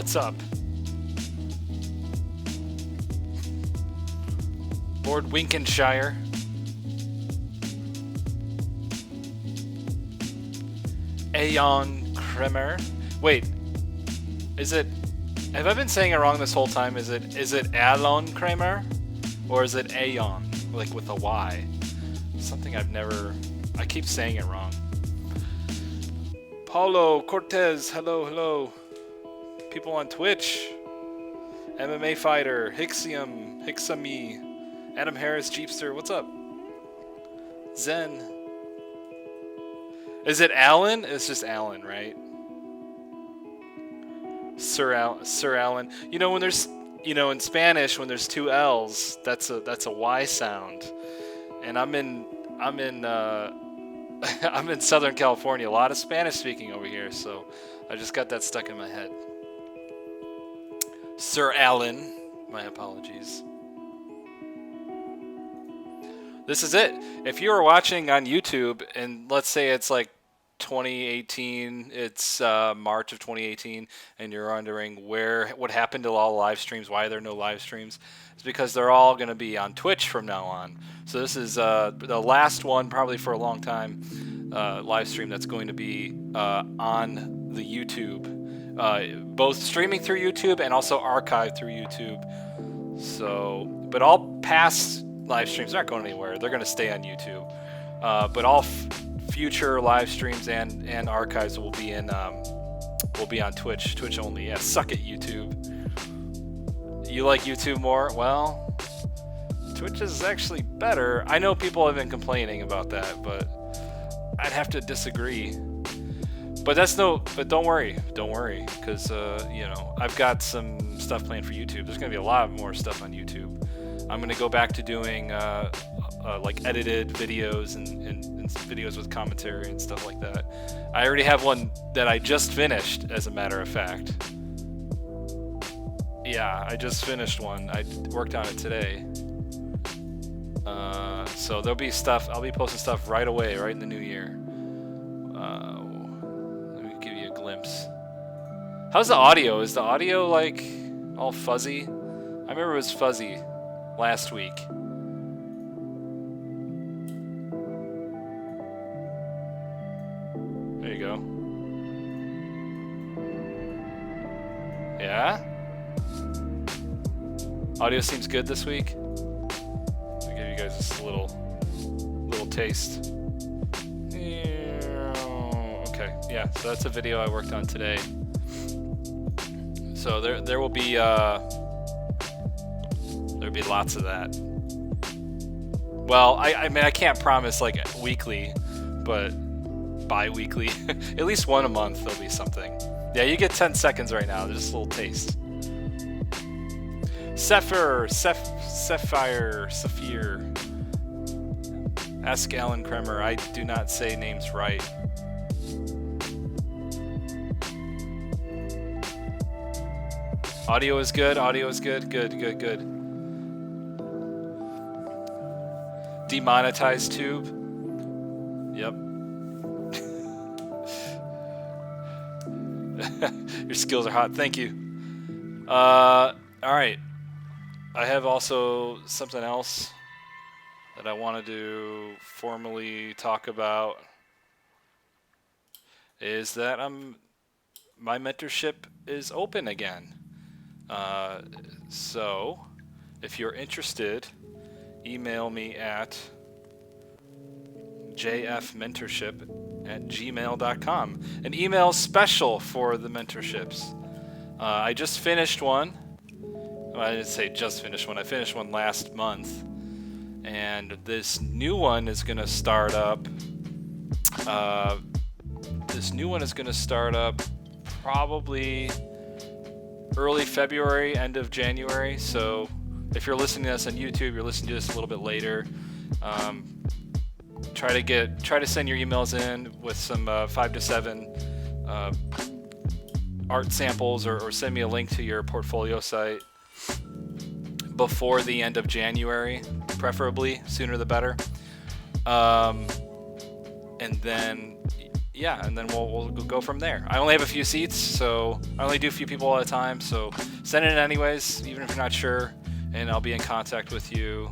what's up? Lord Winkenshire. Aeon Kremer. Wait, is it? Have I been saying it wrong this whole time? Is it Alon Kramer, or is it Aeon, like with a Y? Something I keep saying it wrong. Paulo Cortez, hello. People on Twitch. MMA Fighter, Hixami, Adam Harris, Jeepster, what's up? Zen. Is it Alan? It's just Alan, right? Sir Alan. You know, when there's, in Spanish, when there's two L's, that's a Y sound. And I'm in I'm in Southern California. A lot of Spanish speaking over here, so I just got that stuck in my head. Sir Alan, my apologies. This is it. If you are watching on YouTube, and let's say it's like 2018, it's March of 2018, and you're wondering what happened to all the live streams, why there are no live streams, it's because they're all going to be on Twitch from now on. So this is the last one, probably for a long time, live stream that's going to be on the YouTube, both streaming through YouTube and also archived through YouTube. So, but all past live streams aren't going anywhere. They're going to stay on YouTube. But all future live streams and archives will be on Twitch only. Yeah, suck it, YouTube. You like YouTube more? Well, Twitch is actually better. I know people have been complaining about that, but I'd have to disagree. But don't worry, because I've got some stuff planned for YouTube. There's gonna be a lot more stuff on YouTube. I'm gonna go back to doing like edited videos and videos with commentary and stuff like that. I already have one that I just finished, as a matter of fact. Yeah, I just finished one. I worked on it today. So there'll be stuff. I'll be posting stuff right away, right in the new year. Let me give you a glimpse. How's the audio? Is the audio like all fuzzy? I remember it was fuzzy last week. There you go. Yeah? Audio seems good this week. I'll give you guys this little taste. Okay, yeah, so that's a video I worked on today. So there will be there'll be lots of that. Well, I mean I can't promise like weekly, but bi-weekly. At least one a month there'll be something. Yeah, you get 10 seconds right now, just a little taste. Sapphire. Ask Alan Kremer. I do not say names right. Audio is good. Good. Demonetized tube. Yep. Your skills are hot. Thank you. All right. I have also something else that I wanted to formally talk about. Is that my mentorship is open again. So if you're interested, email me at jfmentorship@gmail.com. An email special for the mentorships. I just finished one. Well, I didn't say just finished one. I finished one last month. And this new one is going to start up. Probably early February, end of January. So if you're listening to this on YouTube, you're listening to this a little bit later. Try to send your emails in with some 5 to 7 art samples, or send me a link to your portfolio site before the end of January, preferably sooner the better. And then yeah, and then we'll go from there. I only have a few seats, so I only do a few people at a time. So send it in anyways, even if you're not sure, and I'll be in contact with you.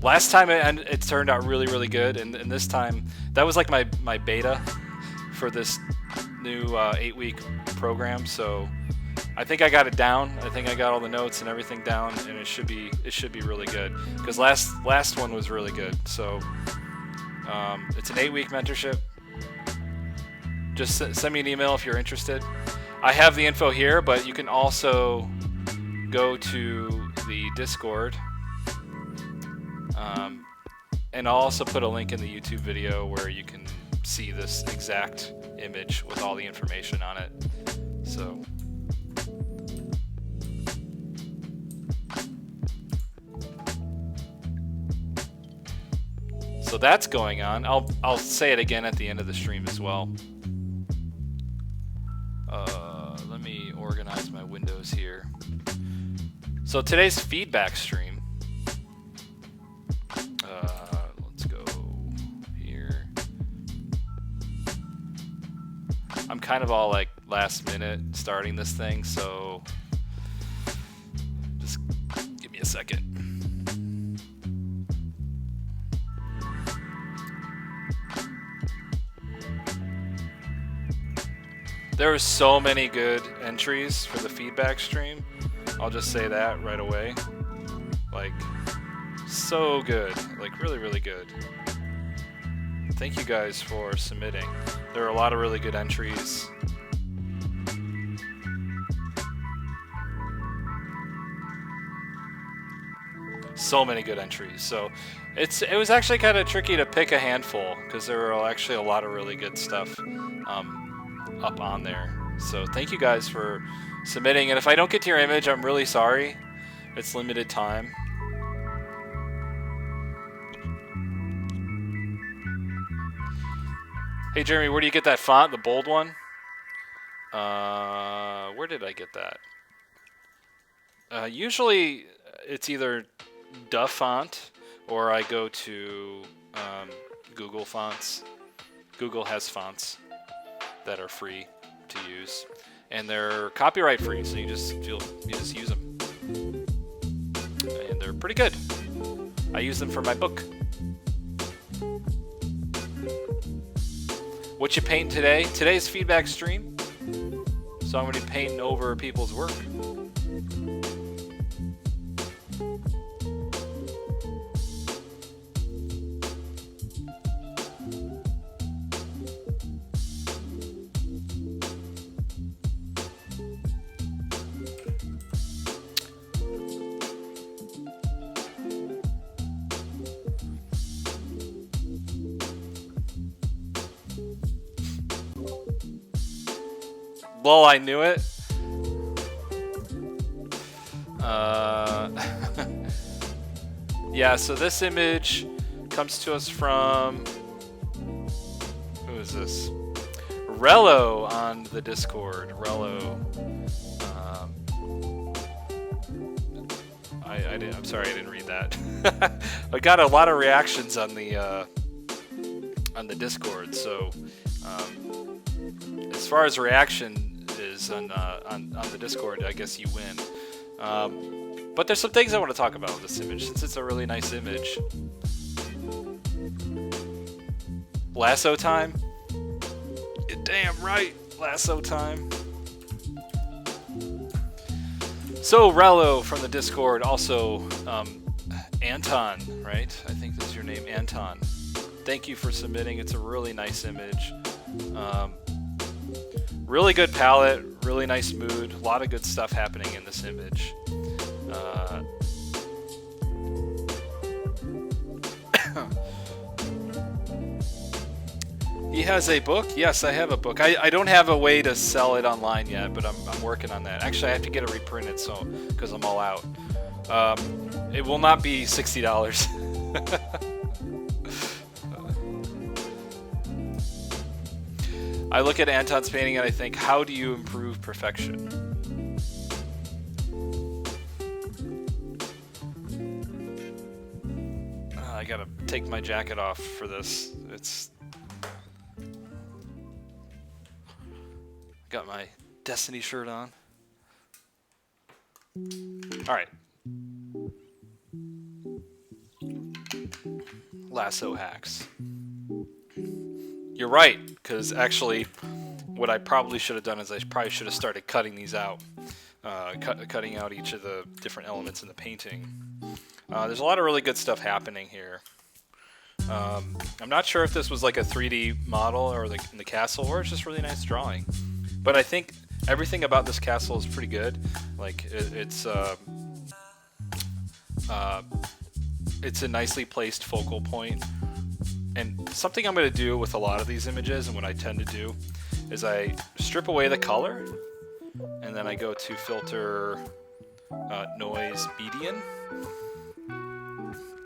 Last time it turned out really, really good, and this time that was like my beta for this new 8-week program. So I think I got it down. I think I got all the notes and everything down, and it should be really good. Because last one was really good. So it's an 8-week mentorship. Just send me an email if you're interested. I have the info here, but you can also go to the Discord. And I'll also put a link in the YouTube video where you can see this exact image with all the information on it. So that's going on. I'll say it again at the end of the stream as well. Let me organize my windows here. So today's feedback stream. Let's go here. I'm kind of all like last minute starting this thing, so just give me a second. There were so many good entries for the feedback stream. I'll just say that right away. Like, so good. Like, really, really good. Thank you guys for submitting. There are a lot of really good entries. So many good entries. So it was actually kind of tricky to pick a handful because there were actually a lot of really good stuff up on there. So thank you guys for submitting, and if I don't get to your image, I'm really sorry. It's limited time. Hey Jeremy, where do you get that font, the bold one? Where did I get that? Usually it's either Duff font or I go to Google Fonts. Google has fonts that are free to use, and they're copyright free, so you just use them, and they're pretty good. I use them for my book. What you paint today? Today's feedback stream, so I'm going to be painting over people's work. Well, I knew it. Yeah, so this image comes to us from, who is this? Rello on the Discord. Rello. I'm sorry, I didn't read that. I got a lot of reactions on the Discord, so as far as reaction is on the Discord, I guess you win. But there's some things I want to talk about with this image, since it's a really nice image. Lasso time? You're damn right, lasso time. So Rello from the Discord, also Anton, right? I think that's your name, Anton. Thank you for submitting. It's a really nice image. Really good palette, really nice mood, a lot of good stuff happening in this image. He has a book? Yes, I have a book. I don't have a way to sell it online yet, but I'm working on that. Actually, I have to get it reprinted, so because I'm all out. It will not be $60. I look at Anton's painting and I think, how do you improve perfection? I gotta take my jacket off for this. Got my Destiny shirt on. All right. Lasso hacks. You're right, because actually what I probably should have done is I probably should have started cutting these out. Cutting out each of the different elements in the painting. There's a lot of really good stuff happening here. I'm not sure if this was like a 3D model or in the castle, or it's just really nice drawing. But I think everything about this castle is pretty good. Like it's a nicely placed focal point. And something I'm going to do with a lot of these images, and what I tend to do, is I strip away the color, and then I go to filter noise median,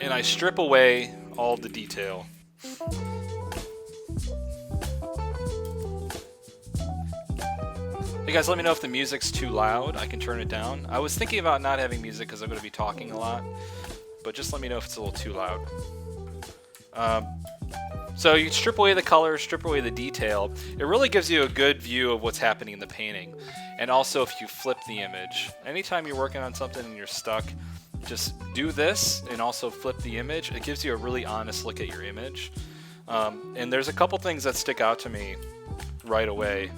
and I strip away all the detail. Hey guys, let me know if the music's too loud. I can turn it down. I was thinking about not having music because I'm going to be talking a lot, but just let me know if it's a little too loud. So you strip away the color, strip away the detail. It really gives you a good view of what's happening in the painting. And also if you flip the image. Anytime you're working on something and you're stuck, just do this and also flip the image. It gives you a really honest look at your image. And there's a couple things that stick out to me right away.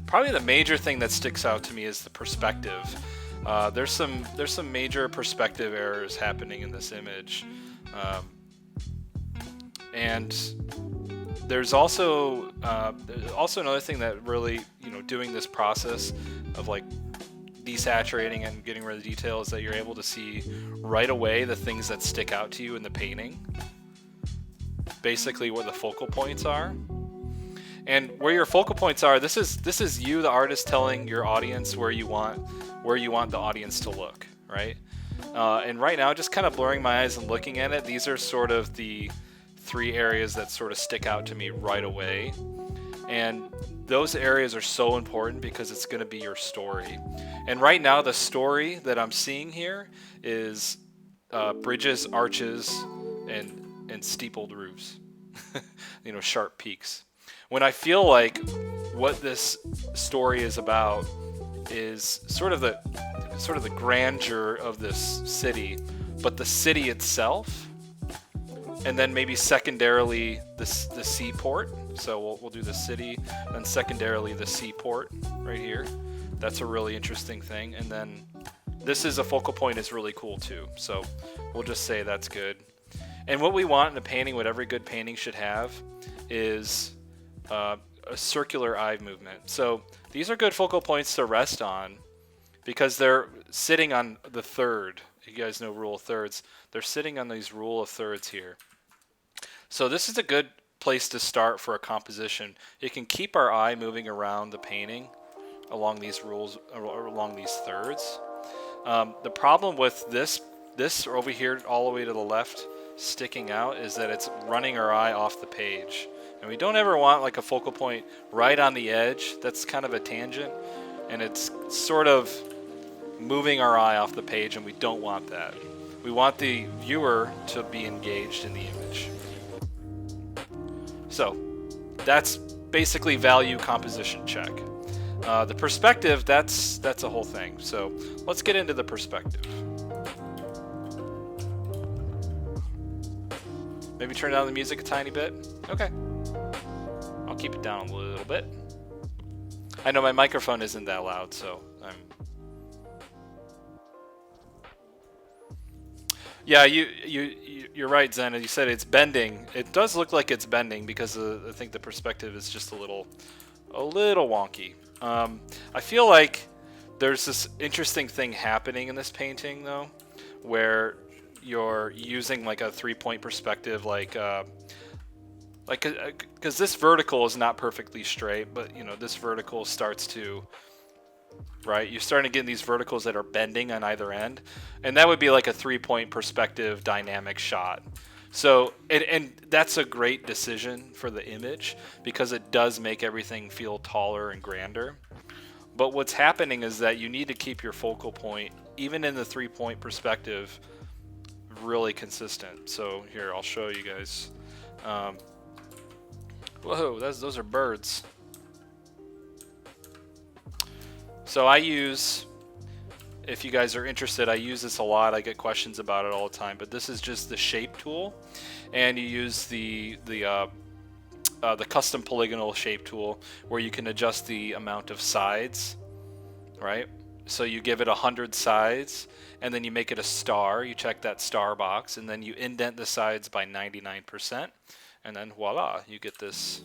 Probably the major thing that sticks out to me is the perspective. There's some major perspective errors happening in this image. And there's also another thing that really, doing this process of like desaturating and getting rid of the detail is that you're able to see right away the things that stick out to you in the painting. Basically where the focal points are. And where your focal points are, this is you, the artist, telling your audience where you want the audience to look, right? And right now, just kind of blurring my eyes and looking at it, these are sort of the 3 areas that sort of stick out to me right away. And those areas are so important because it's going to be your story. And right now, the story that I'm seeing here is bridges, arches, and steepled roofs. Sharp peaks. When I feel like what this story is about is sort of the grandeur of this city, but the city itself, and then maybe secondarily the seaport. So we'll do the city, and secondarily the seaport right here. That's a really interesting thing. And then this is a focal point is really cool too. So we'll just say that's good. And what we want in a painting, what every good painting should have, is a circular eye movement. So these are good focal points to rest on because they're sitting on the third. You guys know rule of thirds. They're sitting on these rule of thirds here. So this is a good place to start for a composition. It can keep our eye moving around the painting along these rules, or along these thirds. The problem with this over here all the way to the left sticking out is that it's running our eye off the page. And we don't ever want like a focal point right on the edge. That's kind of a tangent. And it's sort of moving our eye off the page, and we don't want that. We want the viewer to be engaged in the image. So that's basically value composition check. The perspective, that's a whole thing. So let's get into the perspective. Maybe turn down the music a tiny bit. Okay. I'll keep it down a little bit. I know my microphone isn't that loud, so I'm... Yeah, you're right, Zen. You said it's bending. It does look like it's bending because I think the perspective is just a little wonky. I feel like there's this interesting thing happening in this painting, though, where you're using like a 3-point perspective, because this vertical is not perfectly straight, but this vertical starts to, right? You're starting to get these verticals that are bending on either end, and that would be like a 3-point perspective dynamic shot. So, and that's a great decision for the image because it does make everything feel taller and grander. But what's happening is that you need to keep your focal point, even in the 3-point perspective, really consistent. So here, I'll show you guys. Whoa, those are birds. So I use, if you guys are interested, I use this a lot. I get questions about it all the time. But this is just the shape tool, and you use the custom polygonal shape tool where you can adjust the amount of sides, right? So you give it 100 sides, and then you make it a star. You check that star box, and then you indent the sides by 99%, and then voila, you get this.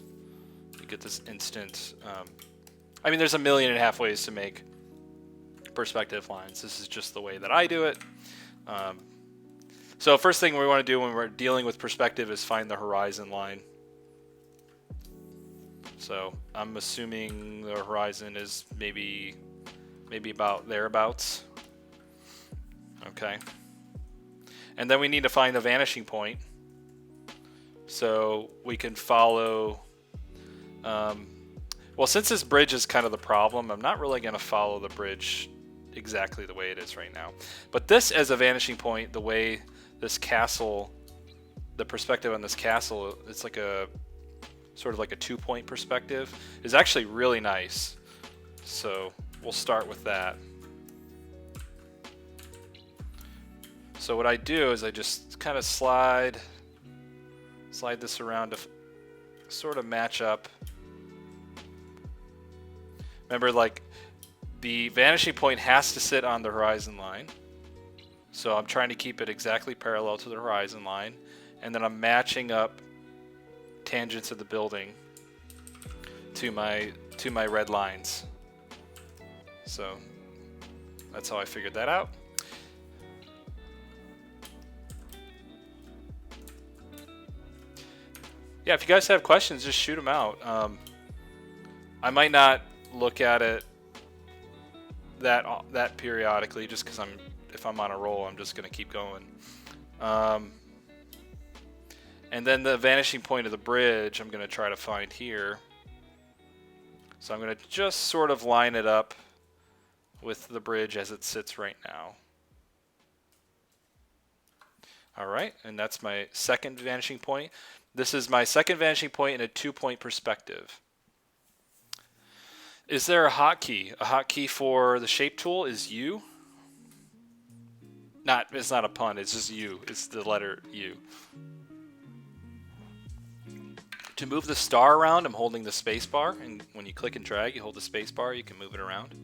You get this instant. I mean, there's 1.5 million ways to make perspective lines. This is just the way that I do it. So first thing we want to do when we're dealing with perspective is find the horizon line. So I'm assuming the horizon is maybe about thereabouts. Okay. And then we need to find the vanishing point. So we can follow... well, since this bridge is kind of the problem, I'm not really going to follow the bridge exactly the way it is right now. But this as a vanishing point, the way this castle, the perspective on this castle, it's like a sort of like a 2-point perspective, is actually really nice. So we'll start with that. So what I do is I just kind of slide this around to sort of match up. Remember, like, the vanishing point has to sit on the horizon line. So I'm trying to keep it exactly parallel to the horizon line. And then I'm matching up tangents of the building to my red lines. So that's how I figured that out. Yeah, if you guys have questions, just shoot them out. I might not look at it that periodically, just because if I'm on a roll, I'm just going to keep going. And then the vanishing point of the bridge, I'm going to try to find here. So I'm going to just sort of line it up with the bridge as it sits right now. All right, and that's my second vanishing point. This is my second vanishing point in a 2-point perspective. Is there a hotkey? A hotkey for the shape tool is U. It's not a pun, it's just U. It's the letter U. To move the star around, I'm holding the space bar, and when you click and drag, you hold the space bar, you can move it around.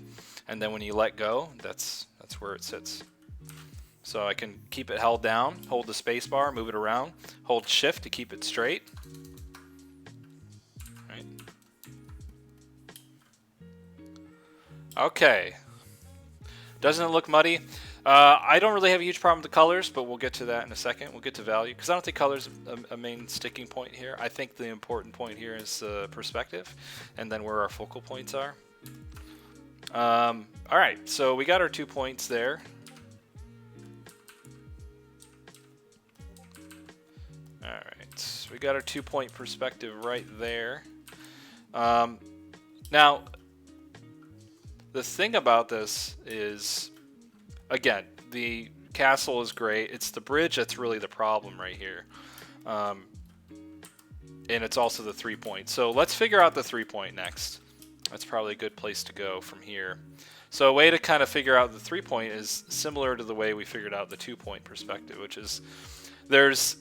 And then when you let go, that's where it sits. So I can keep it held down, hold the space bar, move it around, hold shift to keep it straight. Right. Okay. Doesn't it look muddy? I don't really have a huge problem with the colors, but we'll get to that in a second. We'll get to value, because I don't think color's a main sticking point here. I think the important point here is perspective, and then where our focal points are. All right, so we got our 2 points there. All right, so we got our 2-point perspective right there. Now, the thing about this is, again, the castle is great. It's the bridge that's really the problem right here. And it's also the 3-point. So let's figure out the 3-point next. That's probably a good place to go from here. So a way to kind of figure out the 3-point is similar to the way we figured out the 2-point perspective, which is there's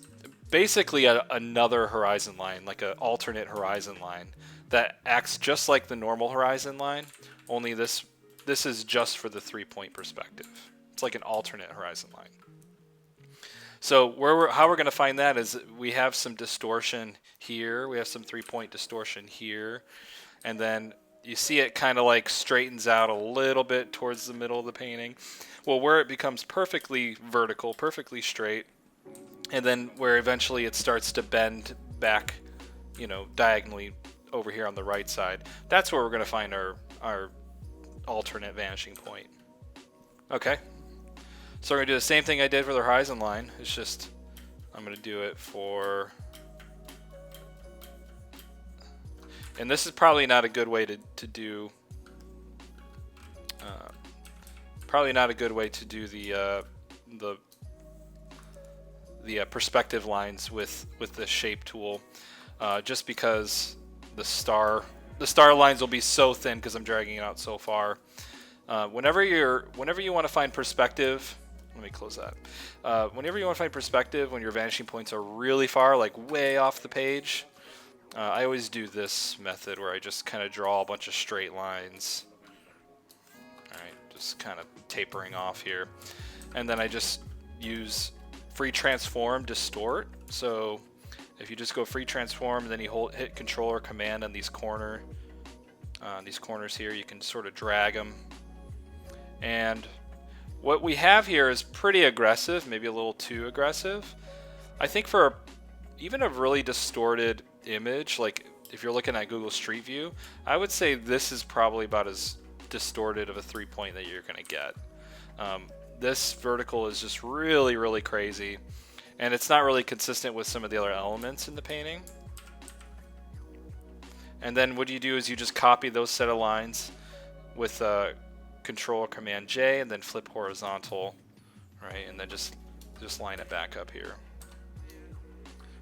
basically another horizon line, like an alternate horizon line that acts just like the normal horizon line, only this is just for the 3-point perspective. It's like an alternate horizon line. So how we're going to find that is we have some distortion here. We have some 3-point distortion here. And then you see it kind of like straightens out a little bit towards the middle of the painting. Well, where it becomes perfectly vertical, perfectly straight, and then where eventually it starts to bend back, diagonally over here on the right side, that's where we're going to find our alternate vanishing point. Okay. So we're going to do the same thing I did for the horizon line. It's just, I'm going to do it for... And this is probably not a good way to do... probably not a good way to do the perspective lines with the shape tool, just because the star lines will be so thin because I'm dragging it out so far. Whenever you want to find perspective, let me close that. Whenever you want to find perspective, when your vanishing points are really far, like way off the page, I always do this method where I just kind of draw a bunch of straight lines. All right, just kind of tapering off here. And then I just use free transform, distort. So if you just go free transform, and then you hit Control or Command on these corners here, you can sort of drag them. And what we have here is pretty aggressive, maybe a little too aggressive. I think for even a really distorted image, like if you're looking at Google Street View, I would say this is probably about as distorted of a 3-point that you're going to get. This vertical is just really, really crazy, and it's not really consistent with some of the other elements in the painting. And then what you do is you just copy those set of lines with Control or Command J, and then flip horizontal, right? And then just line it back up here,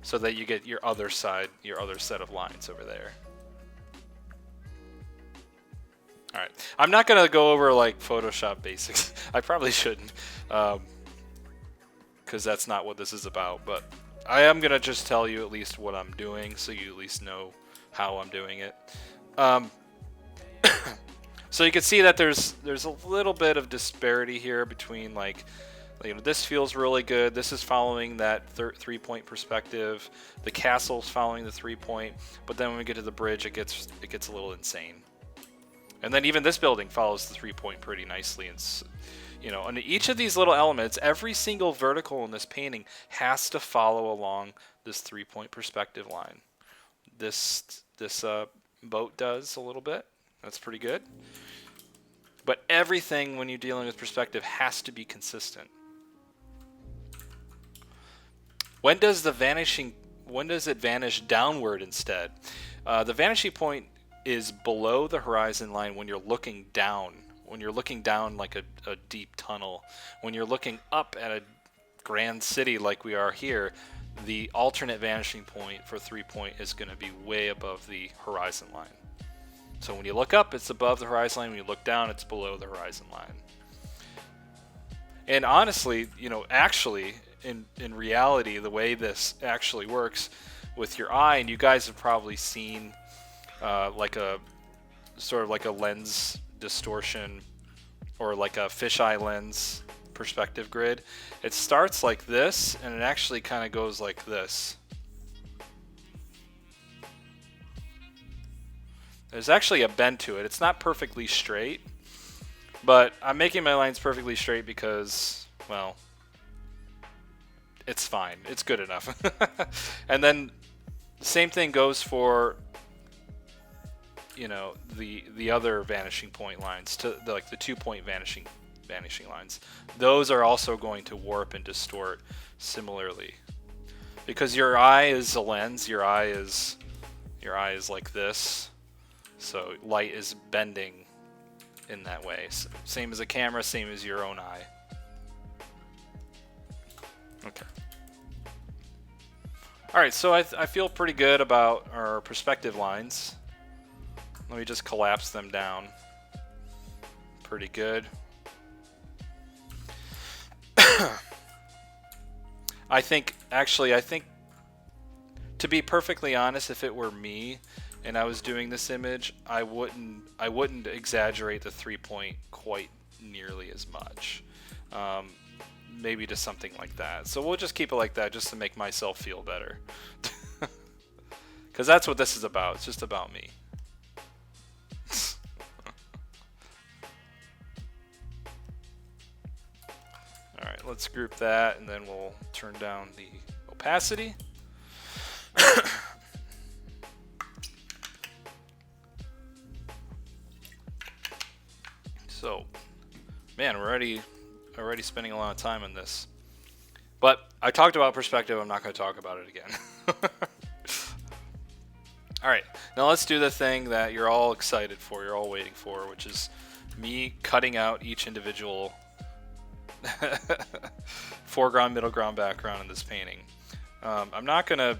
so that you get your other side, your other set of lines over there. All right, I'm not gonna go over like Photoshop basics. I probably shouldn't, because that's not what this is about. But I am gonna just tell you at least what I'm doing, so you at least know how I'm doing it. So you can see that there's a little bit of disparity here between, like, you know, this feels really good. This is following that 3-point perspective. The castle's following the 3-point, but then when we get to the bridge, it gets a little insane. And then even this building follows the 3-point pretty nicely. And, you know, on each of these little elements, every single vertical in this painting has to follow along this 3-point perspective line. This boat does a little bit. That's pretty good. But everything, when you're dealing with perspective, has to be consistent. When does it vanish downward instead? The vanishing point is below the horizon line when you're looking down. When you're looking down like a deep tunnel. When you're looking up at a grand city like we are here, the alternate vanishing point for 3-point is going to be way above the horizon line. So when you look up, it's above the horizon line. When you look down, it's below the horizon line. And honestly, you know, actually, in reality, the way this actually works with your eye, and you guys have probably seen like a sort of like a lens distortion or like a fisheye lens perspective grid. It starts like this, and it actually kind of goes like this. There's actually a bend to it. It's not perfectly straight, but I'm making my lines perfectly straight because, well, it's fine. It's good enough. And then the same thing goes for, you know, the other vanishing point lines, to like the 2-point vanishing lines. Those are also going to warp and distort similarly, because your eye is a lens. Your eye is like this. So light is bending in that way. Same as a camera, same as your own eye. Okay. All right, so I feel pretty good about our perspective lines. Let me just collapse them down. Pretty good. I think, to be perfectly honest, if it were me and I was doing this image, I wouldn't exaggerate the 3-point quite nearly as much. Maybe to something like that. So we'll just keep it like that, just to make myself feel better. Because that's what this is about. It's just about me. Alright, let's group that, and then we'll turn down the opacity. So, man, we're already spending a lot of time on this. But I talked about perspective. I'm not going to talk about it again. All right, now let's do the thing that you're all excited for, you're all waiting for, which is me cutting out each individual foreground, middle ground, background in this painting. I'm not going to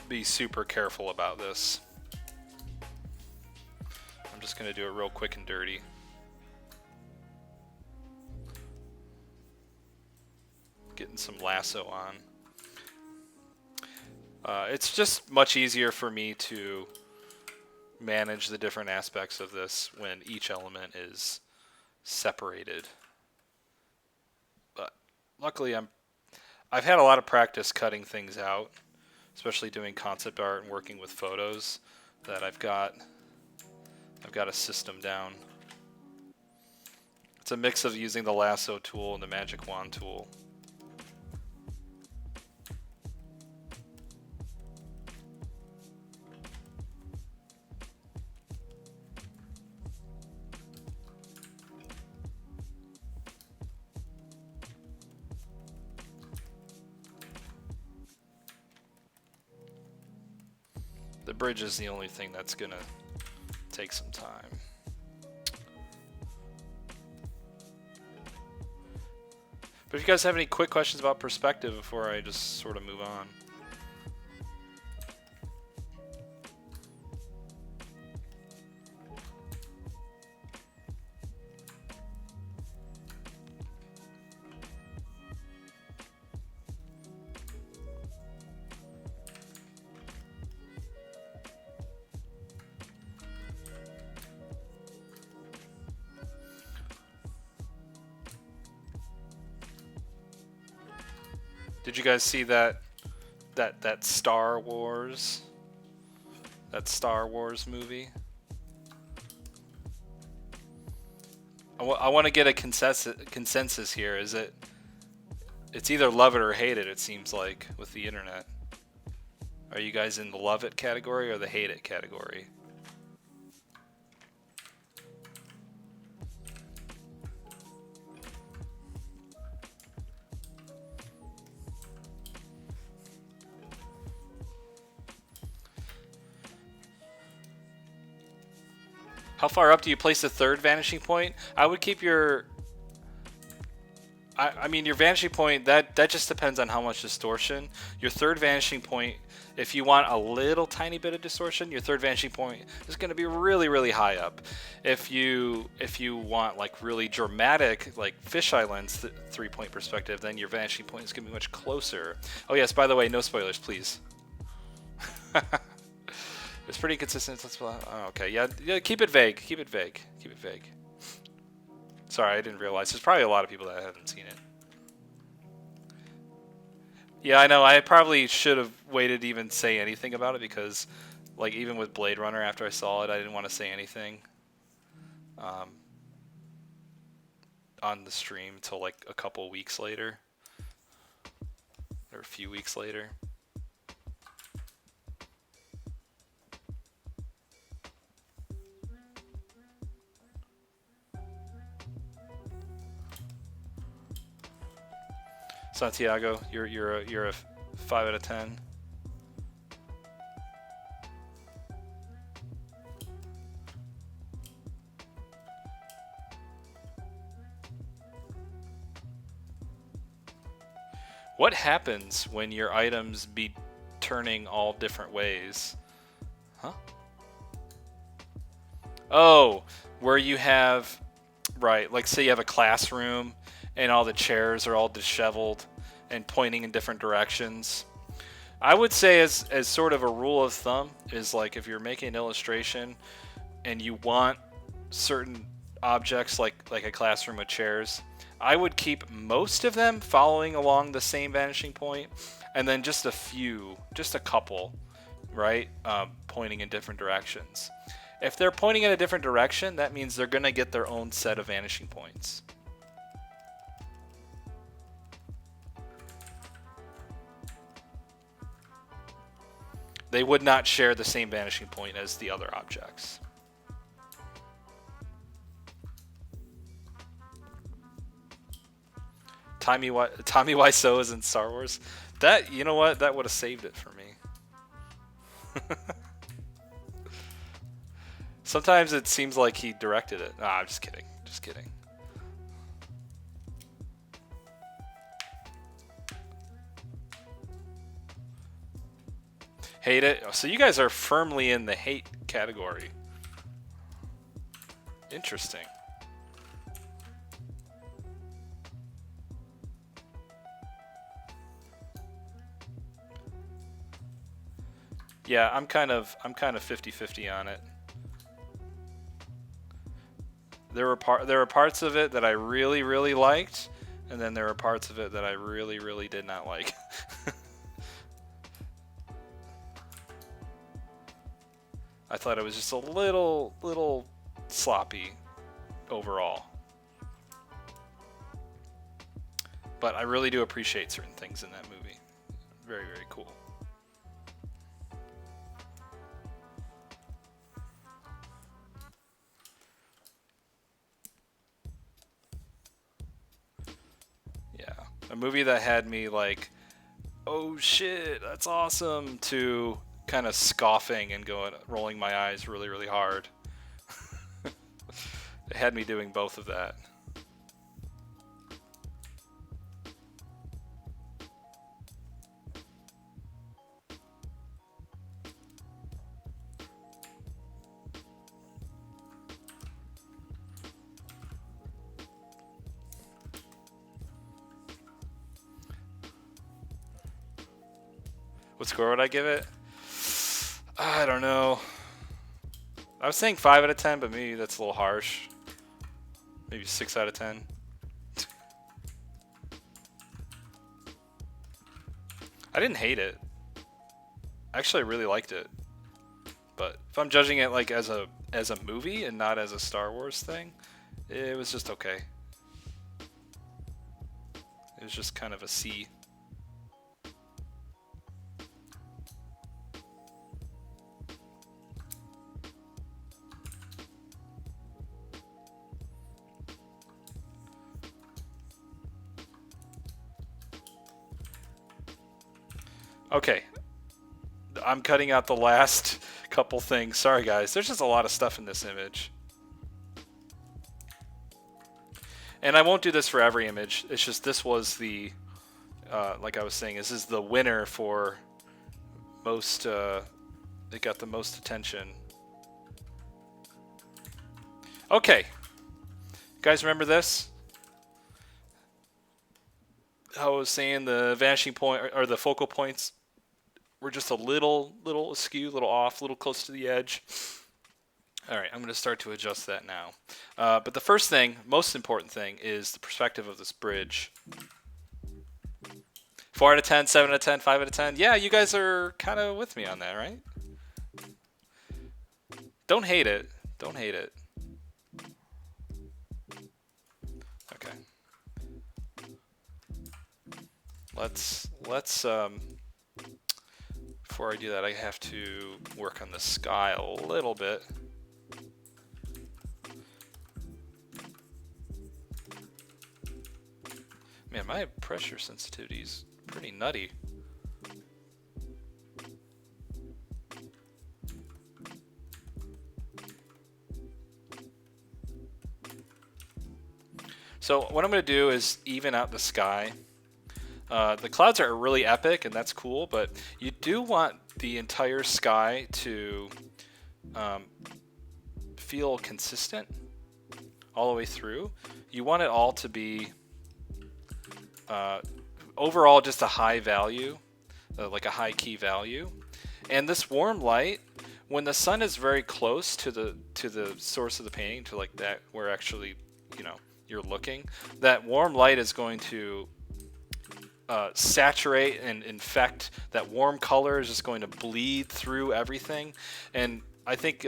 be super careful about this. I'm just going to do it real quick and dirty. getting some lasso on. It's just much easier for me to manage the different aspects of this when each element is separated. But luckily I've had a lot of practice cutting things out, especially doing concept art and working with photos, that I've got a system down. It's a mix of using the lasso tool and the magic wand tool. The bridge is the only thing that's gonna take some time. But if you guys have any quick questions about perspective before I just sort of move on. Did you guys see that Star Wars movie? I want to get a consensus here. It's either love it or hate it, it seems like, with the internet. Are you guys in the love it category or the hate it category? How far up do you place the third vanishing point? I would keep your... I mean, your vanishing point, that just depends on how much distortion. Your third vanishing point, if you want a little tiny bit of distortion, your third vanishing point is going to be really, really high up. If you want like really dramatic, like fisheye lens 3-point perspective, then your vanishing point is going to be much closer. Oh yes, by the way, no spoilers, please. It's pretty consistent. Oh, okay, yeah, keep it vague. Keep it vague. Keep it vague. Sorry, I didn't realize. There's probably a lot of people that haven't seen it. Yeah, I know. I probably should have waited to even say anything about it because, like, even with Blade Runner, after I saw it, I didn't want to say anything on the stream until like a couple weeks later, or a few weeks later. Santiago, you're a 5 out of 10. What happens when your items be turning all different ways? Huh? Oh, where you have, right, like say you have a classroom and all the chairs are all disheveled and pointing in different directions. I would say as sort of a rule of thumb is like if you're making an illustration and you want certain objects like a classroom with chairs, I would keep most of them following along the same vanishing point and then just a few, just a couple, right, pointing in different directions. If they're pointing in a different direction, that means they're going to get their own set of vanishing points. They would not share the same vanishing point as the other objects. Tommy Wiseau is in Star Wars. That, you know what? That would have saved it for me. Sometimes it seems like he directed it. Nah, I'm just kidding. Just kidding. Hate it? So you guys are firmly in the hate category. Interesting. Yeah, I'm kind of 50-50 on it. There were parts of it that I really liked, and then there were parts of it that I really did not like. I thought it was just a little sloppy overall. But I really do appreciate certain things in that movie. Very cool. Yeah, a movie that had me like, oh shit, that's awesome, to kind of scoffing and rolling my eyes really hard. It had me doing both of that. What score would I give it? I don't know. I was saying 5 out of 10, but maybe that's a little harsh. Maybe 6 out of 10. I didn't hate it. Actually, I really liked it. But if I'm judging it like as a movie and not as a Star Wars thing, it was just okay. It was just kind of a C. Okay, I'm cutting out the last couple things. Sorry guys, there's just a lot of stuff in this image. And I won't do this for every image. It's just this was the, like I was saying, this is the winner for most, it got the most attention. Okay, you guys remember this? How I was saying the vanishing point, or the focal points, we're just a little askew, little off, little close to the edge. All right, I'm going to start to adjust that now. But the first thing, most important thing, is the perspective of this bridge. 4 out of 10, 7 out of 10, 5 out of 10. Yeah, you guys are kind of with me on that, right? Don't hate it. Don't hate it. Okay. Let's before I do that, I have to work on the sky a little bit. Man, my pressure sensitivity is pretty nutty. So what I'm going to do is even out the sky. The clouds are really epic, and that's cool, but you do want the entire sky to feel consistent all the way through. You want it all to be overall just a high value, like a high key value. And this warm light, when the sun is very close to the source of the painting, to like that where actually, you know, you're looking, that warm light is going to saturate and infect. That warm color is just going to bleed through everything. And I think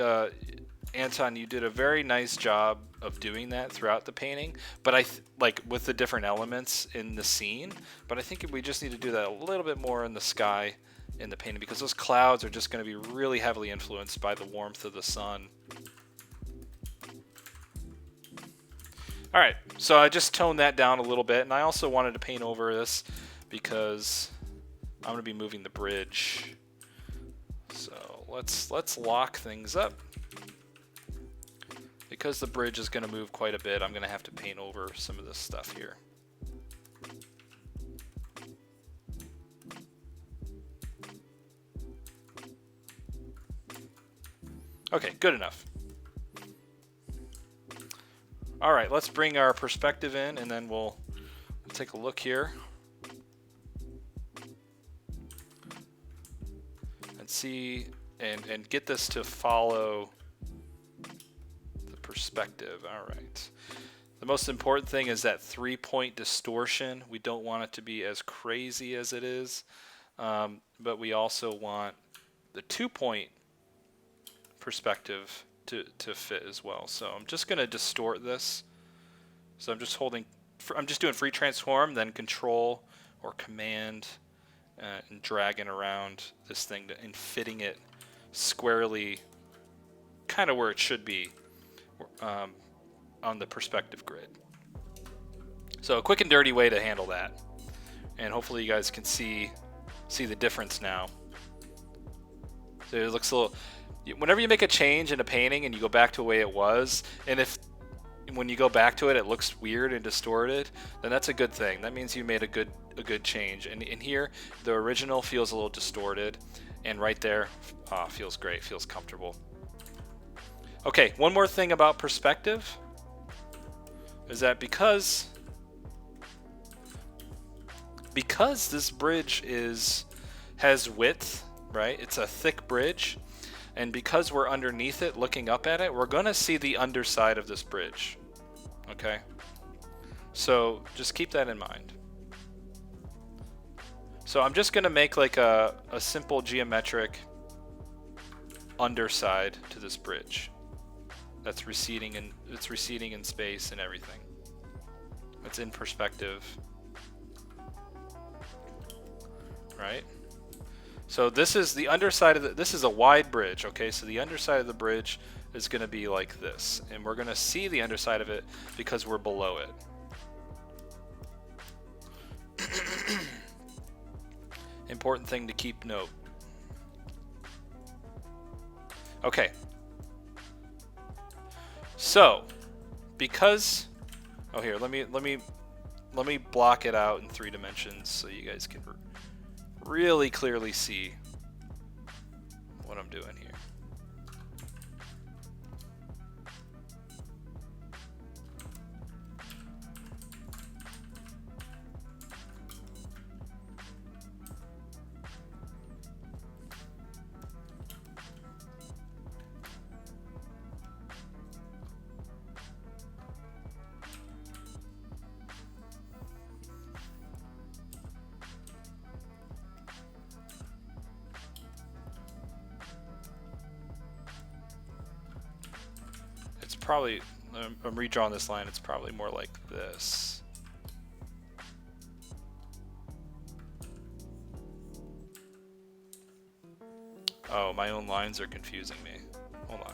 Anton, you did a very nice job of doing that throughout the painting, but like with the different elements in the scene. But I think we just need to do that a little bit more in the sky in the painting, because those clouds are just going to be really heavily influenced by the warmth of the sun. All right, so I just toned that down a little bit, and I also wanted to paint over this because I'm going to be moving the bridge. So let's lock things up. Because the bridge is going to move quite a bit, I'm going to have to paint over some of this stuff here. Okay, good enough. All right, let's bring our perspective in, and then we'll take a look here and see see and get this to follow the perspective. All right. The most important thing is that 3-point distortion. We don't want it to be as crazy as it is, but we also want the 2-point perspective to fit as well. So I'm just going to distort this. So I'm just doing free transform, then control or command, and dragging around this thing and fitting it squarely, kind of where it should be on the perspective grid. So a quick and dirty way to handle that, and hopefully you guys can see the difference now. So it looks a little. Whenever you make a change in a painting and you go back to the way it was, and if when you go back to it, it looks weird and distorted, then that's a good thing. That means you made a good change. And in here, the original feels a little distorted, and right there, feels great, feels comfortable. Okay, one more thing about perspective is that because this bridge has width, right? It's a thick bridge. And because we're underneath it, looking up at it, we're going to see the underside of this bridge. Okay? So just keep that in mind. So I'm just going to make like a simple geometric underside to this bridge. That's receding in space and everything. It's in perspective. Right? So this is the underside of this is a wide bridge, okay? So the underside of the bridge is going to be like this, and we're going to see the underside of it because we're below it. Important thing to keep note. Okay. So, because here, let me block it out in 3 dimensions so you guys can really clearly see what I'm doing here. Probably, I'm redrawing this line, it's probably more like this. Oh, my own lines are confusing me. Hold on.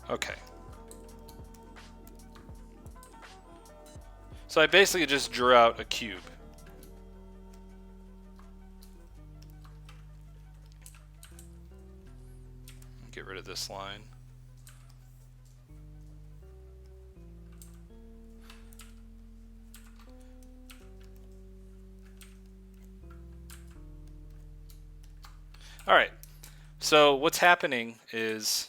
Okay. So I basically just drew out a cube. Get rid of this line. All right. So what's happening is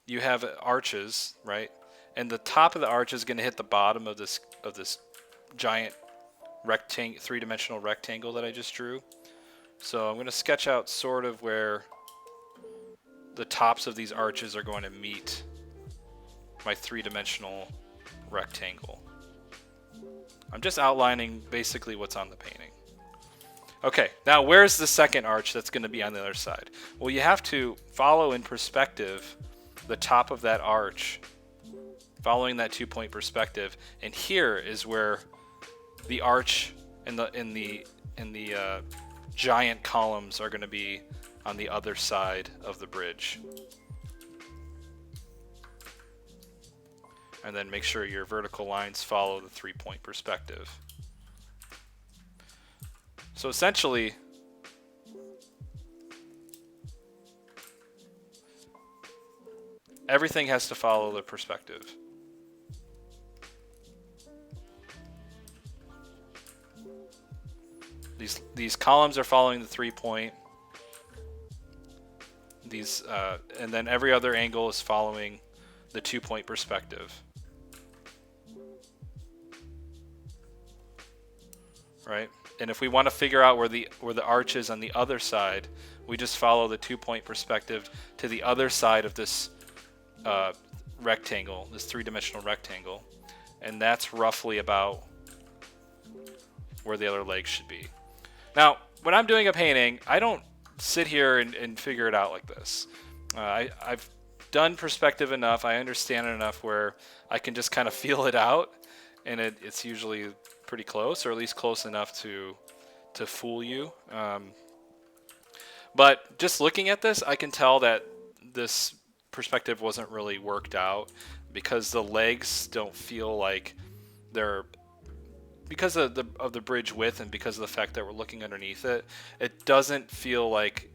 you have arches, right? And the top of the arch is going to hit the bottom of this giant rectangle, 3-dimensional rectangle that I just drew. So I'm going to sketch out sort of where the tops of these arches are going to meet my 3-dimensional rectangle. I'm just outlining basically what's on the painting. Okay, now where's the second arch that's going to be on the other side? Well, you have to follow in perspective the top of that arch, following that 2-point perspective, and here is where the arch and the giant columns are going to be on the other side of the bridge. And then make sure your vertical lines follow the 3-point perspective. So essentially, everything has to follow the perspective. These columns are following the 3-point. And then every other angle is following the 2-point perspective. Right? And if we want to figure out where the arch is on the other side, we just follow the 2-point perspective to the other side of this rectangle, this 3-dimensional rectangle, and that's roughly about where the other leg should be. Now, when I'm doing a painting, I don't sit here and figure it out like this. I've done perspective enough, I understand it enough where I can just kind of feel it out, and it's usually pretty close, or at least close enough to fool you. But just looking at this, I can tell that this perspective wasn't really worked out because the legs don't feel like they're, because of the bridge width and because of the fact that we're looking underneath it, it doesn't feel like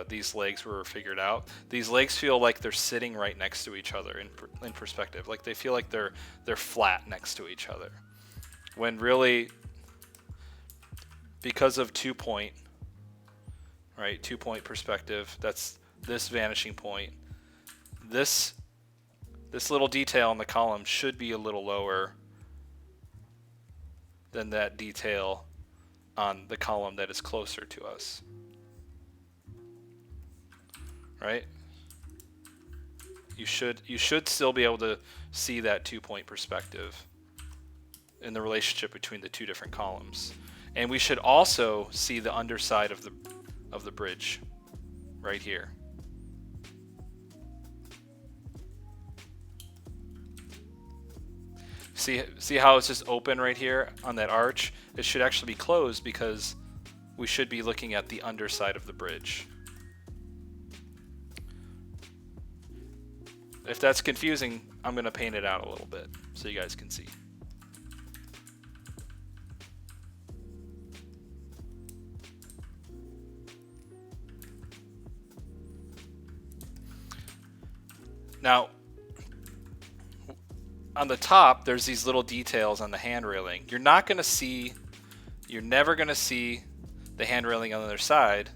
these legs were figured out. These legs feel like they're sitting right next to each other in perspective. Like they feel like they're flat next to each other. When really, because of 2-point, right? 2-point perspective, that's this vanishing point. This little detail in the column should be a little lower than that detail on the column that is closer to us. Right? You should still be able to see that 2-point perspective in the relationship between the two different columns. And we should also see the underside of the bridge right here. See how it's just open right here on that arch? It should actually be closed because we should be looking at the underside of the bridge. If that's confusing, I'm going to paint it out a little bit so you guys can see. Now, on the top, there's these little details on the hand railing. You're never going to see the hand railing on the other side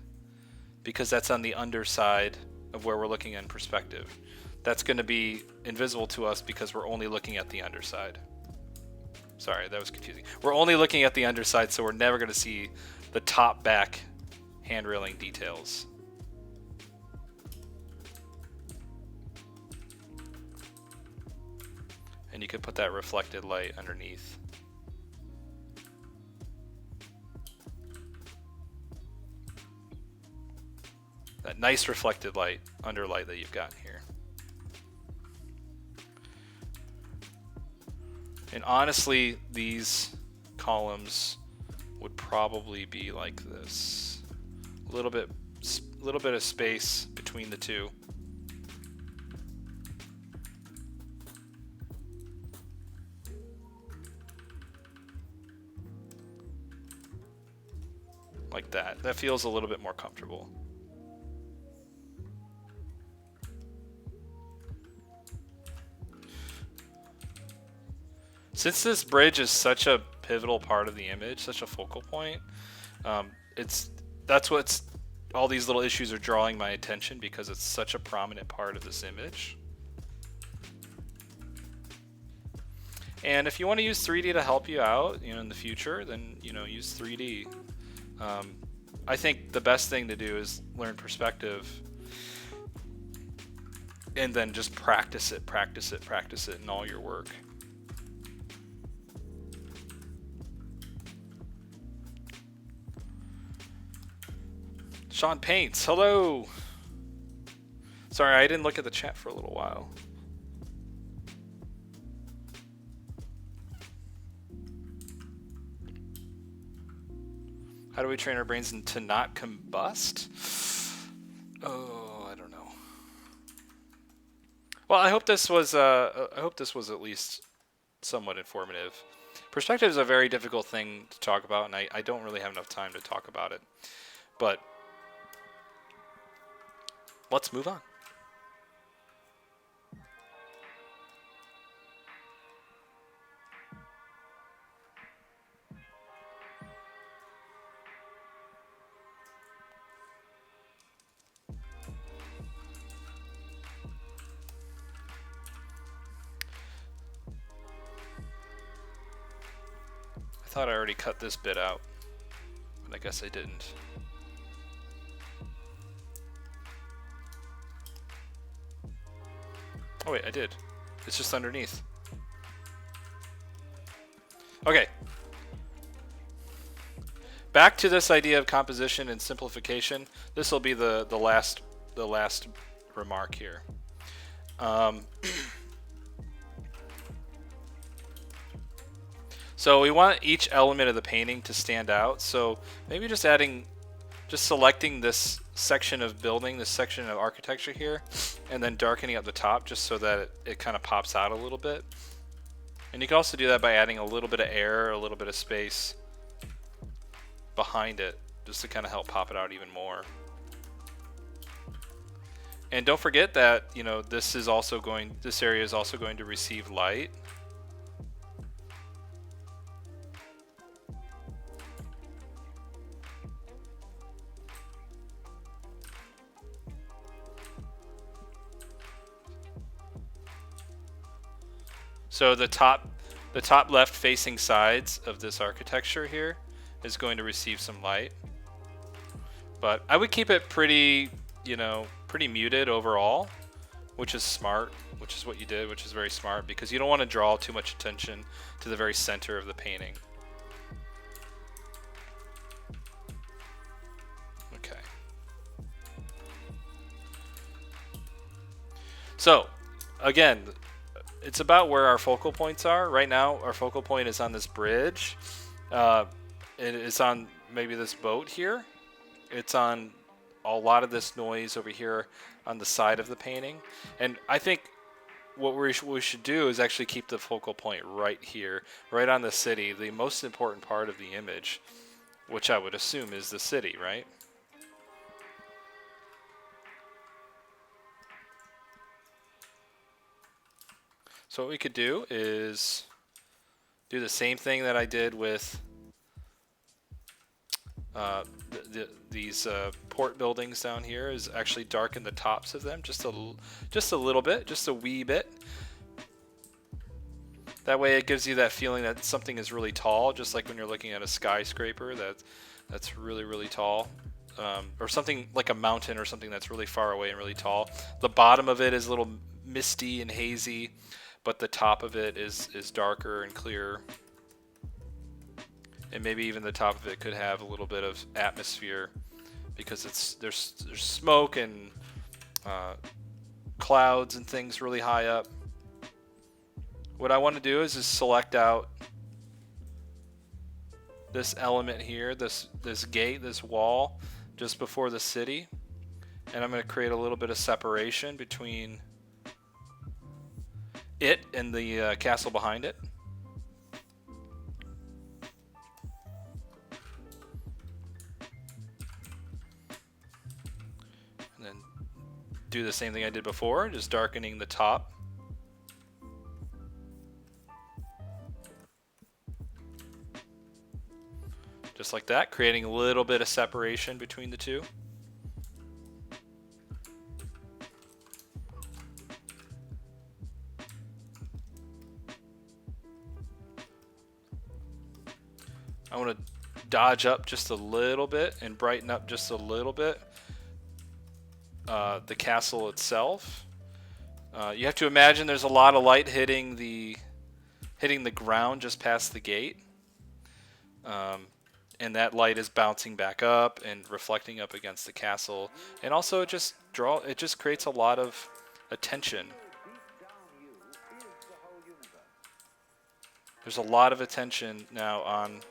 because that's on the underside of where we're looking in perspective. That's going to be invisible to us because we're only looking at the underside. Sorry, that was confusing. We're only looking at the underside, so we're never going to see the top back hand railing details. And you could put that reflected light underneath. That nice reflected light, underlight that you've got here. And honestly, these columns would probably be like this. A little bit of space between the two. Like that. That feels a little bit more comfortable. Since this bridge is such a pivotal part of the image, such a focal point, that's what's all these little issues are drawing my attention because it's such a prominent part of this image. And if you want to use 3D to help you out, in the future, then use 3D. I think the best thing to do is learn perspective and then just practice it in all your work. Sean Paints, hello. Sorry, I didn't look at the chat for a little while. How do we train our brains to not combust? Oh, I don't know. Well, I hope this was at least somewhat informative. Perspective is a very difficult thing to talk about, and I don't really have enough time to talk about it. But let's move on. I thought I already cut this bit out, but I guess I didn't. Oh wait, I did. It's just underneath. Okay. Back to this idea of composition and simplification. This will be the last remark here. So we want each element of the painting to stand out. So maybe just selecting this section of building, this section of architecture here, and then darkening up the top just so that it kind of pops out a little bit. And you can also do that by adding a little bit of air, a little bit of space behind it, just to kind of help pop it out even more. And don't forget that, you know, this area is also going to receive light. So the top left facing sides of this architecture here is going to receive some light. But I would keep it pretty, you know, pretty muted overall, which is smart, which is what you did, which is very smart, because you don't want to draw too much attention to the very center of the painting. Okay. So, again, it's about where our focal points are. Right now, our focal point is on this bridge. It's on maybe this boat here. It's on a lot of this noise over here on the side of the painting. And I think what we should do is actually keep the focal point right here, right on the city, the most important part of the image, which I would assume is the city, right? So what we could do is do the same thing that I did with these port buildings down here, is actually darken the tops of them just a little bit, just a wee bit. That way it gives you that feeling that something is really tall, just like when you're looking at a skyscraper that's really, really tall. Or something like a mountain or something that's really far away and really tall. The bottom of it is a little misty and hazy, but the top of it is darker and clearer. And maybe even the top of it could have a little bit of atmosphere, because there's smoke and clouds and things really high up. What I want to do is just select out this element here, this gate, this wall just before the city, and I'm going to create a little bit of separation between it and the castle behind it. And then do the same thing I did before, just darkening the top. Just like that, creating a little bit of separation between the two. I want to dodge up just a little bit and brighten up just a little bit the castle itself. You have to imagine there's a lot of light hitting the ground just past the gate. And that light is bouncing back up and reflecting up against the castle, and also it just creates a lot of attention. There's a lot of attention now on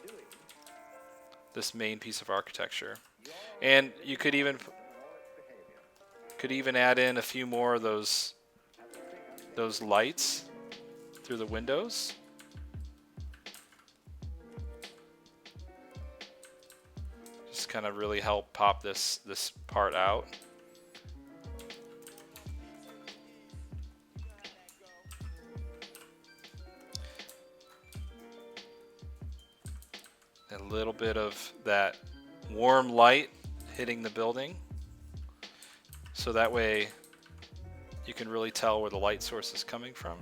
this main piece of architecture, and you could even add in a few more of those lights through the windows. kind of really help pop this part out. A little bit of that warm light hitting the building, so that way you can really tell where the light source is coming from.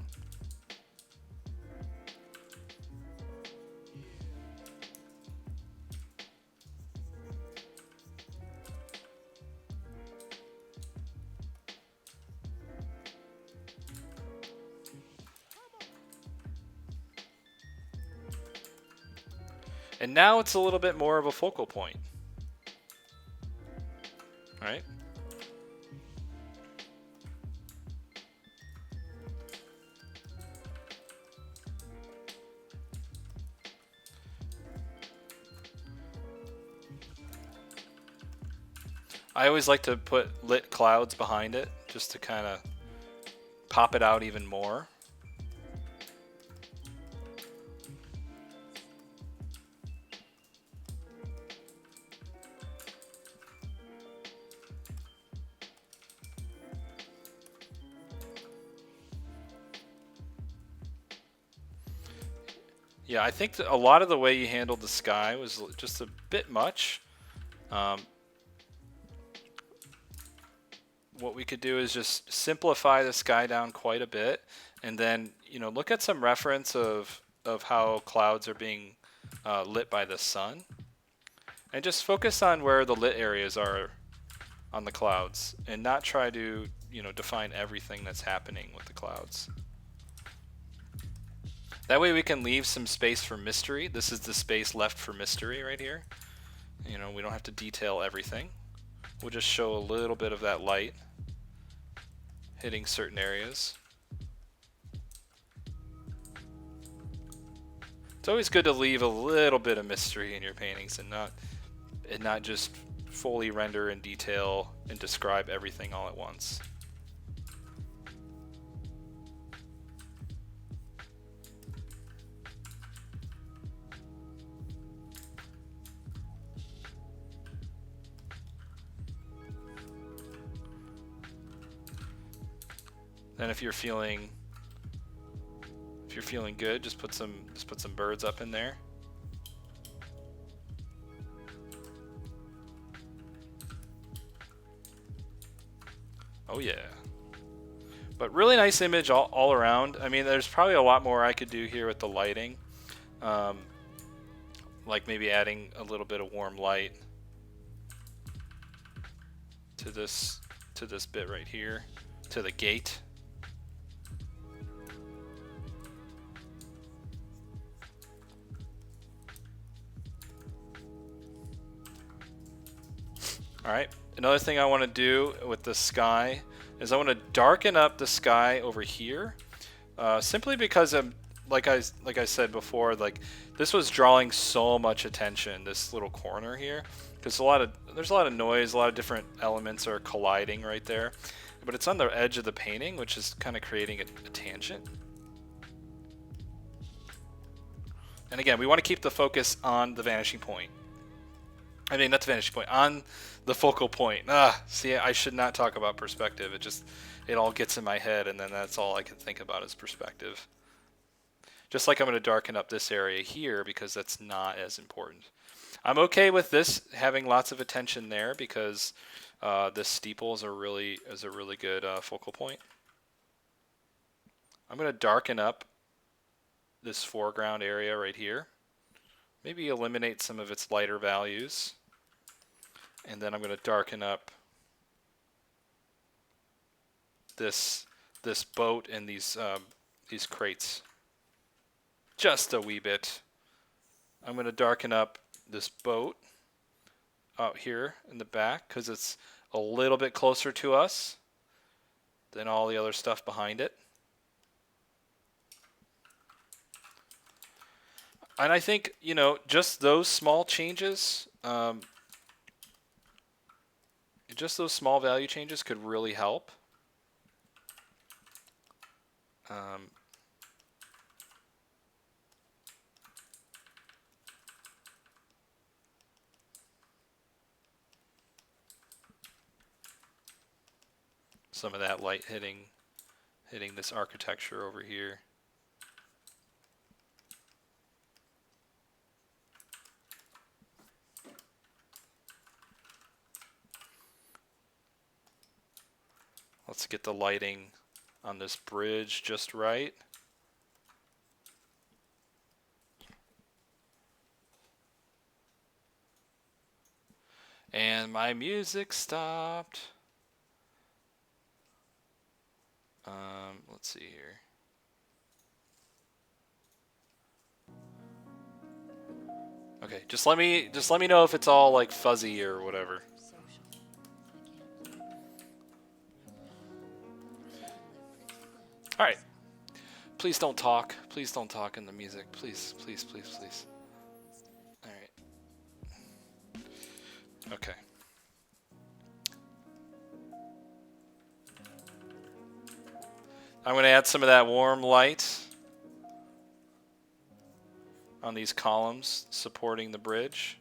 And now it's a little bit more of a focal point, right? I always like to put lit clouds behind it just to kind of pop it out even more. Yeah, I think that a lot of the way you handled the sky was just a bit much. What we could do is just simplify the sky down quite a bit, and then look at some reference of how clouds are being lit by the sun, and just focus on where the lit areas are on the clouds, and not try to define everything that's happening with the clouds. That way we can leave some space for mystery. This is the space left for mystery right here. We don't have to detail everything. We'll just show a little bit of that light hitting certain areas. It's always good to leave a little bit of mystery in your paintings and not just fully render and detail and describe everything all at once. Then if you're feeling good, just put some birds up in there. Oh yeah. But really nice image all around. I mean, there's probably a lot more I could do here with the lighting. Like maybe adding a little bit of warm light to this bit right here, to the gate. Alright, another thing I want to do with the sky is I want to darken up the sky over here, simply because like I said before, like this was drawing so much attention, this little corner here, because there's a lot of noise, a lot of different elements are colliding right there, but it's on the edge of the painting, which is kind of creating a tangent. And again, we want to keep the focus on the vanishing point. I mean, not the vanishing point, on the focal point. See, I should not talk about perspective. It all gets in my head, and then that's all I can think about is perspective. Just like I'm going to darken up this area here because that's not as important. I'm okay with this having lots of attention there because this steeple is a really good focal point. I'm going to darken up this foreground area right here. Maybe eliminate some of its lighter values. And then I'm going to darken up this boat and these crates just a wee bit. I'm going to darken up this boat out here in the back because it's a little bit closer to us than all the other stuff behind it. And I think, just those small changes, just those small value changes could really help. some of that light hitting this architecture over here. Let's get the lighting on this bridge just right. And my music stopped. Let's see here. Okay, just let me know if it's all like fuzzy or whatever. All right. Please don't talk. Please don't talk in the music. Please, please, please, please. All right. Okay. I'm going to add some of that warm light on these columns supporting the bridge.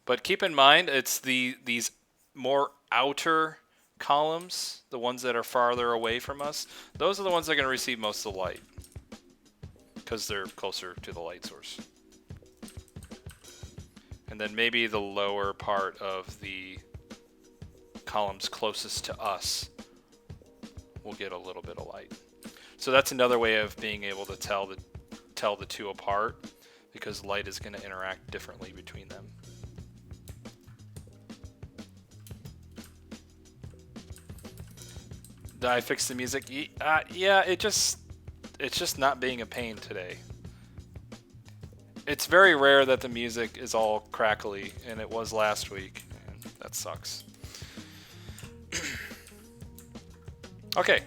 But keep in mind, it's these more outer columns, the ones that are farther away from us, those are the ones that are going to receive most of the light because they're closer to the light source. And then maybe the lower part of the columns closest to us will get a little bit of light. So that's another way of being able to tell the two apart, because light is going to interact differently between them. Did I fix the music? Yeah, it's just not being a pain today. It's very rare that the music is all crackly, and it was last week, and that sucks. Okay.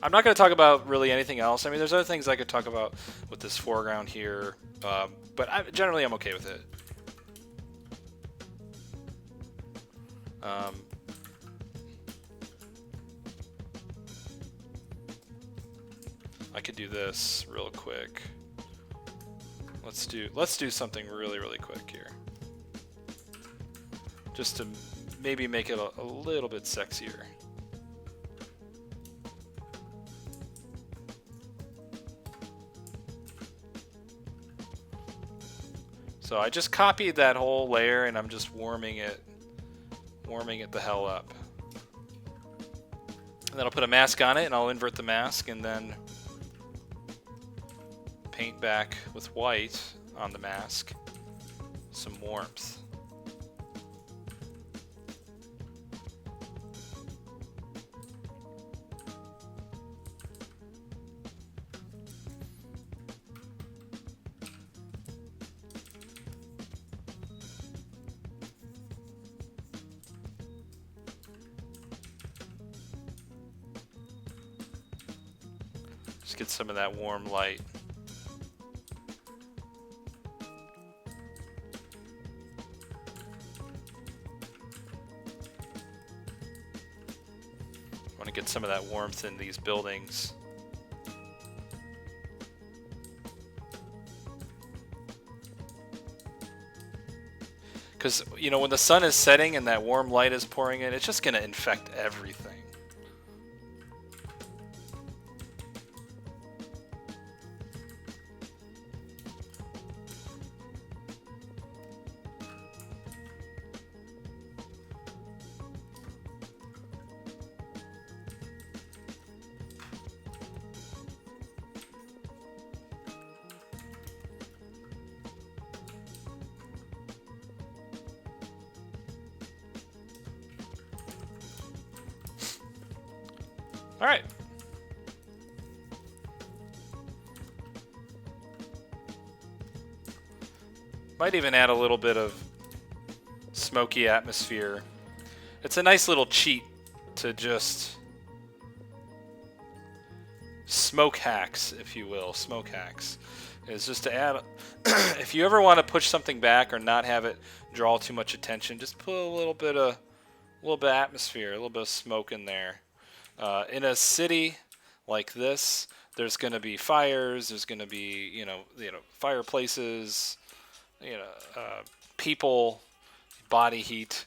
I'm not going to talk about really anything else. I mean, there's other things I could talk about with this foreground here, but generally I'm okay with it. I could do this real quick. Let's do something really quick here, just to maybe make it a little bit sexier. So I just copied that whole layer and I'm just warming it the hell up. And then I'll put a mask on it and I'll invert the mask and then paint back with white on the mask some warmth. Just get some of that warm light. I want to get some of that warmth in these buildings. Because, you know, when the sun is setting and that warm light is pouring in, it's just going to infect everything. All right. Might even add a little bit of smoky atmosphere. It's a nice little cheat to just smoke hacks, if you will. Smoke hacks is just to add. If you ever want to push something back or not have it draw too much attention, just put a little bit of atmosphere, a little bit of smoke in there. In a city like this, there's going to be fires. There's going to be, fireplaces, people, body heat.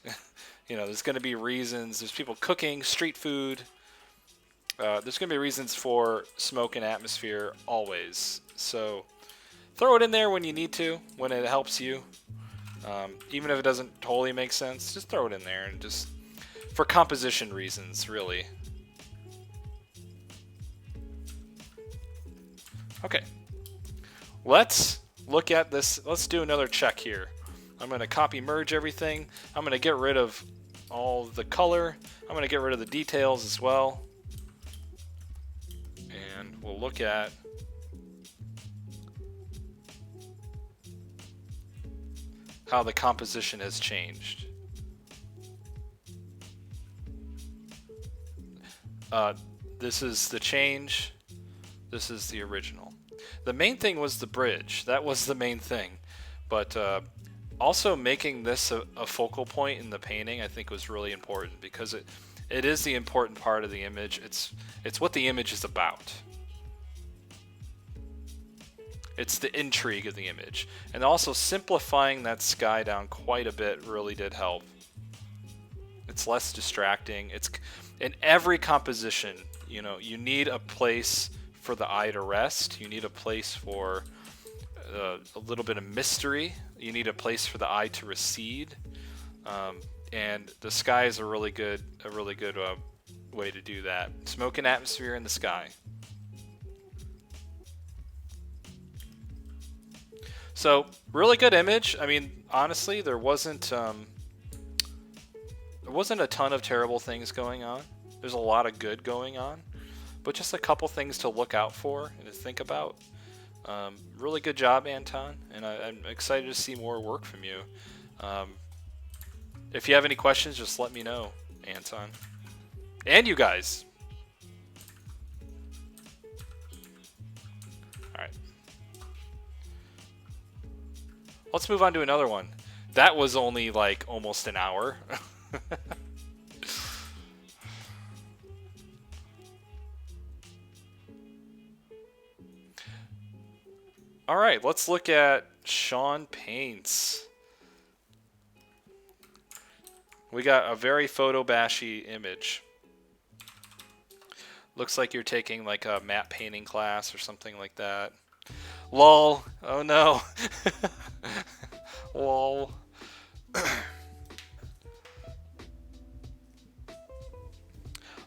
You know, there's going to be reasons. There's people cooking, street food. There's going to be reasons for smoke and atmosphere always. So throw it in there when you need to, when it helps you. Even if it doesn't totally make sense, just throw it in there and just for composition reasons, really. Okay, let's look at this. Let's do another check here. I'm going to copy merge everything. I'm going to get rid of all the color. I'm going to get rid of the details as well. And we'll look at how the composition has changed. This is the change. This is the original. The main thing was the bridge. That was the main thing. But also making this a focal point in the painting, I think, was really important because it is the important part of the image. It's what the image is about. It's the intrigue of the image. And also simplifying that sky down quite a bit really did help. It's less distracting. It's in every composition, you know, you need a place for the eye to rest. You need a place for a little bit of mystery. You need a place for the eye to recede. And the sky is a really good way to do that. Smoke and atmosphere in the sky. So really good image. I mean, honestly, there wasn't a ton of terrible things going on. There's a lot of good going on, but just a couple things to look out for and to think about. Really good job, Anton, and I'm excited to see more work from you. If you have any questions, just let me know, Anton. And you guys. Alright. Let's move on to another one. That was only like almost an hour. Alright, let's look at Sean Paints. We got a very photo-bashy image. Looks like you're taking like a matte painting class or something like that. Lol. Oh no. Lol.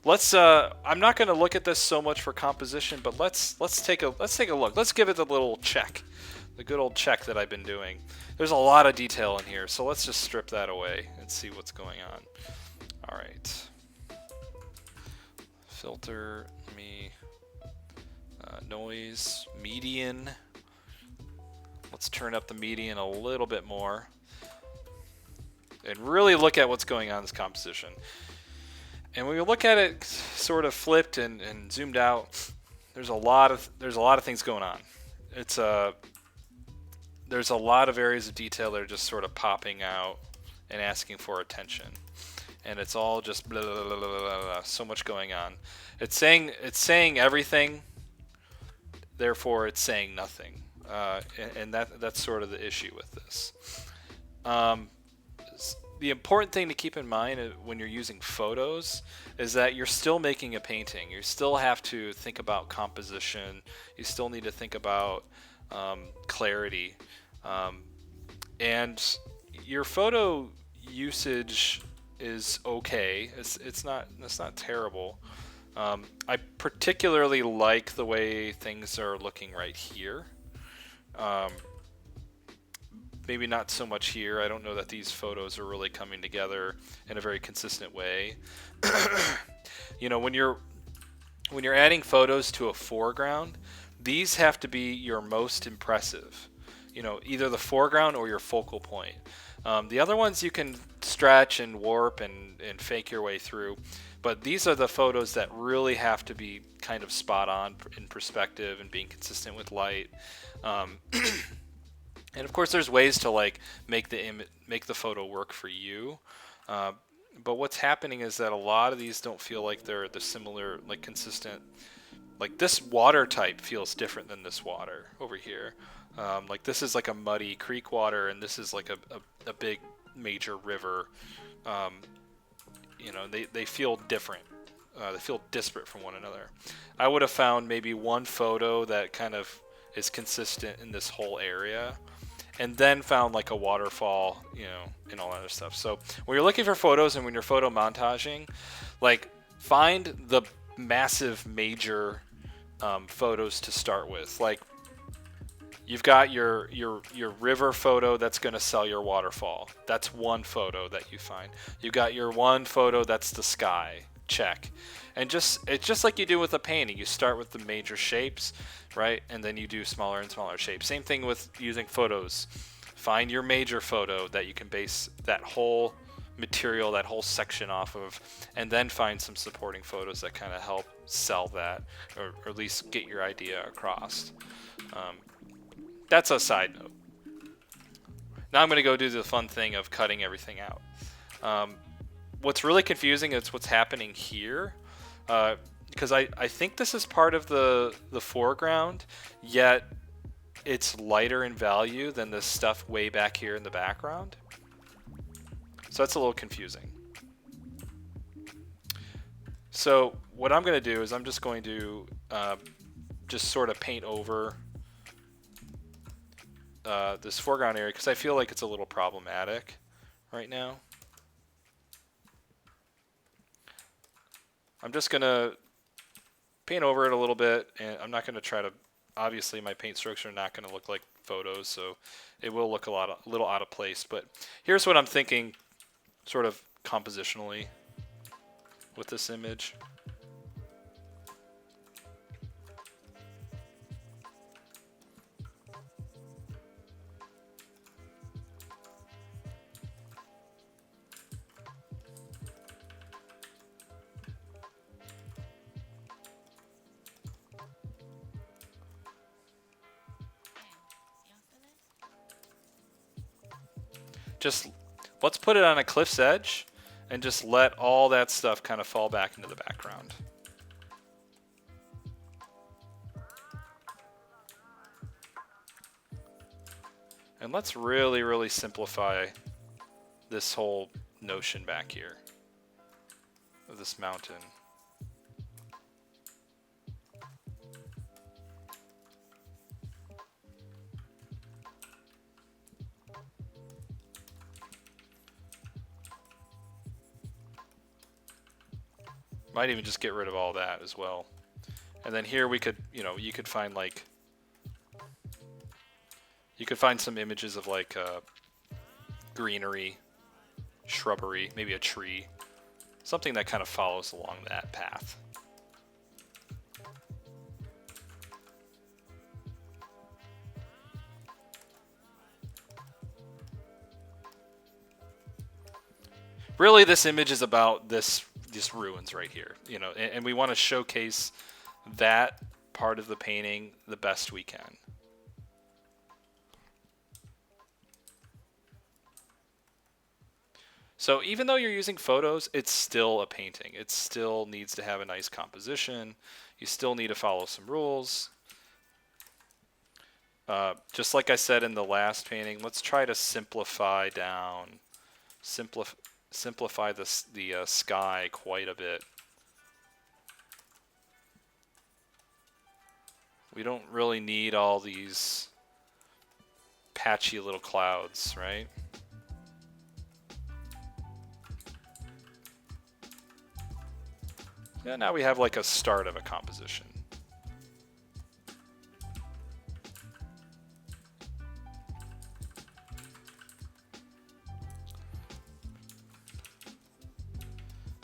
Let's I'm not going to look at this so much for composition, but let's take a look. Let's give it the little check. The good old check that I've been doing. There's a lot of detail in here, so let's just strip that away and see what's going on. All right. Filter me noise median. Let's turn up the median a little bit more and really look at what's going on in this composition. And when we look at it sort of flipped and zoomed out, there's a lot of things going on. There's a lot of areas of detail that are just sort of popping out and asking for attention. And it's all just blah, blah, blah, blah, blah, blah, so much going on. It's saying everything, therefore it's saying nothing. And that's sort of the issue with this. The important thing to keep in mind when you're using photos is that you're still making a painting. You still have to think about composition. You still need to think about clarity. And your photo usage is okay. It's not terrible. I particularly like the way things are looking right here. Maybe not so much here. I don't know that these photos are really coming together in a very consistent way. You know, when you're adding photos to a foreground, these have to be your most impressive. You know, either the foreground or your focal point. The other ones you can stretch and warp and fake your way through, but these are the photos that really have to be kind of spot on in perspective and being consistent with light. And of course, there's ways to like make the photo work for you. But what's happening is that a lot of these don't feel like they're the similar, like consistent. Like this water type feels different than this water over here. Like this is like a muddy creek water, and this is like a big major river. You know, they feel different. They feel disparate from one another. I would have found maybe one photo that kind of is consistent in this whole area, and then found like a waterfall, you know, and all that other stuff. So when you're looking for photos and when you're photo montaging, like find the massive major photos to start with. Like you've got your river photo that's going to sell your waterfall. That's one photo that you find. You've got your one photo that's the sky. Check. And it's just like you do with a painting. You start with the major shapes, right? And then you do smaller and smaller shapes. Same thing with using photos. Find your major photo that you can base that whole material, that whole section off of, and then find some supporting photos that kind of help sell that, or at least get your idea across. That's a side note. Now I'm going to go do the fun thing of cutting everything out. What's really confusing is what's happening here, because I think this is part of the foreground, yet it's lighter in value than the stuff way back here in the background. So that's a little confusing. So what I'm going to do is I'm just going to just sort of paint over this foreground area, because I feel like it's a little problematic right now. I'm just going to paint over it a little bit, and I'm not going to try to, obviously my paint strokes are not going to look like photos, so it will look a little out of place. But here's what I'm thinking sort of compositionally with this image. Just let's put it on a cliff's edge and just let all that stuff kind of fall back into the background. And let's really, really simplify this whole notion back here of this mountain. Might even just get rid of all that as well. And then here we could, you know, you could find like, you could find some images of like greenery, shrubbery, maybe a tree, something that kind of follows along that path. Really, this image is about these ruins right here, you know, and we want to showcase that part of the painting the best we can. So even though you're using photos, it's still a painting. It still needs to have a nice composition. You still need to follow some rules. Just like I said in the last painting, let's try to simplify down, simplify the sky quite a bit. We don't really need all these patchy little clouds, right? Yeah, now we have like a start of a composition.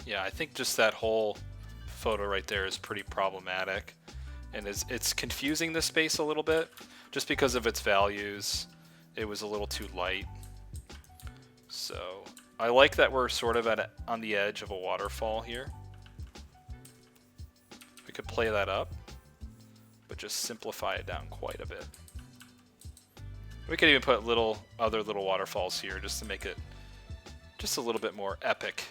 Yeah, I think just that whole photo right there is pretty problematic, and it's confusing the space a little bit just because of its values. It was a little too light. So I like that we're sort of on the edge of a waterfall here. We could play that up, but just simplify it down quite a bit. We could even put other little waterfalls here just to make it just a little bit more epic.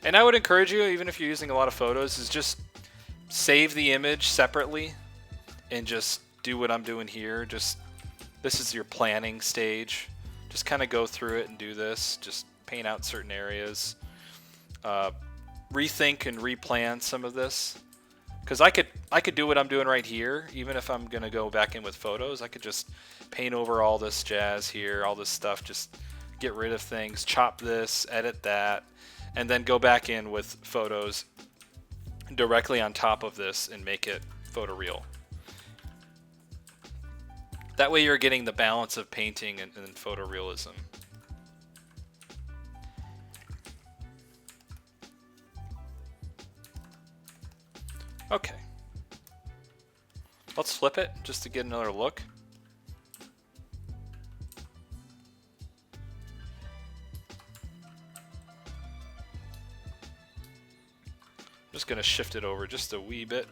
And I would encourage you, even if you're using a lot of photos, is just save the image separately and just do what I'm doing here. Just this is your planning stage. Just kind of go through it and do this. Just paint out certain areas. Rethink and replan some of this. Because I could do what I'm doing right here, even if I'm gonna go back in with photos. I could just paint over all this jazz here, all this stuff, just get rid of things, chop this, edit that, and then go back in with photos directly on top of this and make it photoreal. That way you're getting the balance of painting and photorealism. Okay. Let's flip it just to get another look. I'm just going to shift it over just a wee bit.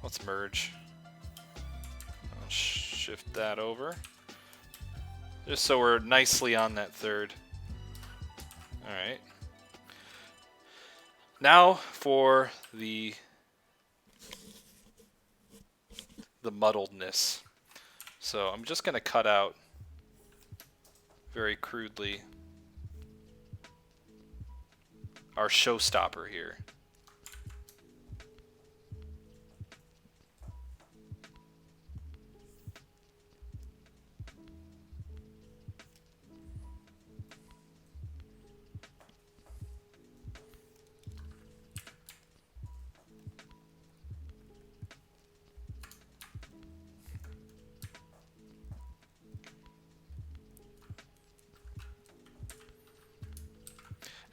Let's merge. I'll shift that over. Just so we're nicely on that third. Alright. Now for the muddledness. So I'm just going to cut out very crudely our showstopper here.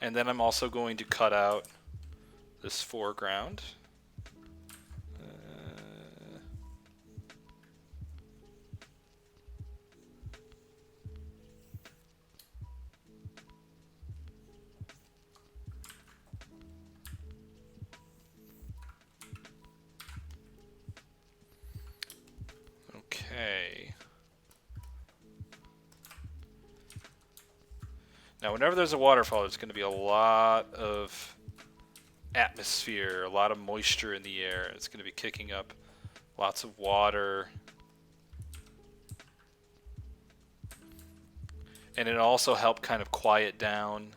And then I'm also going to cut out this foreground. Okay. Now, whenever there's a waterfall, there's going to be a lot of atmosphere, a lot of moisture in the air. It's going to be kicking up lots of water. And it'll also help kind of quiet down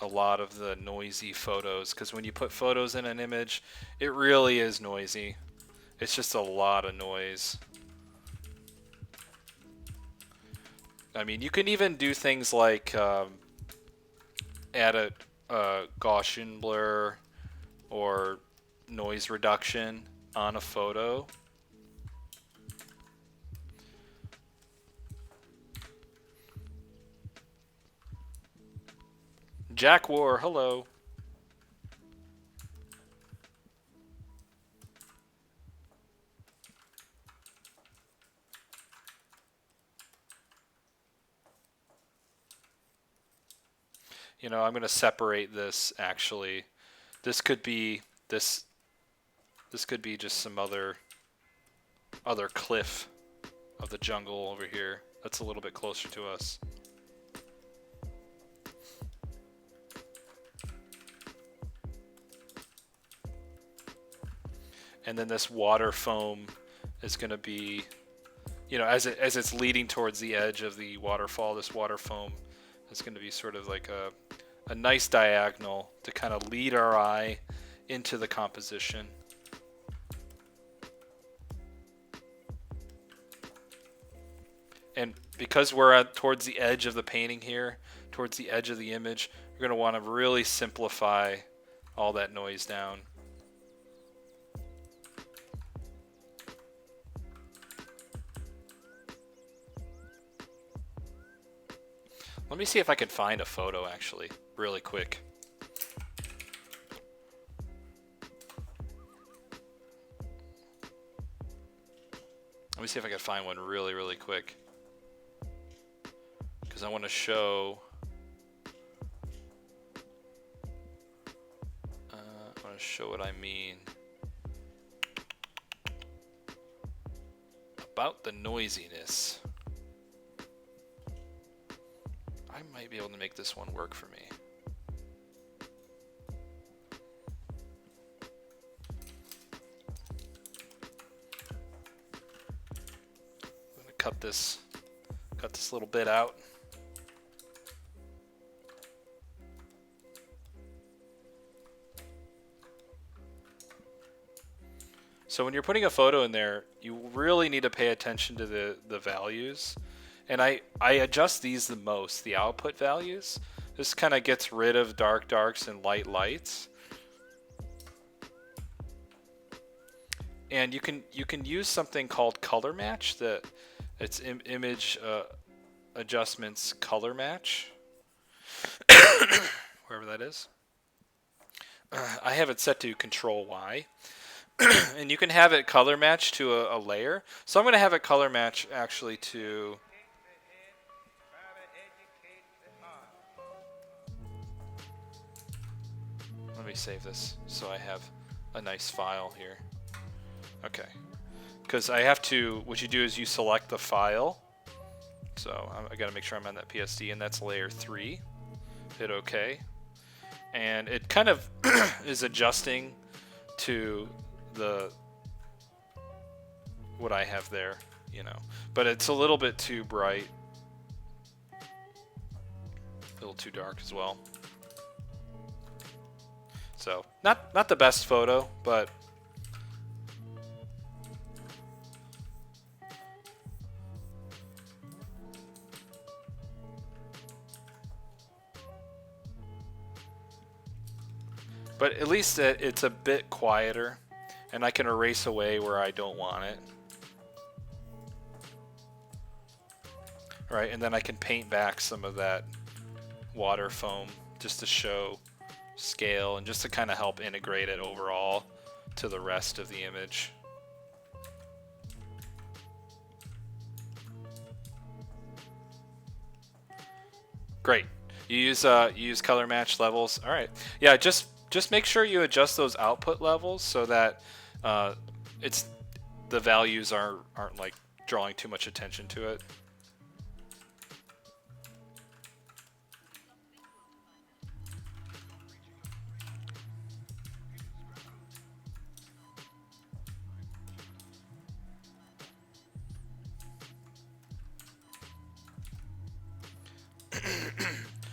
a lot of the noisy photos, because when you put photos in an image, it really is noisy. It's just a lot of noise. I mean, you can even do things like add a Gaussian blur or noise reduction on a photo. Jack War, hello. You know, I'm going to separate this actually. This could be this could be just some other cliff of the jungle over here. That's a little bit closer to us. And then this water foam is going to be, you know, as it's leading towards the edge of the waterfall, this water foam is going to be sort of like a nice diagonal to kind of lead our eye into the composition. And because we're towards the edge of the painting here, towards the edge of the image, we're going to want to really simplify all that noise down. Let me see if I can find a photo actually, really quick. Let me see if I can find one really, really quick. Because I want to show... what I mean about the noisiness. I might be able to make this one work for me. cut this little bit out. So when you're putting a photo in there, you really need to pay attention to the values. And I adjust these the most, the output values. This kind of gets rid of dark darks and light lights. And you can use something called color match. It's image adjustments color match, wherever that is. I have it set to Control Y. And you can have it color match to a layer. So I'm going to have it color match actually to... Let me save this so I have a nice file here. Okay. Because I have to... What you do is you select the file. So I got to make sure I'm on that PSD, and that's layer 3. Hit OK. And it kind of is adjusting to what I have there, you know, but it's a little bit too bright, a little too dark as well. So not the best photo, but at least it's a bit quieter, and I can erase away where I don't want it. Right, and then I can paint back some of that water foam just to show scale and just to kind of help integrate it overall to the rest of the image. Great. You use color match levels. All right. Yeah, just make sure you adjust those output levels so that the values aren't like drawing too much attention to it.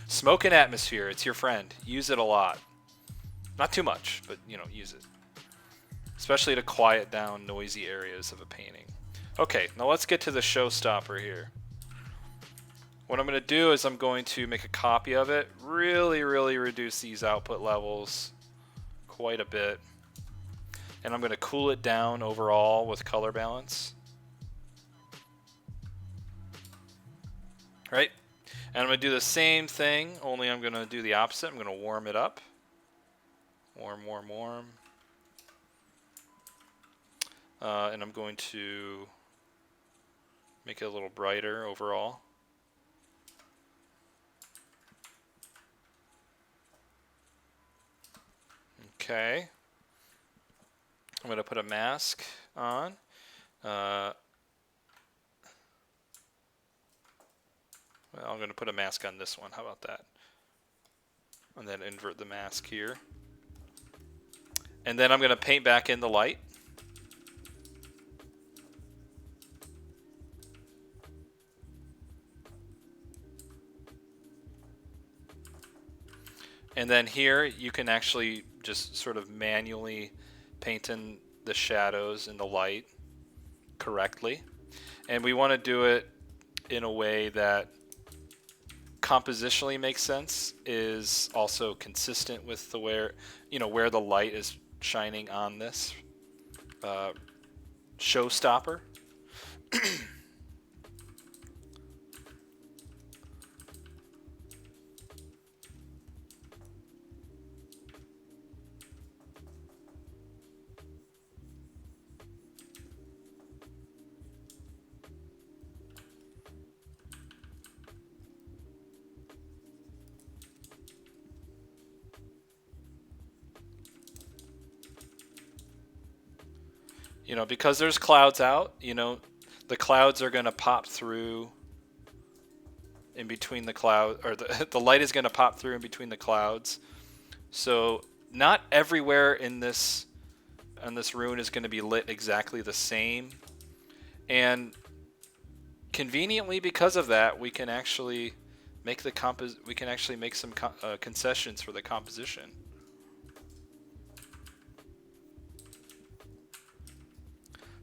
Smoke and atmosphere, it's your friend. Use it a lot. Not too much, but you know, use it. Especially to quiet down noisy areas of a painting. Okay, now let's get to the showstopper here. What I'm going to do is I'm going to make a copy of it, really reduce these output levels quite a bit. And I'm going to cool it down overall with color balance. Right? And I'm going to do the same thing, only I'm going to do the opposite. I'm going to warm it up. Warm. And I'm going to make it a little brighter overall. Okay. I'm going to put a mask on. Well, I'm going to put a mask on this one. How about that? And then invert the mask here. And then I'm going to paint back in the light. And then here you can actually just sort of manually paint in the shadows and the light correctly. And we want to do it in a way that compositionally makes sense, is also consistent with the where the light is shining on this showstopper. Because there's clouds out, the clouds are going to pop through in between the cloud, or the light is going to pop through in between the clouds. So not everywhere in this rune is going to be lit exactly the same. And conveniently, because of that, we can actually make some concessions for the composition.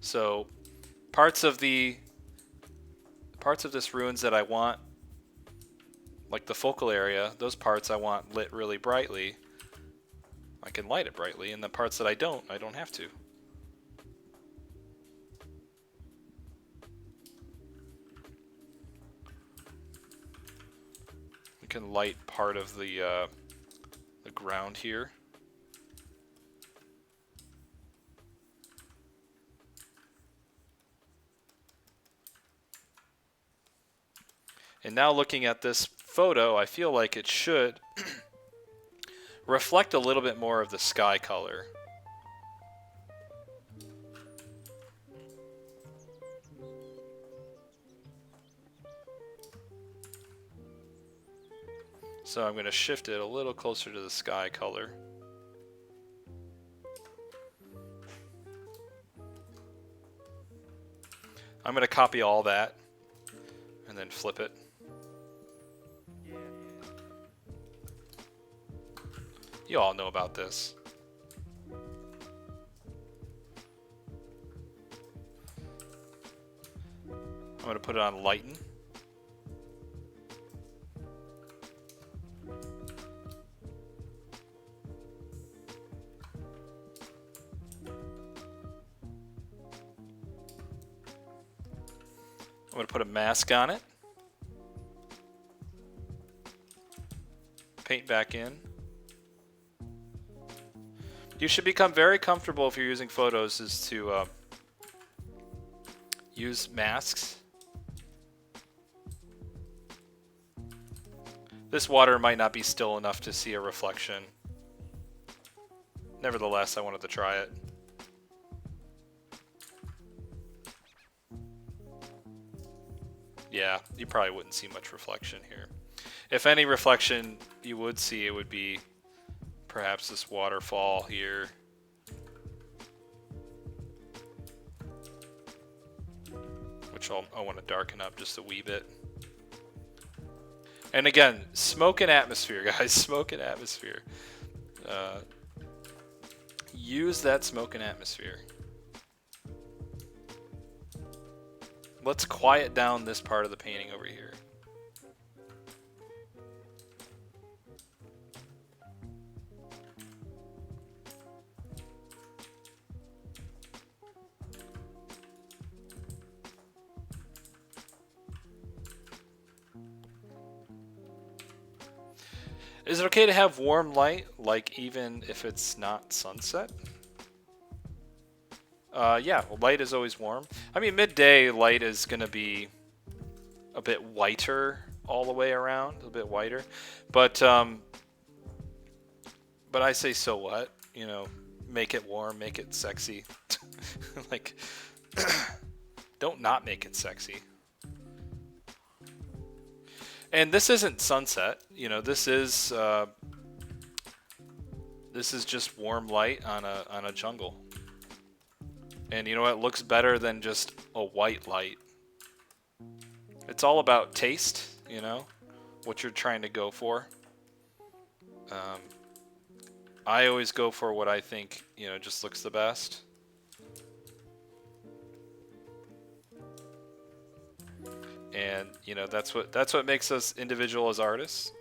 So parts of this ruins that I want, like the focal area, those parts I want lit really brightly, I can light it brightly, and the parts that I don't have to. We can light part of the ground here. And now looking at this photo, I feel like it should reflect a little bit more of the sky color. So I'm going to shift it a little closer to the sky color. I'm going to copy all that and then flip it. You all know about this. I'm going to put it on lighten. I'm going to put a mask on it. Paint back in. You should become very comfortable if you're using photos is to use masks. This water might not be still enough to see a reflection. Nevertheless, I wanted to try it. Yeah, you probably wouldn't see much reflection here. If any reflection you would see, it would be perhaps this waterfall here. Which I want to darken up just a wee bit. And again, smoke and atmosphere, guys. Smoke and atmosphere. Use that smoke and atmosphere. Let's quiet down this part of the painting over here. Is it okay to have warm light, like even if it's not sunset? Yeah, well, light is always warm. I mean, midday light is going to be a bit whiter all the way around, a bit whiter. But I say, so what? You know, make it warm, make it sexy. Like, don't not make it sexy. And this isn't sunset, you know. This is just warm light on a jungle. And you know what? It looks better than just a white light. It's all about taste, you know, what you're trying to go for. I always go for what I think, you know, just looks the best. And you know, that's what makes us individual as artists.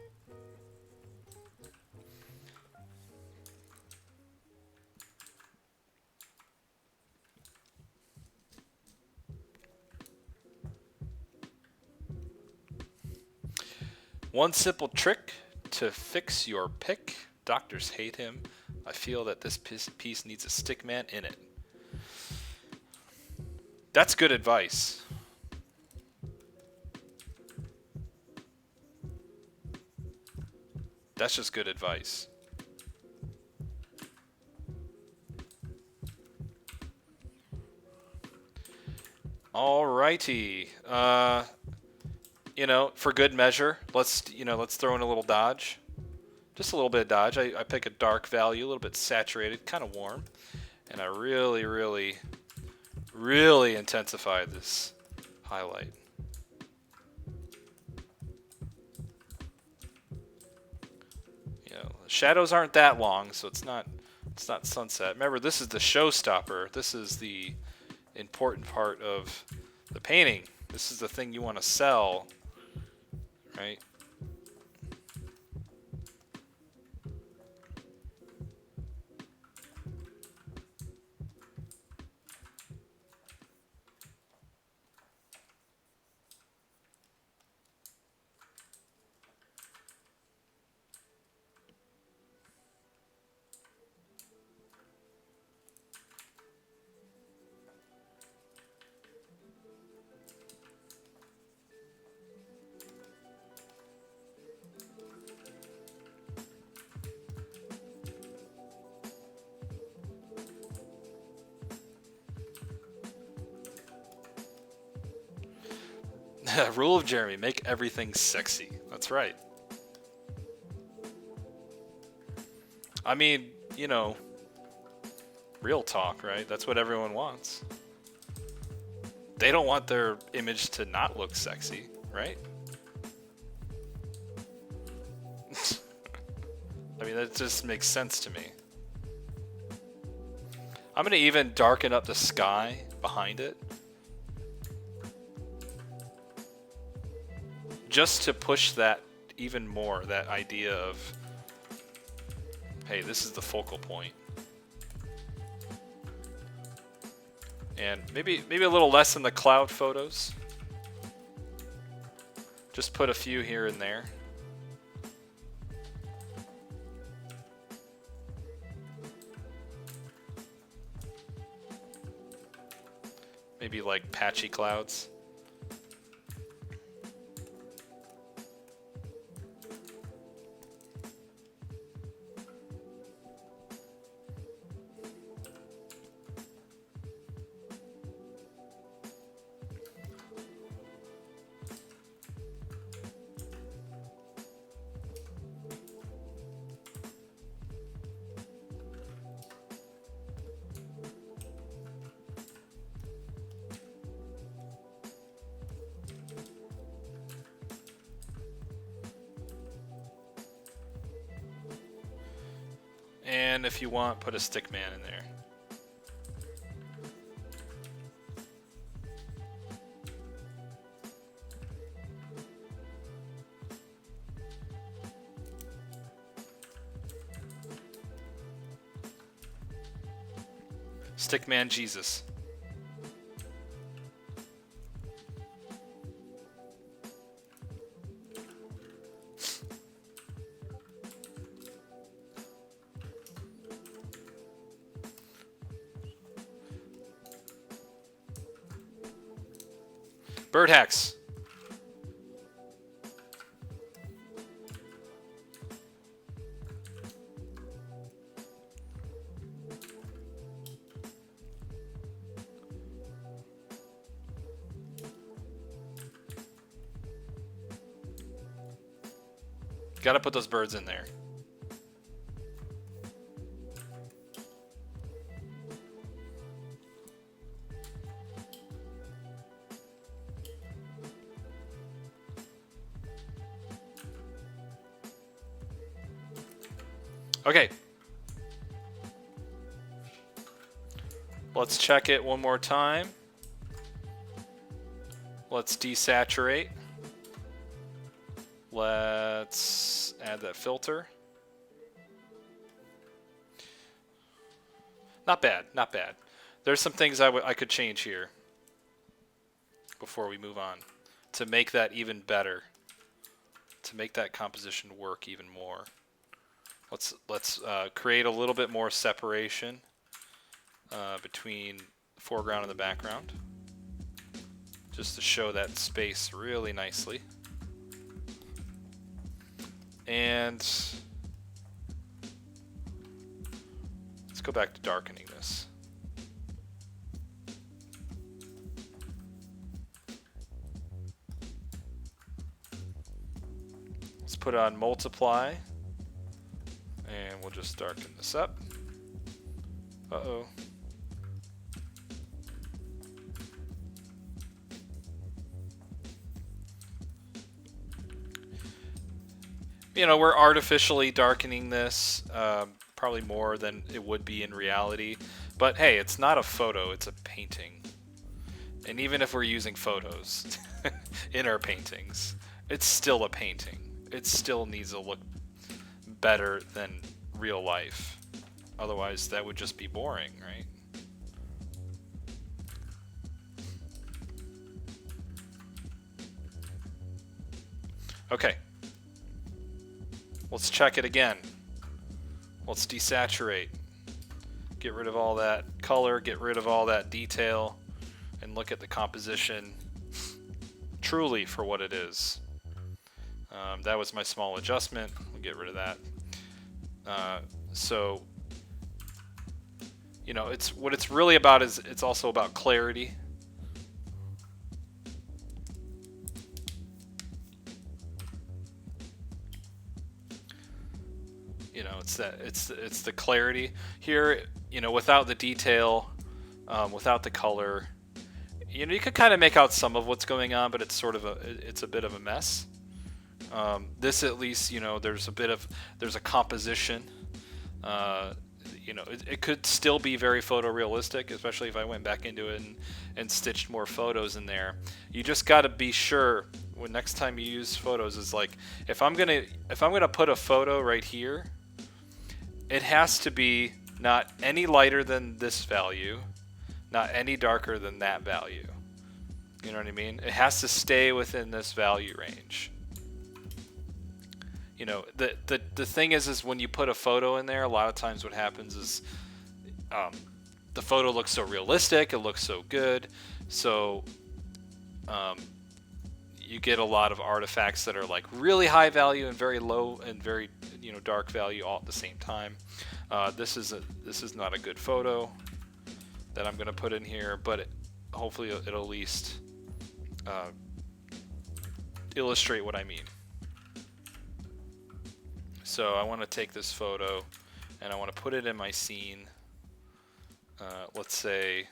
One simple trick to fix your pick. Doctors hate him. I feel that this piece needs a stick man in it. That's good advice. That's just good advice. Alrighty. You know, for good measure, let's throw in a little dodge. Just a little bit of dodge. I pick a dark value, a little bit saturated, kind of warm. And I really, really, really intensify this highlight. Shadows aren't that long, so it's not sunset. Remember, this is the showstopper. This is the important part of the painting. This is the thing you want to sell, right? Rule of Jeremy, make everything sexy. That's right. I mean, you know, real talk, right? That's what everyone wants. They don't want their image to not look sexy, right? I mean, that just makes sense to me. I'm going to even darken up the sky behind it, just to push that even more, that idea of, hey, this is the focal point. And maybe a little less in the cloud photos. Just put a few here and there. Maybe like patchy clouds. And if you want, put a stick man in there. Stickman Jesus. Bird hacks. Gotta put those birds in there. Okay. Let's check it one more time. Let's desaturate. Let's add that filter. Not bad, not bad. There's some things I could change here before we move on to make that even better, to make that composition work even more. Let's create a little bit more separation between the foreground and the background, just to show that space really nicely. And let's go back to darkening this. Let's put it on multiply, and we'll just darken this up. Uh-oh. we're artificially darkening this, probably more than it would be in reality. But hey, it's not a photo, it's a painting. And even if we're using photos in our paintings, it's still a painting. It still needs to look better than real life. Otherwise, that would just be boring, right? Okay. Let's check it again. Let's desaturate. Get rid of all that color, get rid of all that detail, and look at the composition truly for what it is. That was my small adjustment. We'll get rid of that. So, it's what it's really about is it's also about clarity. It's the clarity here. Without the detail, without the color, you could kind of make out some of what's going on, but it's a bit of a mess. This at least, there's a composition. It could still be very photorealistic, especially if I went back into it and stitched more photos in there. You just got to be sure when next time you use photos is like, if I'm gonna put a photo right here, it has to be not any lighter than this value, not any darker than that value. You know what I mean? It has to stay within this value range. The thing is when you put a photo in there, a lot of times what happens is the photo looks so realistic, it looks so good, so you get a lot of artifacts that are like really high value and very low and very dark value all at the same time. This is not a good photo that I'm gonna put in here, but hopefully it'll at least illustrate what I mean. So I want to take this photo and I want to put it in my scene. Let's say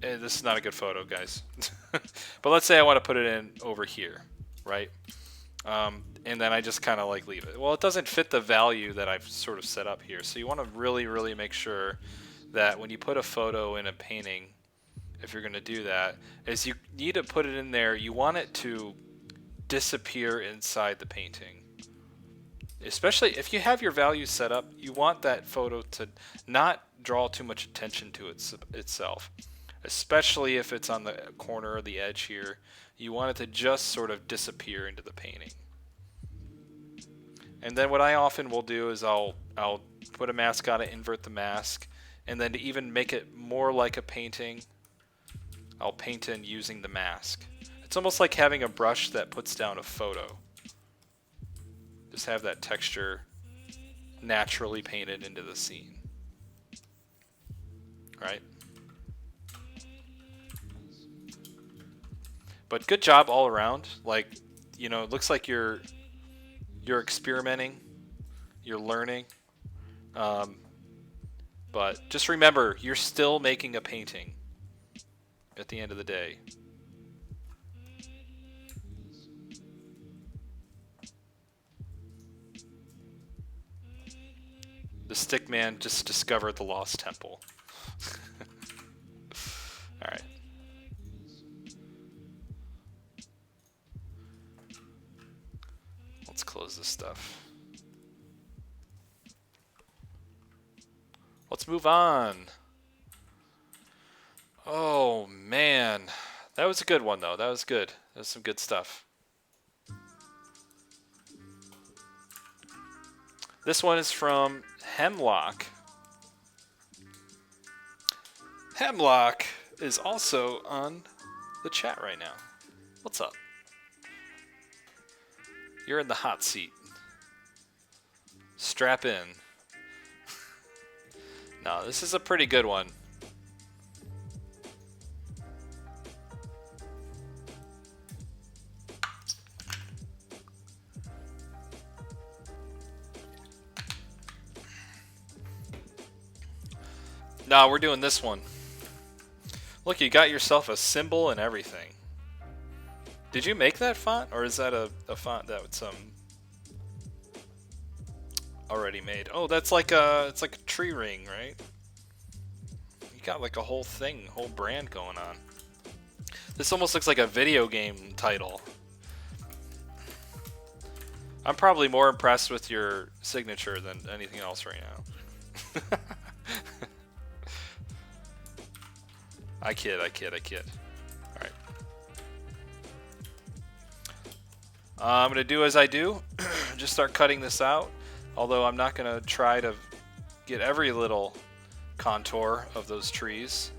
this is not a good photo, guys. But let's say I want to put it in over here, right? And then I just kind of like leave it. Well, it doesn't fit the value that I've sort of set up here. So you want to really, really make sure that when you put a photo in a painting, if you're going to do that, is you need to put it in there. You want it to disappear inside the painting. Especially if you have your values set up, you want that photo to not draw too much attention to itself. Especially if it's on the corner or the edge here, you want it to just sort of disappear into the painting. And then what I often will do is I'll put a mask on it, invert the mask, and then to even make it more like a painting, I'll paint in using the mask. It's almost like having a brush that puts down a photo. Just have that texture naturally painted into the scene. Right? But good job all around. Like, it looks like you're experimenting, you're learning. But just remember, you're still making a painting at the end of the day. The stick man just discovered the lost temple. All right. Let's close this stuff. Let's move on. Oh, man. That was a good one, though. That was good. That was some good stuff. This one is from Hemlock. Hemlock is also on the chat right now. What's up? You're in the hot seat. Strap in. No, this is a pretty good one. No, we're doing this one. Look, you got yourself a symbol and everything. Did you make that font, or is that a font that was already made? Oh, that's like it's like a tree ring, right? You got like a whole thing, whole brand going on. This almost looks like a video game title. I'm probably more impressed with your signature than anything else right now. I kid. Alright. I'm going to do as I do. Just start cutting this out. Although I'm not going to try to get every little contour of those trees.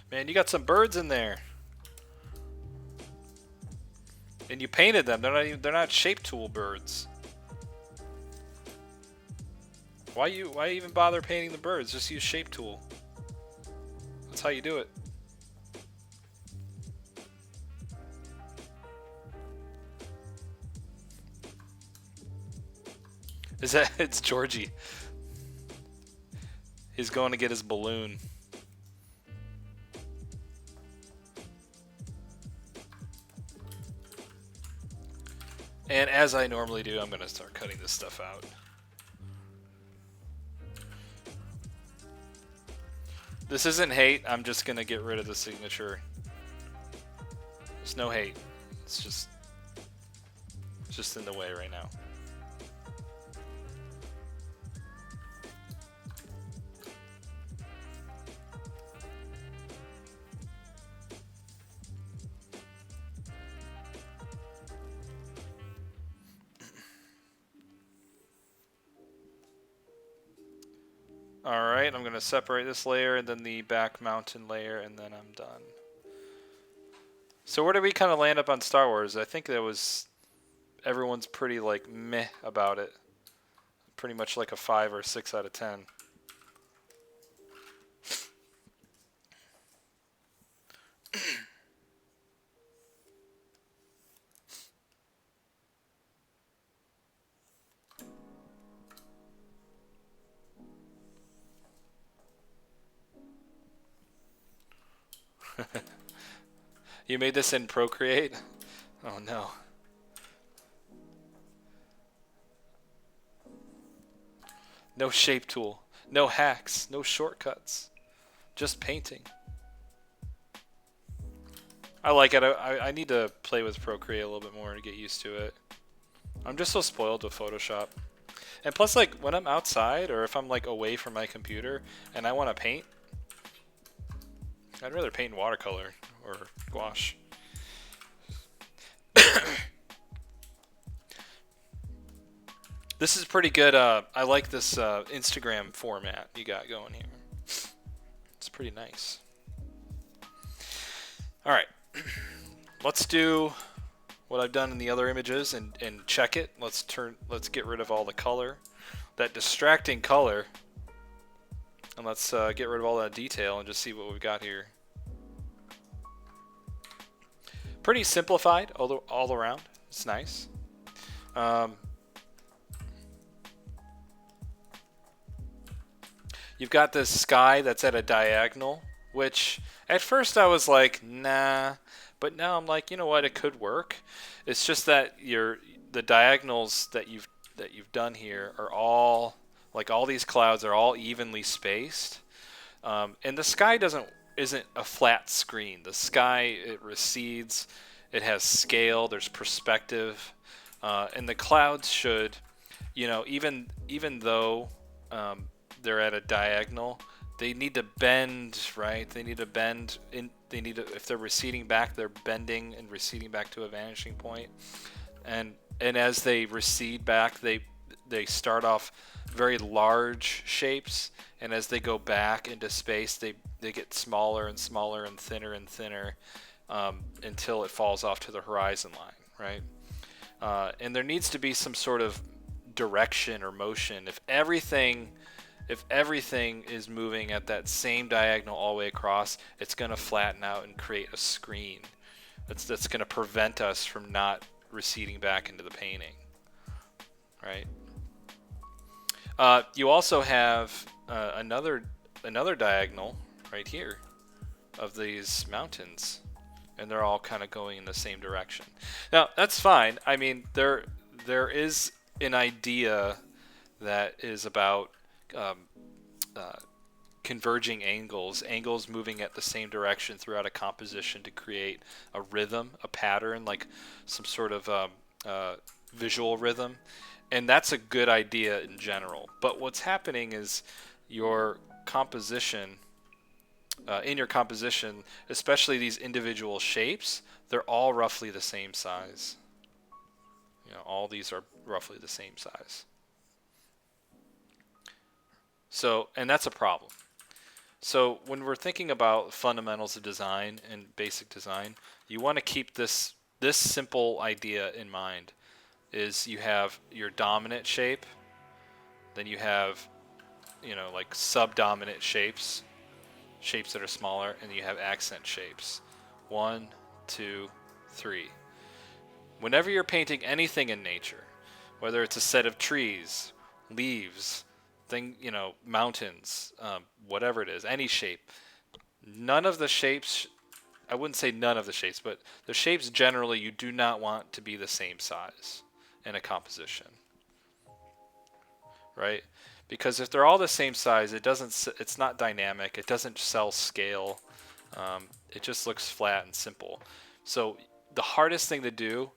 Man, you got some birds in there. And you painted them. They're not shape tool birds. Why even bother painting the birds? Just use shape tool. That's how you do it. It's Georgie. He's going to get his balloon. And as I normally do, I'm going to start cutting this stuff out. This isn't hate, I'm just going to get rid of the signature. There's no hate. It's just in the way right now. Alright, I'm going to separate this layer and then the back mountain layer, and then I'm done. So where did we kind of land up on Star Wars? I think everyone's pretty like meh about it. Pretty much like a 5 or 6 out of 10. You made this in Procreate? Oh no. No shape tool, no hacks, no shortcuts, just painting. I like it. I need to play with Procreate a little bit more to get used to it. I'm just so spoiled with Photoshop. And plus, like, when I'm outside or if I'm like away from my computer and I want to paint, I'd rather paint in watercolor or gouache. This is pretty good. I like this Instagram format you got going here. It's pretty nice. All right, let's do what I've done in the other images and check it. Let's get rid of all the color, that distracting color, and let's get rid of all that detail and just see what we've got here. Pretty simplified all around. It's nice. You've got this sky that's at a diagonal, which at first I was like, nah, but now I'm like, you know what, it could work. It's just that the diagonals that you've done here are all like, all these clouds are all evenly spaced, and the sky isn't a flat screen. The sky, it recedes, it has scale, there's perspective, and the clouds should, you know, even though they're at a diagonal, they need to bend, right? They need to bend in. They need to, if they're receding back, they're bending and receding back to a vanishing point. And as they recede back, they start off very large shapes, and as they go back into space, they get smaller and smaller and thinner until it falls off to the horizon line, right? And there needs to be some sort of direction or motion. If everything is moving at that same diagonal all the way across, it's going to flatten out and create a screen. That's going to prevent us from not receding back into the painting. right? You also have another diagonal right here of these mountains, and they're all kind of going in the same direction. Now that's fine. I mean, there is an idea that is about converging angles moving at the same direction throughout a composition to create a rhythm, a pattern, like some sort of visual rhythm. And that's a good idea in general. But what's happening is your composition, in your composition, especially these individual shapes, they're all roughly the same size. You know, all these are roughly the same size. So, and that's a problem. So when we're thinking about fundamentals of design and basic design, you want to keep this simple idea in mind. Is you have your dominant shape, then you have, you know, like subdominant shapes that are smaller, and you have accent shapes. 1, 2, 3. Whenever you're painting anything in nature, whether it's a set of trees, leaves, you know, mountains, whatever it is, any shape, none of the shapes, I wouldn't say none of the shapes, but the shapes generally you do not want to be the same size in a composition, right? Because if they're all the same size, it's not dynamic, it doesn't sell scale, it just looks flat and simple. So the hardest thing to do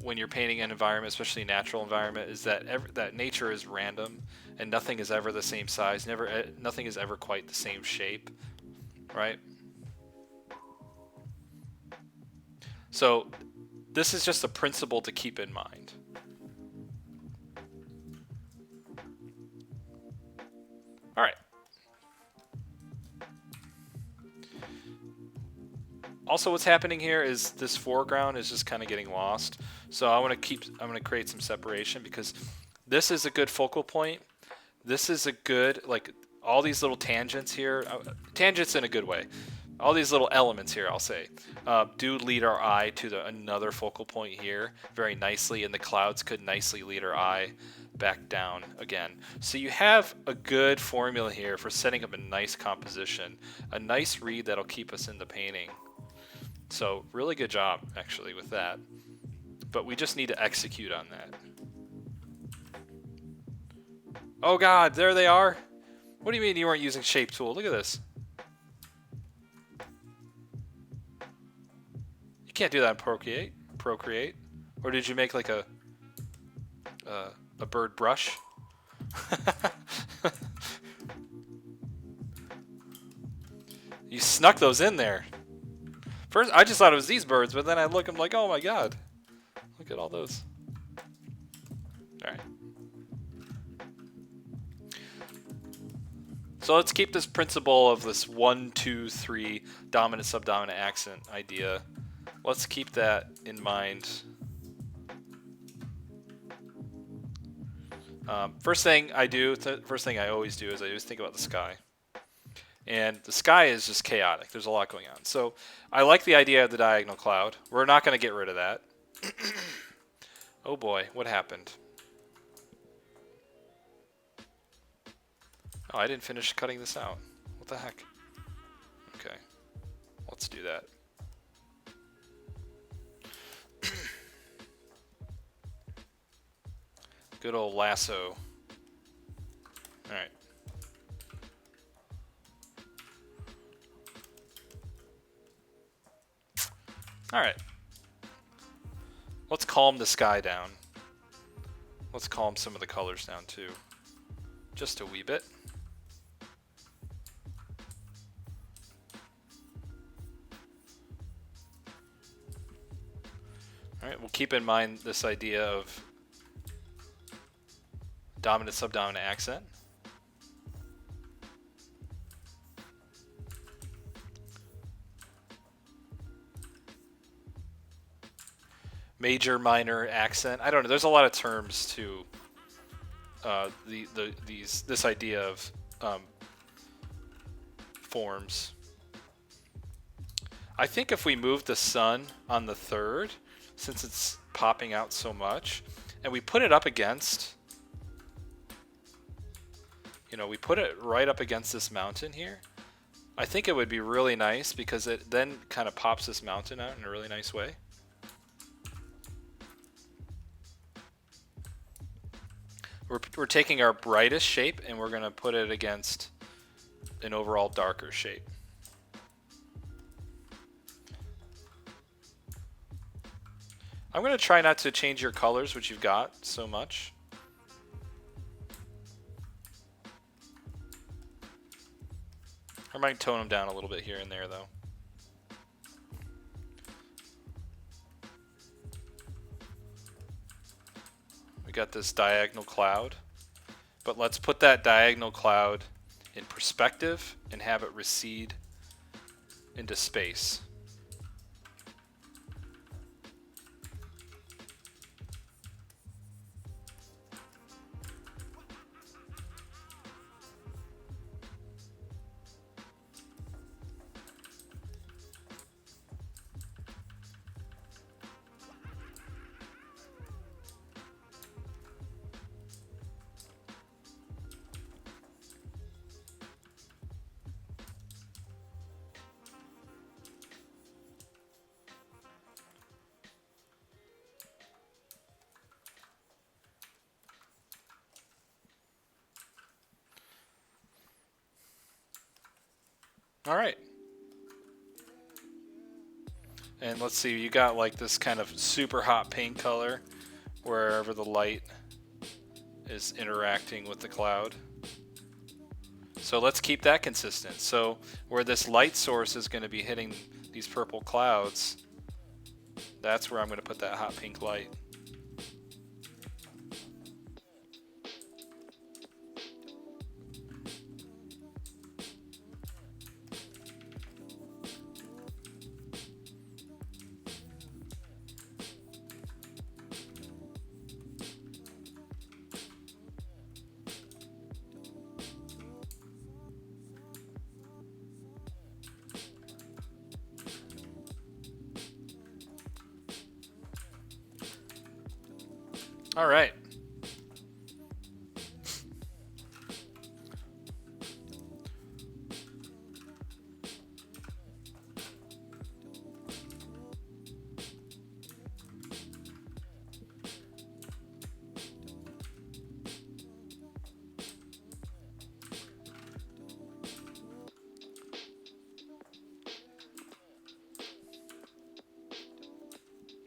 when you're painting an environment, especially a natural environment, is that that nature is random and nothing is ever the same size. Nothing is ever quite the same shape, right? So this is just a principle to keep in mind. All right. Also, what's happening here is this foreground is just kind of getting lost. So I'm going to create some separation, because this is a good focal point. This is a good, like, all these little tangents here, tangents in a good way. All these little elements here, I'll say, do lead our eye to another focal point here very nicely, and the clouds could nicely lead our eye back down again. So you have a good formula here for setting up a nice composition, a nice read that'll keep us in the painting. So really good job, actually, with that. But we just need to execute on that. Oh God, there they are. What do you mean you weren't using Shape Tool? Look at this. You can't do that in Procreate. Or did you make like a bird brush? You snuck those in there. First, I just thought it was these birds, but then I look, I'm like, oh my God. Look at all those. All right. So let's keep this principle of this 1, 2, 3 dominant, subdominant accent idea. Let's keep that in mind. First thing I always do is I always think about the sky. And the sky is just chaotic. There's a lot going on. So I like the idea of the diagonal cloud. We're not going to get rid of that. Oh boy, what happened? Oh, I didn't finish cutting this out. What the heck? Okay, let's do that. Good old lasso. All right. All right. Let's calm the sky down. Let's calm some of the colors down too. Just a wee bit. All right, we'll keep in mind this idea of dominant, subdominant accent. Major, minor accent. I don't know. There's a lot of terms to this idea of forms. I think if we move the sun on the 3rd, since it's popping out so much, and we put it up against, you know, we put it right up against this mountain here, I think it would be really nice because it then kind of pops this mountain out in a really nice way. We're taking our brightest shape and we're going to put it against an overall darker shape. I'm going to try not to change your colors, which you've got so much. I might tone them down a little bit here and there, though. We got this diagonal cloud, but let's put that diagonal cloud in perspective and have it recede into space. All right. And let's see, you got like this kind of super hot paint color wherever the light is interacting with the cloud. So let's keep that consistent. So where this light source is going to be hitting these purple clouds, that's where I'm going to put that hot pink light. All right.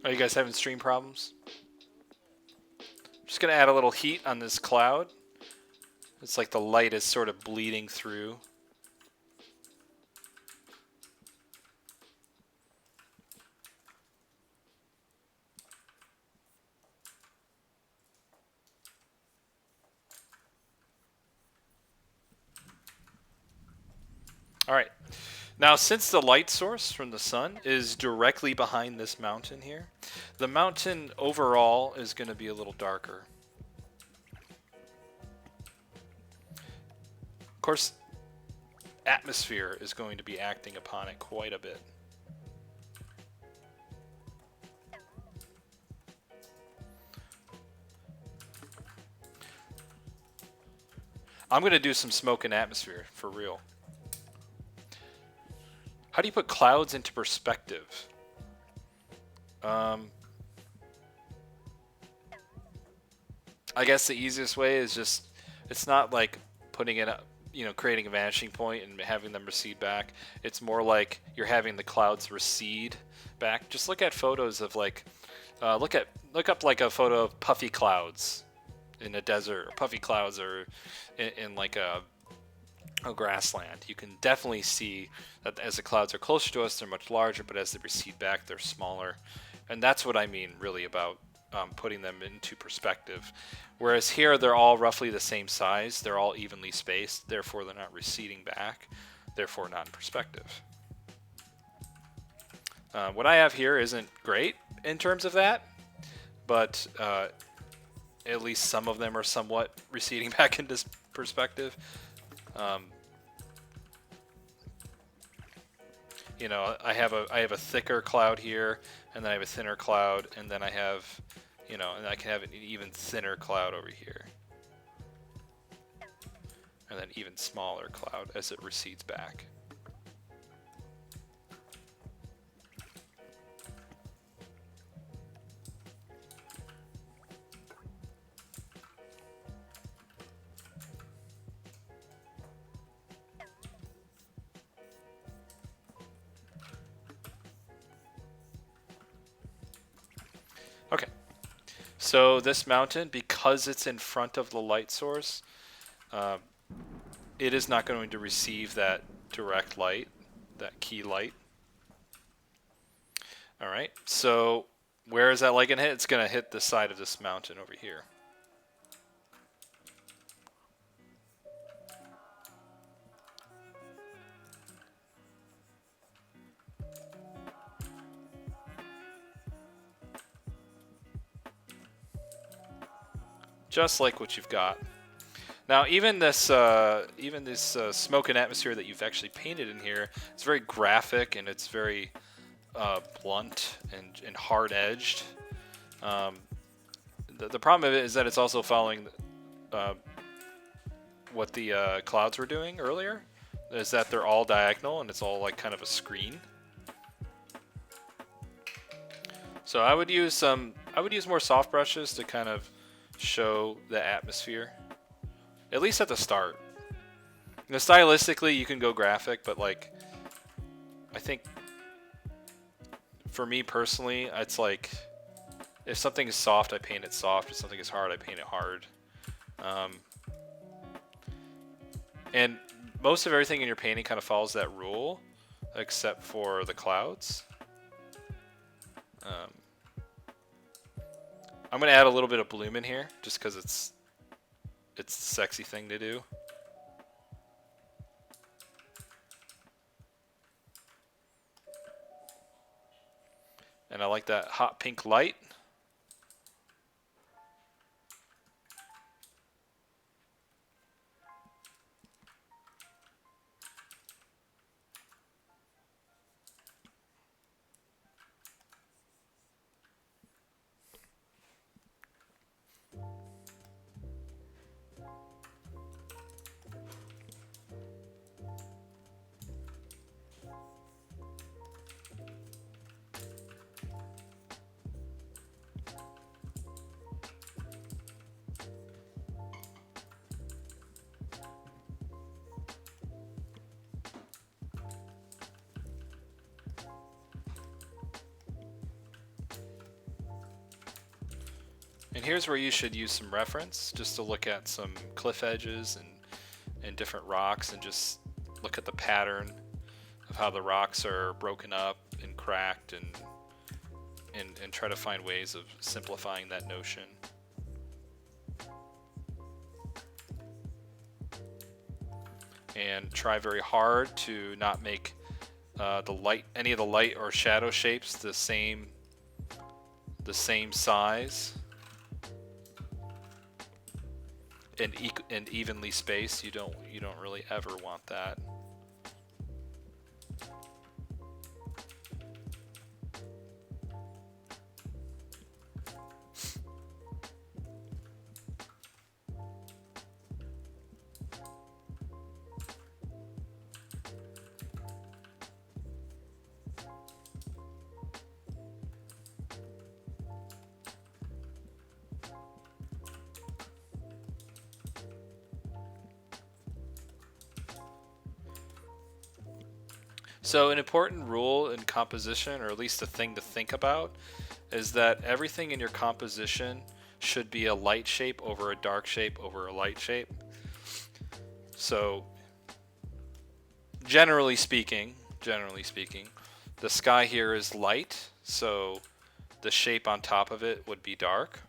Are you guys having stream problems? Just going to add a little heat on this cloud. It's like the light is sort of bleeding through. All right. Now, since the light source from the sun is directly behind this mountain here, the mountain overall is going to be a little darker. Of course, atmosphere is going to be acting upon it quite a bit. I'm going to do some smoke and atmosphere for real. How do you put clouds into perspective? I guess the easiest way is just, it's not like putting it up, you know, creating a vanishing point and having them recede back. It's more like you're having the clouds recede back. Just look at photos of like, look up like a photo of puffy clouds in a desert, or puffy clouds or in like a grassland. You can definitely see that as the clouds are closer to us, they're much larger, but as they recede back, they're smaller. And that's what I mean really about putting them into perspective. Whereas here, they're all roughly the same size. They're all evenly spaced. Therefore, they're not receding back. Therefore, not in perspective. What I have here isn't great in terms of that, but at least some of them are somewhat receding back into perspective. You know, I have a thicker cloud here, and then I have a thinner cloud, and then I have you know, and I can have an even thinner cloud over here. And then even smaller cloud as it recedes back. Okay, so this mountain, because it's in front of the light source, it is not going to receive that direct light, that key light. All right, so where is that light going to hit? It's going to hit the side of this mountain over here. Just like what you've got. Now, even this smoke and atmosphere that you've actually painted in here, it's very graphic and it's very blunt and hard-edged. The problem of it is that it's also following what the clouds were doing earlier. Is that they're all diagonal and it's all like kind of a screen. So I would use more soft brushes to kind of show the atmosphere, at least at the start. You know, stylistically, you can go graphic, but like, I think for me personally, it's like if something is soft, I paint it soft. If something is hard, I paint it hard. And most of everything in your painting kind of follows that rule, except for the clouds. I'm going to add a little bit of bloom in here, just because it's the sexy thing to do. And I like that hot pink light. And here's where you should use some reference, just to look at some cliff edges and different rocks, and just look at the pattern of how the rocks are broken up and cracked, and try to find ways of simplifying that notion. And try very hard to not make any of the light or shadow shapes the same size and evenly spaced. You don't really ever want that. So an important rule in composition, or at least a thing to think about, is that everything in your composition should be a light shape over a dark shape over a light shape. So generally speaking, the sky here is light, so the shape on top of it would be dark.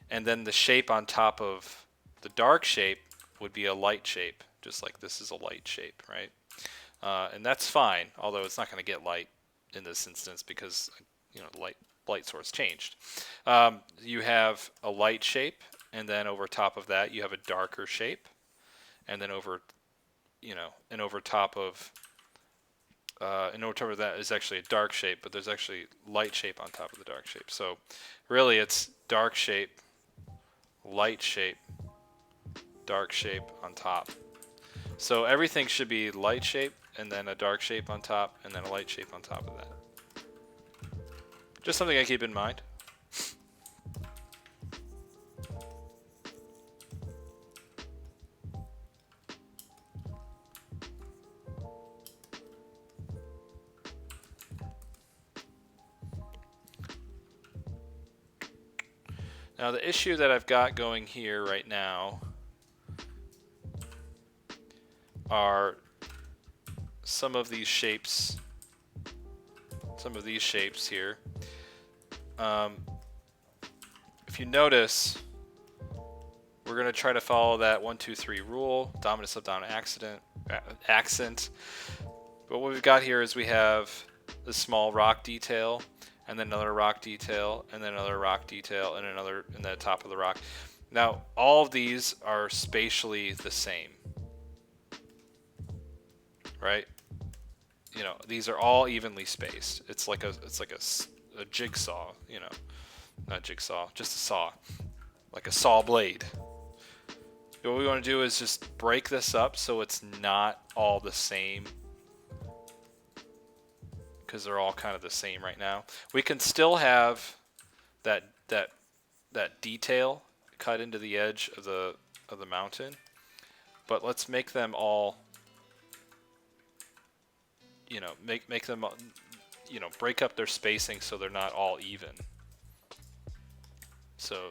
And then the shape on top of the dark shape would be a light shape, just like this is a light shape, right? And that's fine, although it's not going to get light in this instance because the light source changed. You have a light shape, and then over top of that you have a darker shape, and then over top of in order that is actually a dark shape, but there's actually light shape on top of the dark shape. So really it's dark shape, light shape, dark shape on top. So everything should be light shape and then a dark shape on top and then a light shape on top of that. Just something I keep in mind. Now the issue that I've got going here right now are some of these shapes here. If you notice, we're going to try to follow that 1, 2, 3 rule, dominant, subdominant, accent. But what we've got here is we have this small rock detail, and then another rock detail, and then another rock detail, and another in the top of the rock. Now, all of these are spatially the same, right? You know, these are all evenly spaced. It's like a jigsaw, you know, not jigsaw, just a saw, like a saw blade. What we want to do is just break this up so it's not all the same, because they're all kind of the same right now. We can still have that detail cut into the edge of the mountain, but let's make them all, you know, make them, you know, break up their spacing so they're not all even. So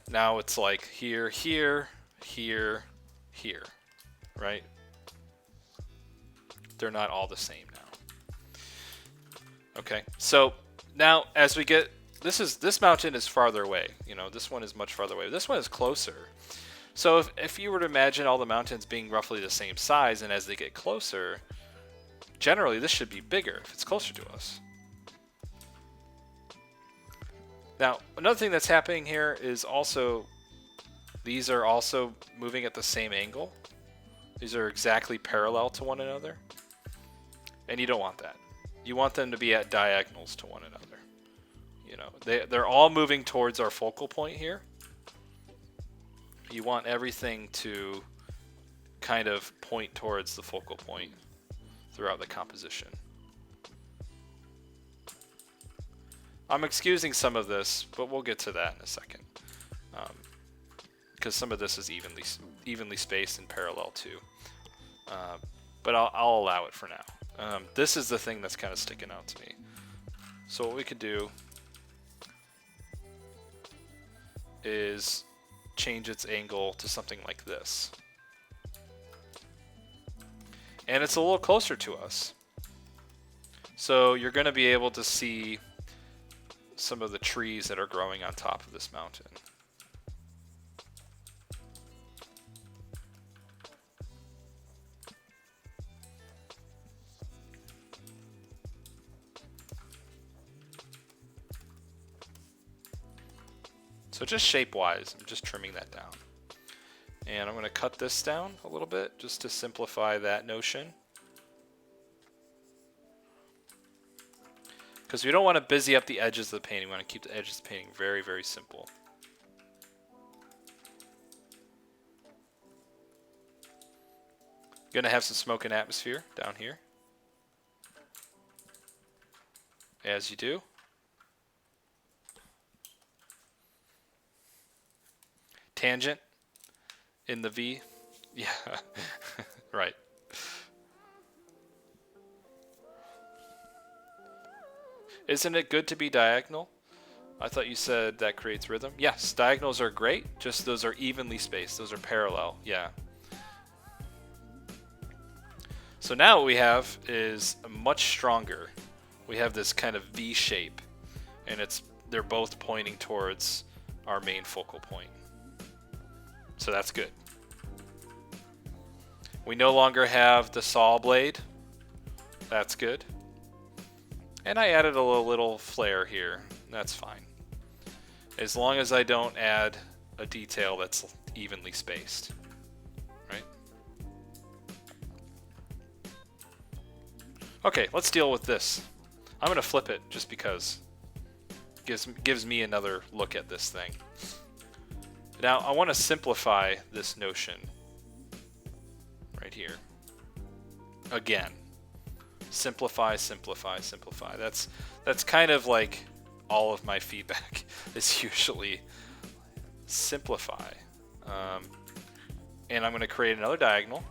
now it's like here, here, here, here, right? They're not all the same now. Okay, so now as we get, this mountain is farther away. You know, this one is much farther away. This one is closer. So if you were to imagine all the mountains being roughly the same size, and as they get closer, generally this should be bigger if it's closer to us. Now, another thing that's happening here is also, these are also moving at the same angle. These are exactly parallel to one another. And you don't want that. You want them to be at diagonals to one another. You know, they're all moving towards our focal point here. You want everything to kind of point towards the focal point throughout the composition. I'm excusing some of this, but we'll get to that in a second. Because some of this is evenly spaced and parallel too. But I'll allow it for now. This is the thing that's kind of sticking out to me. So what we could do is change its angle to something like this. And it's a little closer to us. So you're going to be able to see some of the trees that are growing on top of this mountain. So just shape-wise, I'm just trimming that down. And I'm going to cut this down a little bit just to simplify that notion. Because we don't want to busy up the edges of the painting. We want to keep the edges of the painting very, very simple. Going to have some smoke and atmosphere down here, as you do. Tangent in the V. Yeah, right. Isn't it good to be diagonal? I thought you said that creates rhythm. Yes, diagonals are great, just those are evenly spaced. Those are parallel, yeah. So now what we have is much stronger. We have this kind of V shape, and they're both pointing towards our main focal point. So that's good. We no longer have the saw blade. That's good. And I added a little flare here. That's fine. As long as I don't add a detail that's evenly spaced. Right? Okay, let's deal with this. I'm going to flip it just because it gives me another look at this thing. Now, I want to simplify this notion right here. Again, simplify, simplify, simplify. That's kind of like all of my feedback is usually simplify. And I'm going to create another diagonal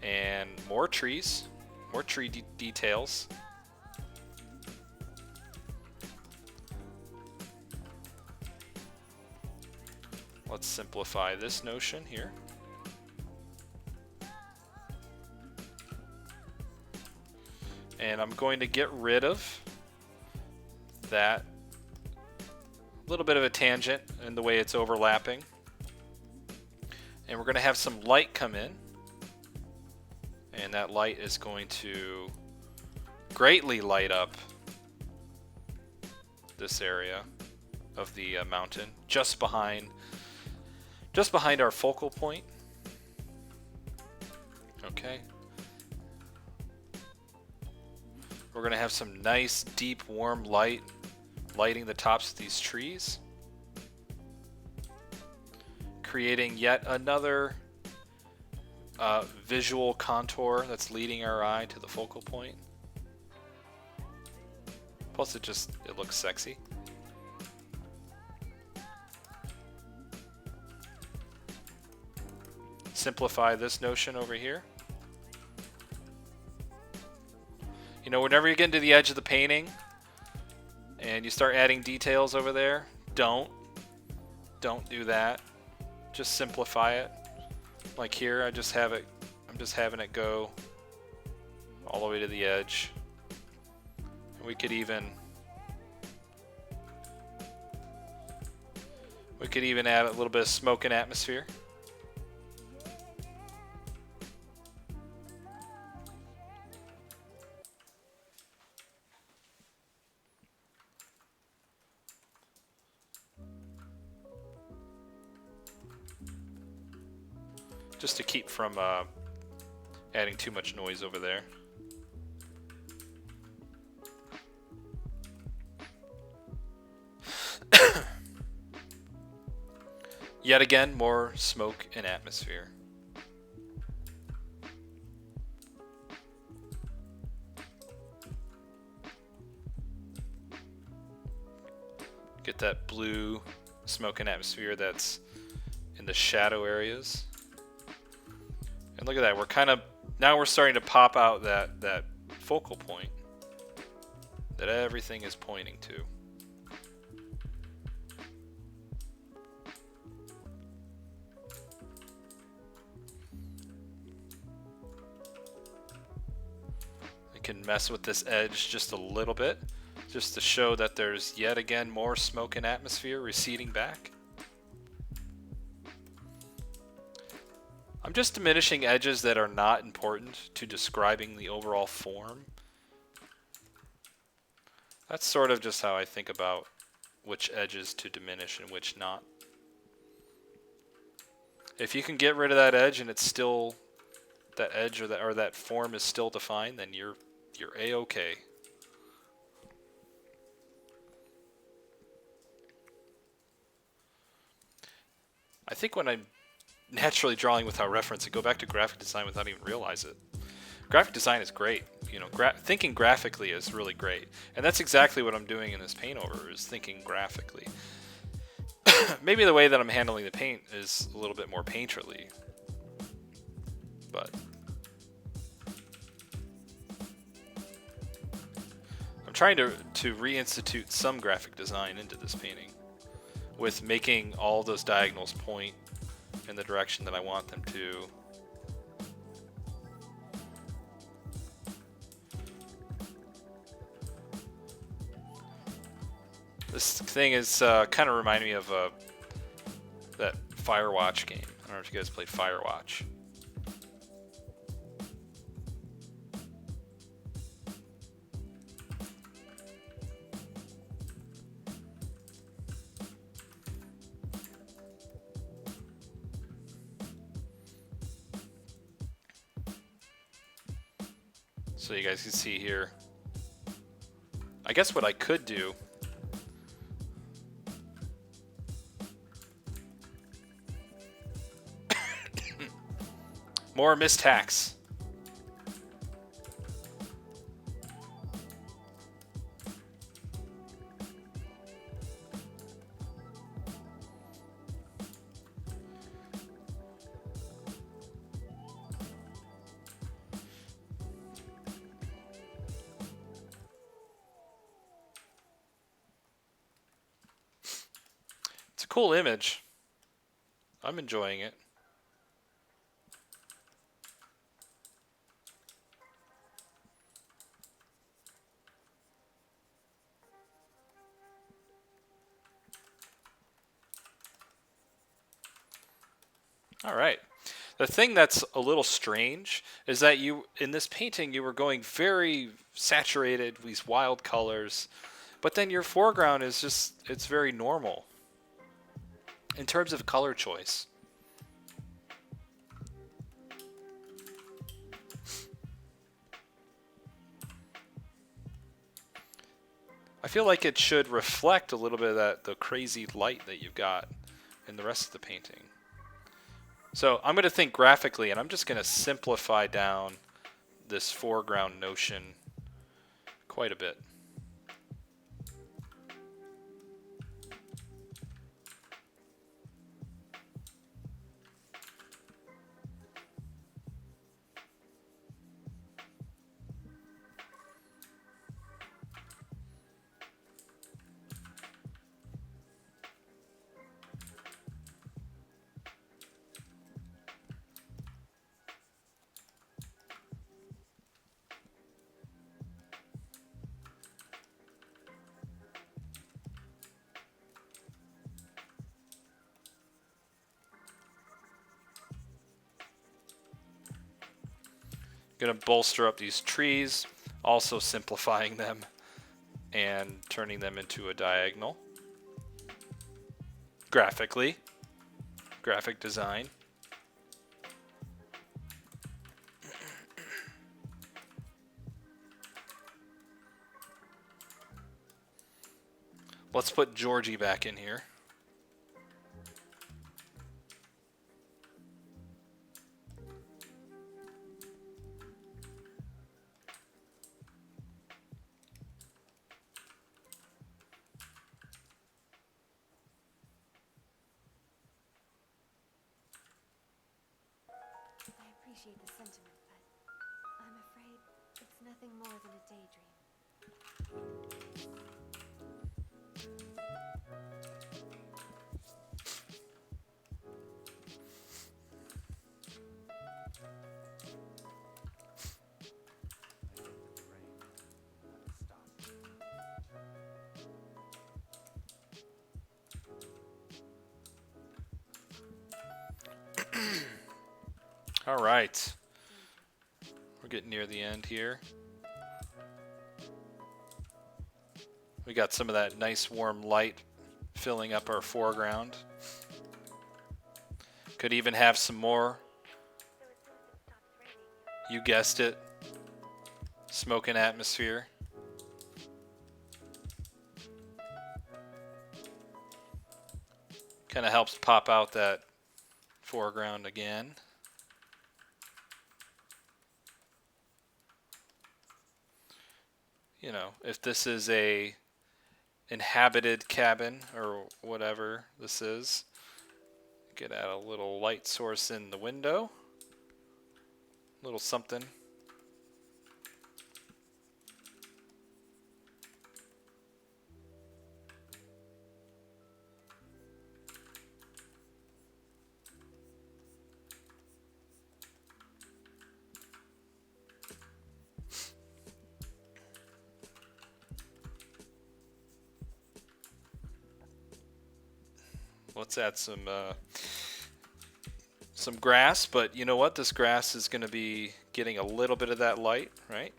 and more trees, more tree details. Let's simplify this notion here. And I'm going to get rid of that little bit of a tangent in the way it's overlapping. And we're going to have some light come in. And that light is going to greatly light up this area of the mountain just behind our focal point. Okay. We're going to have some nice, deep, warm light lighting the tops of these trees, creating yet another visual contour that's leading our eye to the focal point. Plus it looks sexy. Simplify this notion over here. You know, whenever you get into the edge of the painting and you start adding details over there, don't do that. Just simplify it. Like here, I'm just having it go all the way to the edge. We could even add a little bit of smoke and atmosphere. Just to keep from adding too much noise over there. Yet again, more smoke and atmosphere. Get that blue smoke and atmosphere that's in the shadow areas. And look at that, now we're starting to pop out that focal point that everything is pointing to. I can mess with this edge just a little bit, just to show that there's yet again more smoke and atmosphere receding back. I'm just diminishing edges that are not important to describing the overall form. That's sort of just how I think about which edges to diminish and which not. If you can get rid of that edge and it's still that edge or that form is still defined, then you're A-okay. I think when I'm naturally drawing without reference, I go back to graphic design without even realize it. Graphic design is great. You know, thinking graphically is really great. And that's exactly what I'm doing in this paint over, is thinking graphically. Maybe the way that I'm handling the paint is a little bit more painterly. But I'm trying to reinstitute some graphic design into this painting with making all those diagonals point in the direction that I want them to. This thing is kind of reminding me of that Firewatch game. I don't know if you guys played Firewatch. So you guys can see here. I guess what I could do more mistacks. It's a cool image. I'm enjoying it. All right. The thing that's a little strange is that you, in this painting, you were going very saturated, these wild colors, but then your foreground is just, it's very normal in terms of color choice. I feel like it should reflect a little bit of that, the crazy light that you've got in the rest of the painting. So I'm going to think graphically, and I'm just going to simplify down this foreground notion quite a bit. Going to bolster up these trees, also simplifying them and turning them into a diagonal. Graphically, graphic design. Let's put Georgie back in here. I appreciate the sentiment, but I'm afraid it's nothing more than a daydream. All right. We're getting near the end here. We got some of that nice warm light filling up our foreground. Could even have some more, you guessed it, smoke and atmosphere. Kind of helps pop out that foreground again. You know, if this is a inhabited cabin or whatever this is, could add a little light source in the window, a little something. Let's add some grass, but you know what? This grass is going to be getting a little bit of that light, right?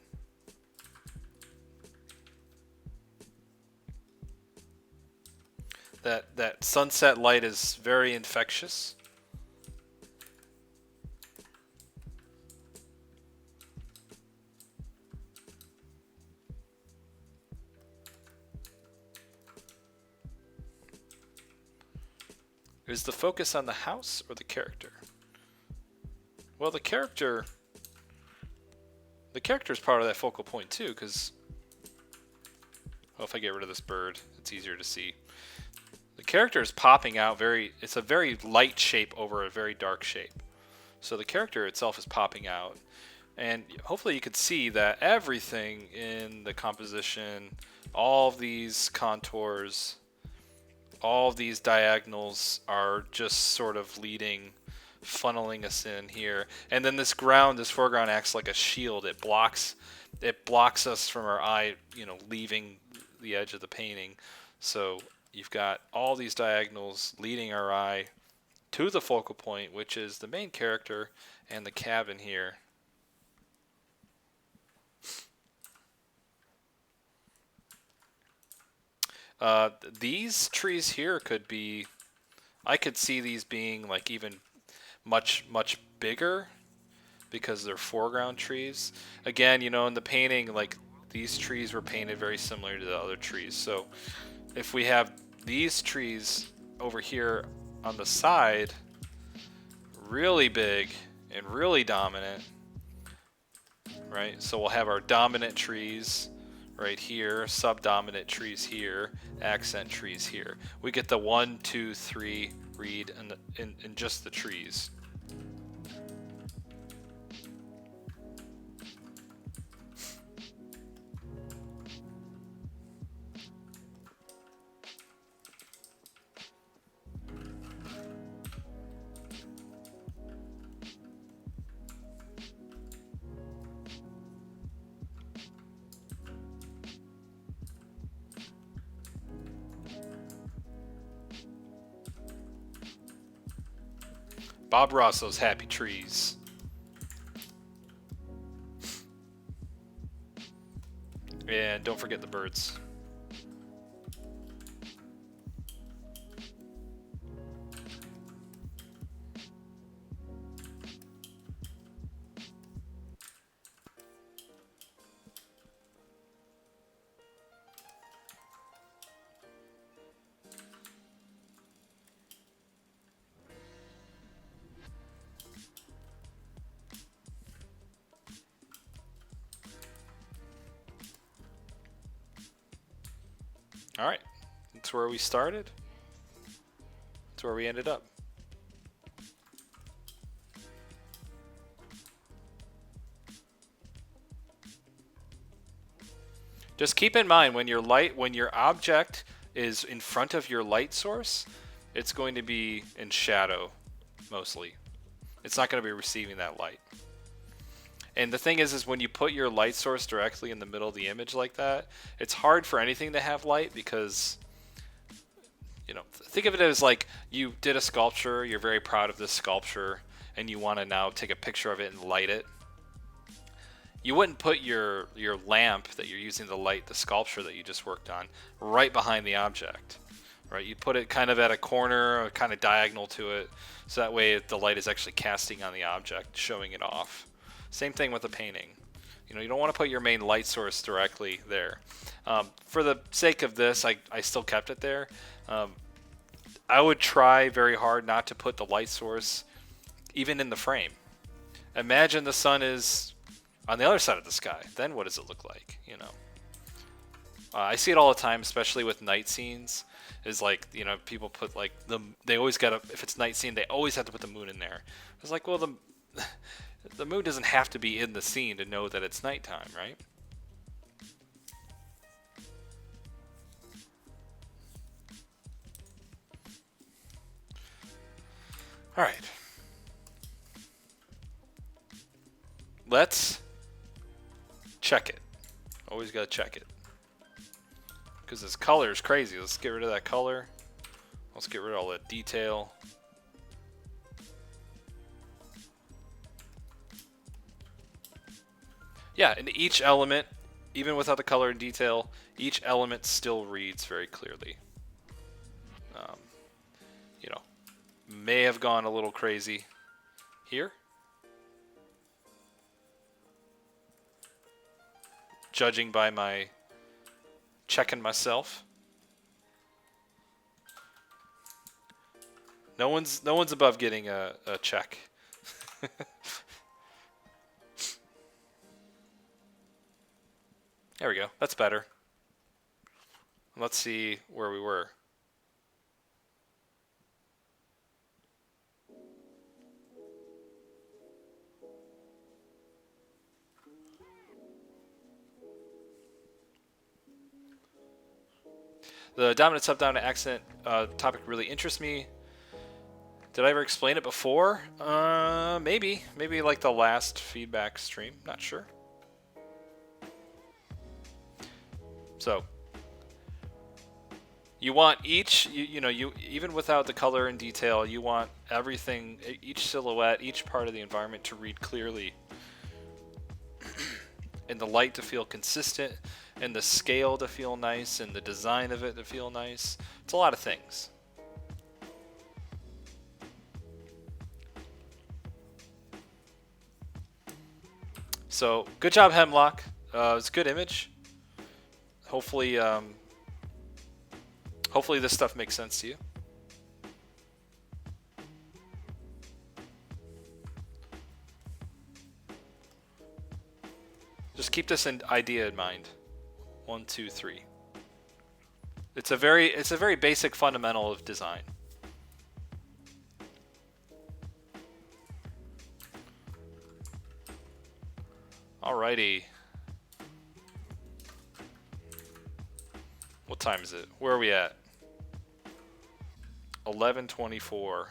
That sunset light is very infectious. Is the focus on the house or the character? Well, the character is part of that focal point too, because if I get rid of this bird, it's easier to see. The character is popping out it's a very light shape over a very dark shape. So the character itself is popping out. And hopefully you could see that everything in the composition, all of these contours, all of these diagonals are just sort of funneling us in here. And then this foreground acts like a shield. It blocks us from our eye, leaving the edge of the painting. So you've got all these diagonals leading our eye to the focal point, which is the main character and the cabin here. These trees here I could see these being like even much, much bigger because they're foreground trees. Again, in the painting, like these trees were painted very similar to the other trees. So if we have these trees over here on the side, really big and really dominant, right? So we'll have our dominant trees right here, subdominant trees here, accent trees here. We get the 1, 2, 3 read in just the trees. Bob Rosso's Happy Trees. And don't forget the birds. All right, that's where we started. That's where we ended up. Just keep in mind when your object is in front of your light source, it's going to be in shadow mostly. It's not going to be receiving that light. And the thing is when you put your light source directly in the middle of the image like that, it's hard for anything to have light because, think of it as like you did a sculpture, you're very proud of this sculpture, and you want to now take a picture of it and light it. You wouldn't put your lamp that you're using to light the sculpture that you just worked on right behind the object, right? You put it kind of at a corner, or kind of diagonal to it, so that way the light is actually casting on the object, showing it off. Same thing with the painting. You don't want to put your main light source directly there. For the sake of this, I still kept it there. I would try very hard not to put the light source even in the frame. Imagine the sun is on the other side of the sky. Then what does it look like? I see it all the time, especially with night scenes. Is like, people put like they always gotta, if it's night scene, they always have to put the moon in there. It's like, well, the moon doesn't have to be in the scene to know that it's nighttime, right? All right. Let's check it. Always got to check it. Because this color is crazy. Let's get rid of that color. Let's get rid of all that detail. Yeah, and each element, even without the color and detail, each element still reads very clearly. May have gone a little crazy here. Judging by my checking myself. No one's above getting a check. There we go. That's better. Let's see where we were. The dominant subdominant accent topic really interests me. Did I ever explain it before? Maybe like the last feedback stream. Not sure. So you want each, you even without the color and detail, you want everything, each silhouette, each part of the environment to read clearly, and the light to feel consistent, and the scale to feel nice, and the design of it to feel nice. It's a lot of things. So good job, Hemlock. It's a good image. Hopefully, hopefully this stuff makes sense to you. Just keep this idea in mind. 1, 2, 3. It's a very basic fundamental of design. Alrighty. What time is it? Where are we at? 11:24.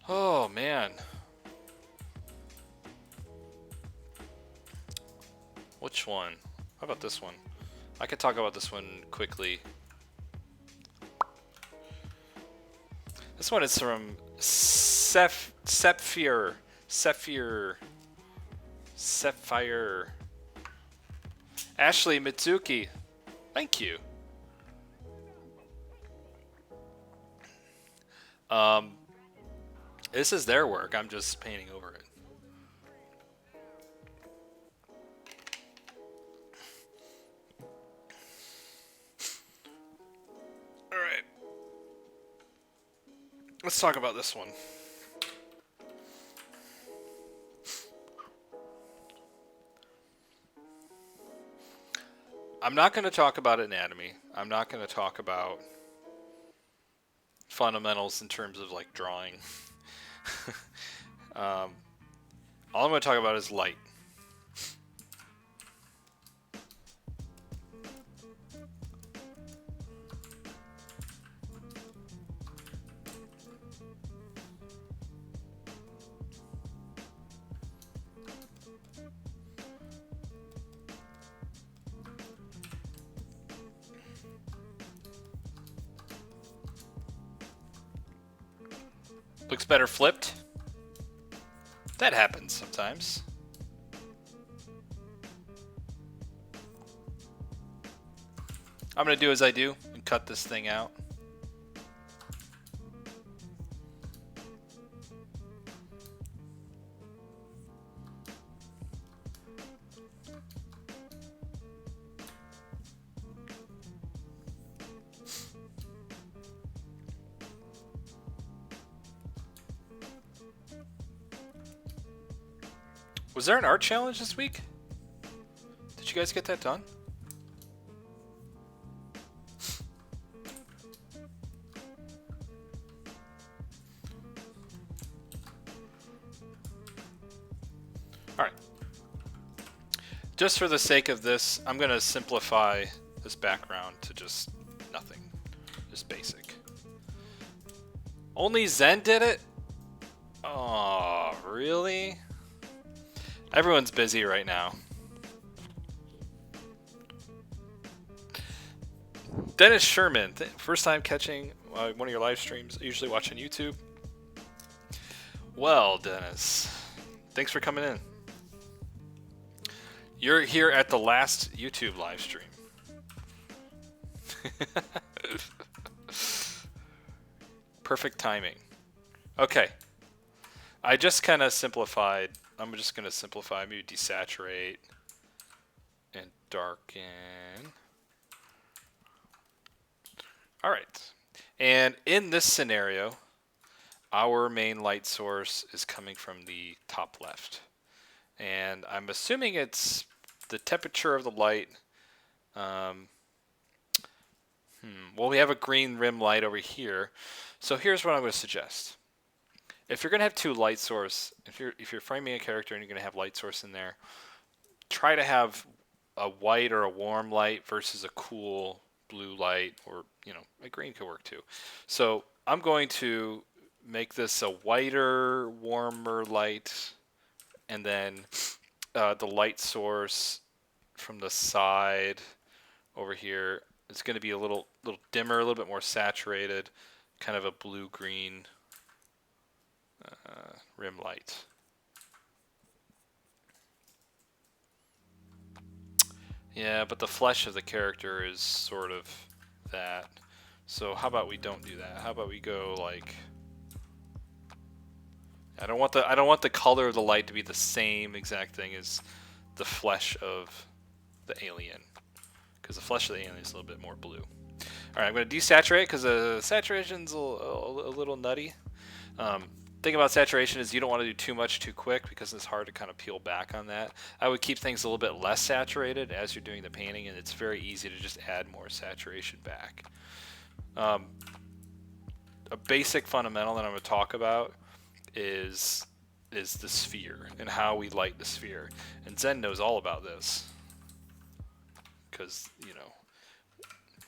Oh man. Which one? How about this one? I could talk about this one quickly. This one is from Sapphire. Ashley Mitsuki. Thank you. This is their work. I'm just painting over it. All right. Let's talk about this one. I'm not going to talk about anatomy. I'm not going to talk about fundamentals in terms of like drawing. All I'm going to talk about is light. Looks better flipped. That happens sometimes. I'm going to do as I do and cut this thing out. Was there an art challenge this week? Did you guys get that done? Alright. Just for the sake of this, I'm going to simplify this background to just nothing. Just basic. Only Zen did it? Oh, really? Everyone's busy right now. Dennis Sherman, first time catching one of your live streams. I usually watch on YouTube. Well, Dennis, thanks for coming in. You're here at the last YouTube live stream. Perfect timing. Okay. I just kind of simplified. I'm just going to simplify, maybe desaturate and darken. All right. And in this scenario, our main light source is coming from the top left. And I'm assuming it's the temperature of the light. Um, well, we have a green rim light over here. So here's what I'm going to suggest. If you're going to have two light source, if you're framing a character and you're going to have light source in there, try to have a white or a warm light versus a cool blue light, or a green could work too. So I'm going to make this a whiter, warmer light, and then the light source from the side over here, it's going to be a little dimmer, a little bit more saturated, kind of a blue-green rim light. Yeah, but the flesh of the character is sort of that. So how about we don't do that? How about we go like, I don't want the color of the light to be the same exact thing as the flesh of the alien, because the flesh of the alien is a little bit more blue. All right, I'm going to desaturate because the saturation's a little nutty. Thing about saturation is you don't want to do too much too quick because it's hard to kind of peel back on that. I would keep things a little bit less saturated as you're doing the painting, and it's very easy to just add more saturation back. A basic fundamental that I'm going to talk about is the sphere and how we light the sphere. And Zen knows all about this because,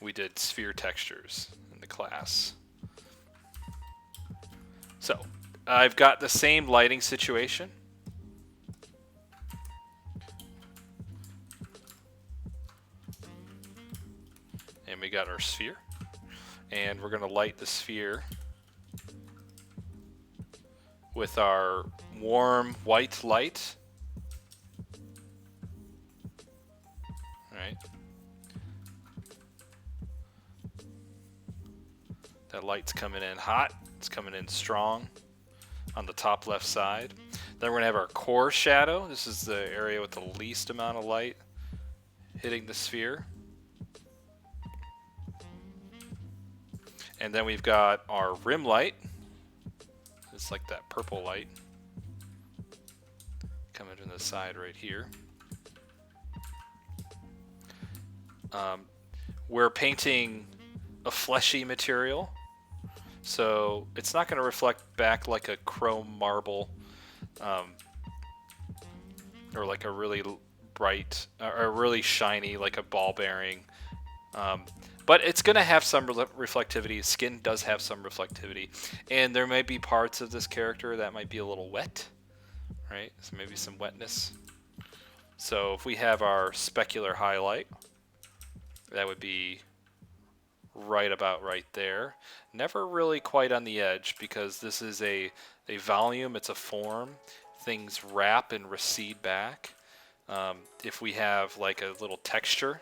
we did sphere textures in the class. So I've got the same lighting situation. And we got our sphere. And we're going to light the sphere with our warm white light. All right. That light's coming in hot. It's coming in strong on the top left side. Then we're going to have our core shadow. This is the area with the least amount of light hitting the sphere. And then we've got our rim light. It's like that purple light coming from the side right here. We're painting a fleshy material, so it's not going to reflect back like a chrome marble, or like a really bright or really shiny like a ball bearing. But it's going to have some reflectivity. Skin does have some reflectivity, and there might be parts of this character that might be a little wet, right? So maybe some wetness. So if we have our specular highlight, that would be right about right there. Never really quite on the edge because this is a volume, it's a form. Things wrap and recede back. If we have like a little texture,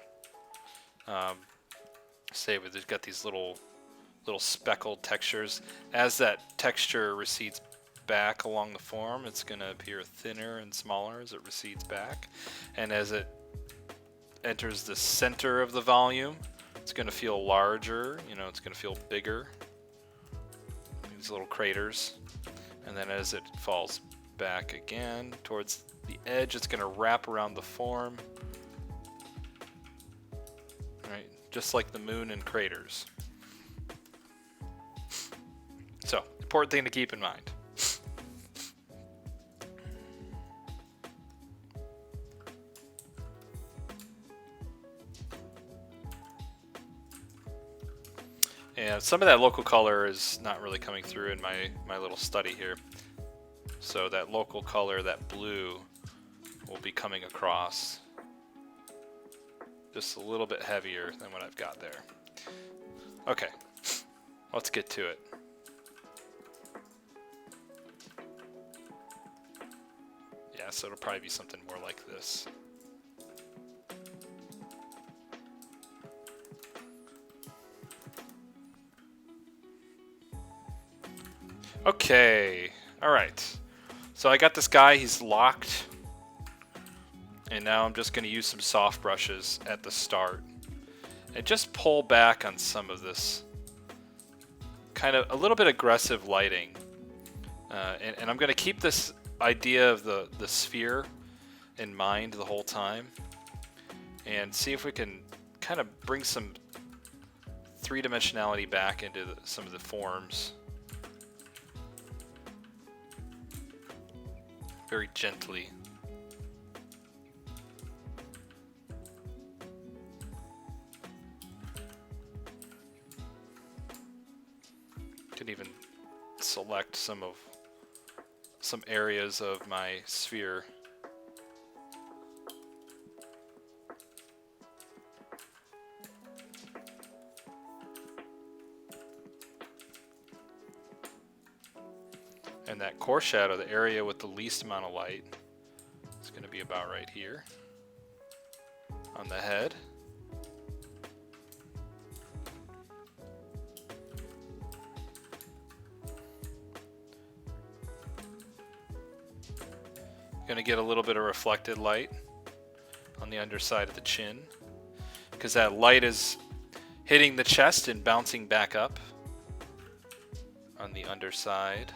say we've got these little speckled textures, as that texture recedes back along the form, it's going to appear thinner and smaller as it recedes back, and as it enters the center of the volume, it's going to feel larger, it's going to feel bigger, these little craters. And then as it falls back again towards the edge, it's going to wrap around the form, right? Just like the moon and craters. So, important thing to keep in mind. And some of that local color is not really coming through in my little study here. So that local color, that blue, will be coming across just a little bit heavier than what I've got there. Okay, let's get to it. Yeah, so it'll probably be something more like this. Okay. All right. So I got this guy. He's locked. And now I'm just going to use some soft brushes at the start. And just pull back on some of this kind of a little bit aggressive lighting. And I'm going to keep this idea of the sphere in mind the whole time. And see if we can kind of bring some three-dimensionality back into some of the forms. Very gently. Can even select some areas of my sphere. And that core shadow, the area with the least amount of light, is going to be about right here on the head. Going to get a little bit of reflected light on the underside of the chin, because that light is hitting the chest and bouncing back up on the underside.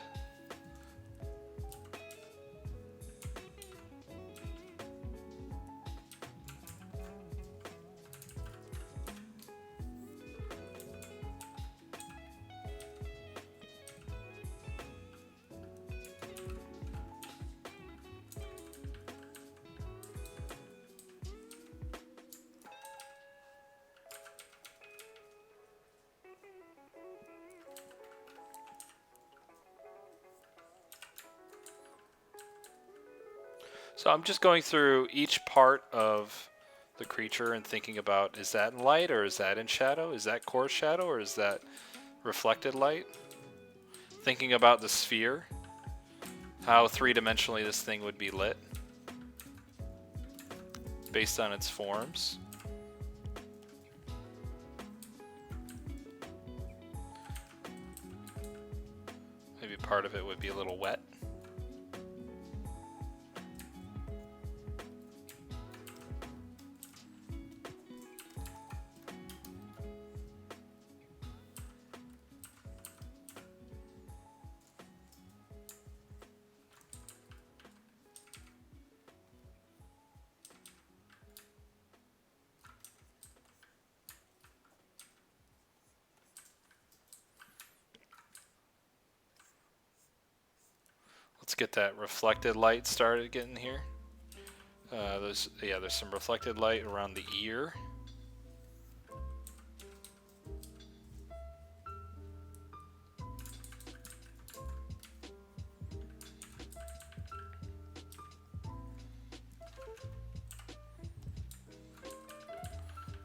So I'm just going through each part of the creature and thinking about, is that in light or is that in shadow? Is that core shadow or is that reflected light? Thinking about the sphere, how three-dimensionally this thing would be lit based on its forms. Maybe part of it would be a little wet. Let's get that reflected light started getting here. There's some reflected light around the ear.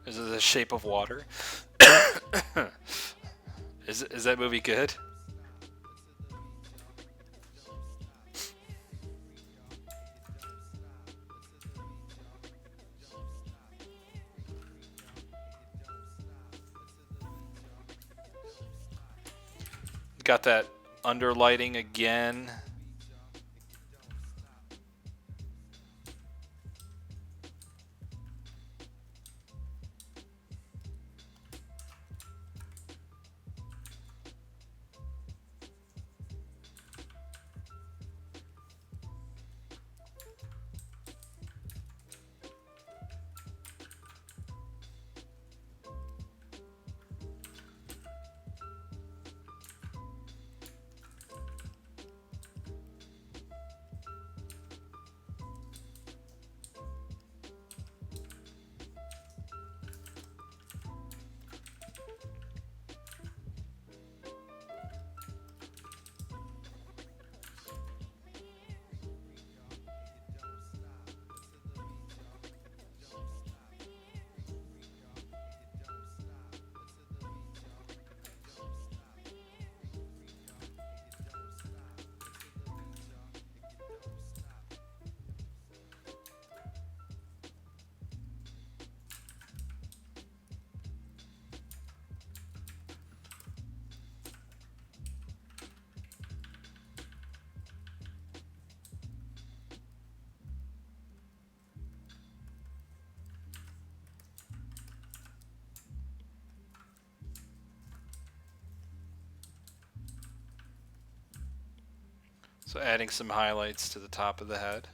Is it the shape of water? Is that movie good? Got that underlighting again. So adding some highlights to the top of the head.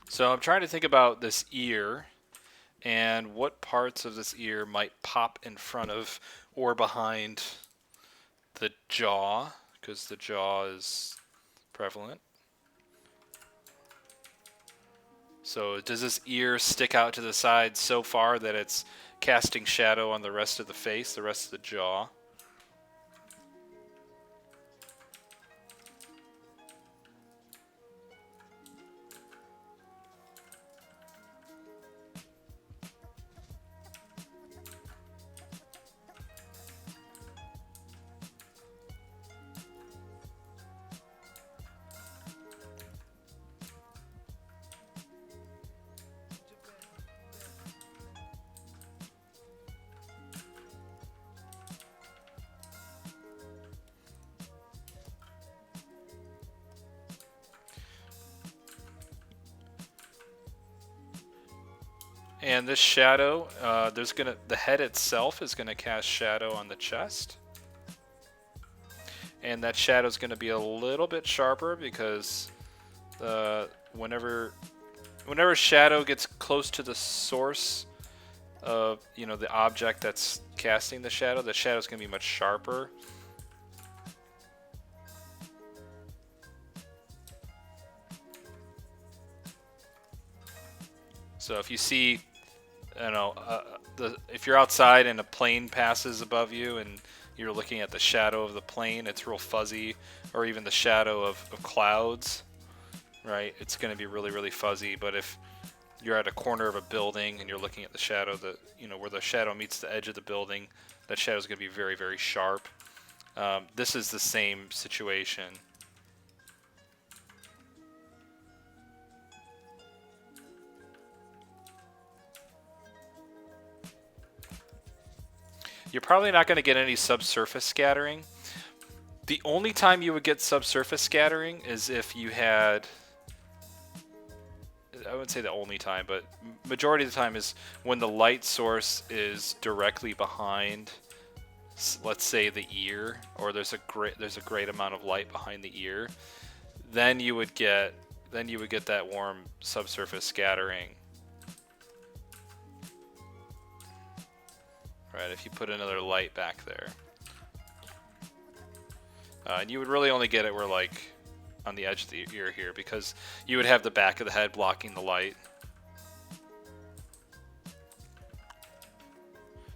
So I'm trying to think about this ear and what parts of this ear might pop in front of or behind the jaw, because the jaw is prevalent. So does this ear stick out to the side so far that it's casting shadow on the rest of the face, the rest of the jaw? And this shadow, the head itself is gonna cast shadow on the chest, and that shadow is gonna be a little bit sharper because whenever shadow gets close to the source of the object that's casting the shadow is gonna be much sharper. So if you see, if you're outside and a plane passes above you and you're looking at the shadow of the plane, it's real fuzzy, or even the shadow of clouds, right? It's going to be really, really fuzzy. But if you're at a corner of a building and you're looking at the shadow, where the shadow meets the edge of the building, that shadow is going to be very, very sharp. This is the same situation. You're probably not going to get any subsurface scattering. The only time you would get subsurface scattering is if you had, I wouldn't say the only time, but majority of the time is when the light source is directly behind, let's say, the ear, or there's a great amount of light behind the ear. Then you would get that warm subsurface scattering. Right, if you put another light back there. And you would really only get it where, like, on the edge of the ear here, because you would have the back of the head blocking the light.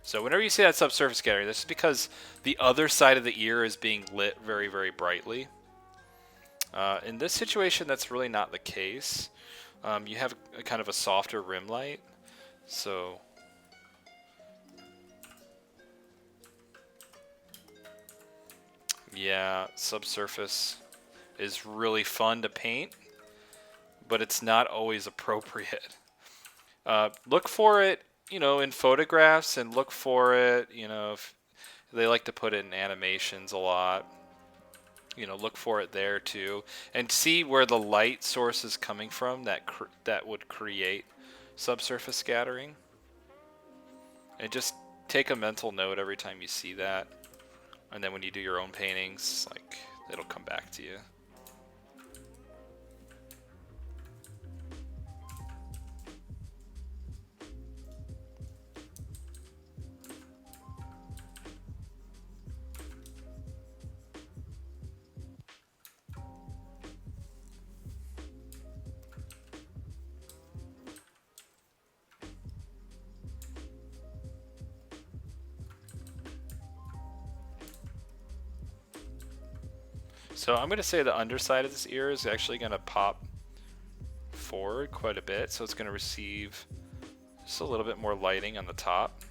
So whenever you see that subsurface scattering, this is because the other side of the ear is being lit very, very brightly. In this situation, that's really not the case. You have a kind of a softer rim light, so yeah, subsurface is really fun to paint, but it's not always appropriate. Look for it, in photographs, and look for it, if they like to put it in animations a lot. Look for it there too, and see where the light source is coming from that would create subsurface scattering. And just take a mental note every time you see that. And then when you do your own paintings, like, it'll come back to you. So I'm going to say the underside of this ear is actually going to pop forward quite a bit, so it's going to receive just a little bit more lighting on the top.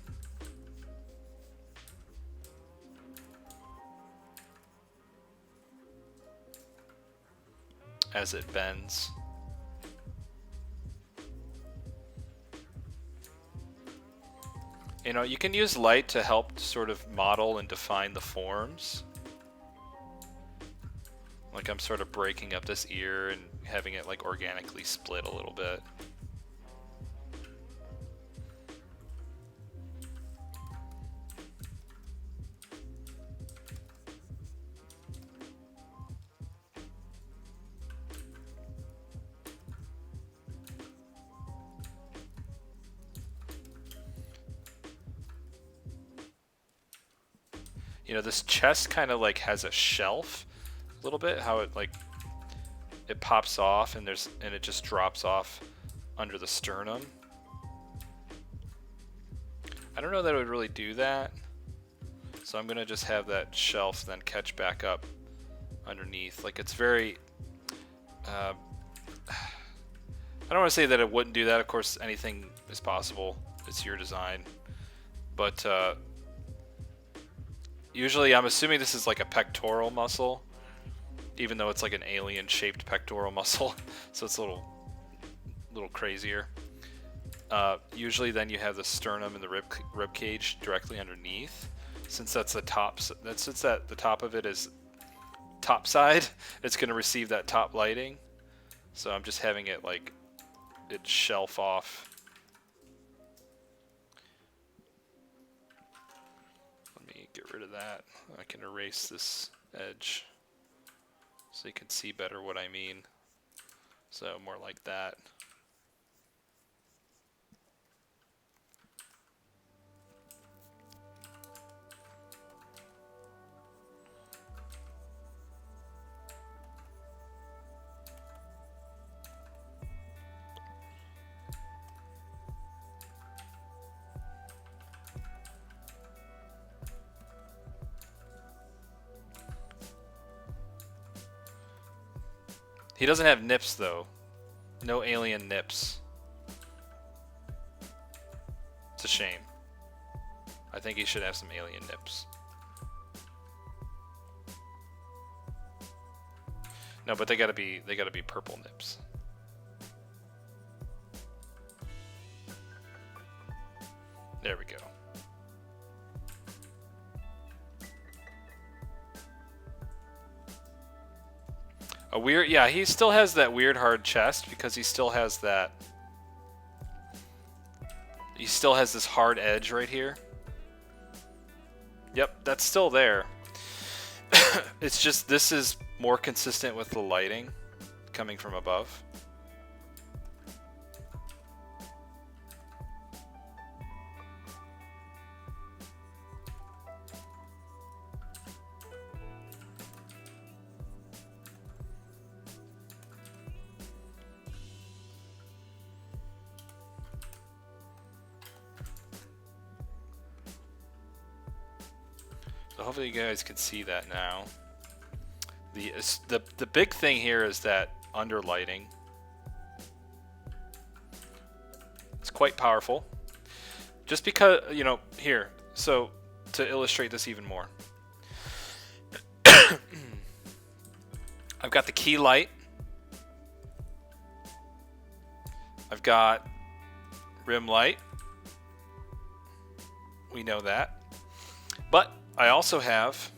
As it bends. You know, you can use light to help sort of model and define the forms. Like I'm sort of breaking up this ear and having it like organically split a little bit. You know, this chest kind of like has a shelf a little bit, how it like it pops off and it just drops off under the sternum. I don't know that it would really do that, so I'm gonna just have that shelf then catch back up underneath. Like it's very I don't want to say that it wouldn't do that. Of course anything is possible, it's your design, but usually I'm assuming this is like a pectoral muscle, even though it's like an alien shaped pectoral muscle, so it's a little crazier. Usually then you have the sternum and the rib cage directly underneath. Since that's the top, since that the top of it is top side, it's going to receive that top lighting. So I'm just having it like it shelf off. Let me get rid of that. I can erase this edge so you can see better what I mean. So more like that. He doesn't have nips though. No alien nips. It's a shame. I think he should have some alien nips. No, but they gotta be purple nips. There we go. A weird, yeah, he still has that weird hard chest because he still has that. He still has this hard edge right here. Yep, that's still there. It's just this is more consistent with the lighting coming from above. So hopefully you guys can see that now. The big thing here is that underlighting. It's quite powerful. Just because, you know, here, so to illustrate this even more. I've got the key light. I've got rim light. We know that. But I also have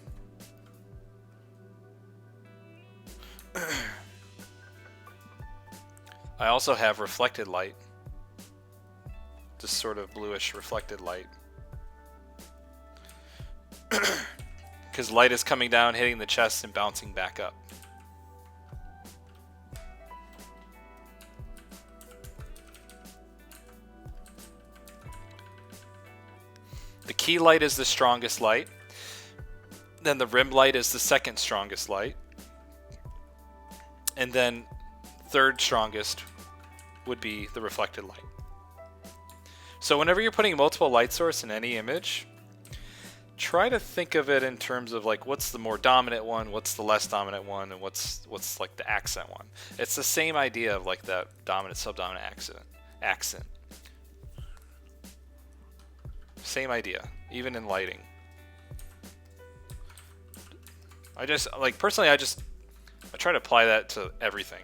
reflected light. This sort of bluish reflected light. because light is coming down, hitting the chest, and bouncing back up. The key light is the strongest light. Then the rim light is the second strongest light. And then third strongest would be the reflected light. So whenever you're putting multiple light source in any image, try to think of it in terms of like what's the more dominant one, what's the less dominant one, and what's like the accent one. It's the same idea of like that dominant subdominant accent. Same idea, even in lighting. I just like personally I try to apply that to everything.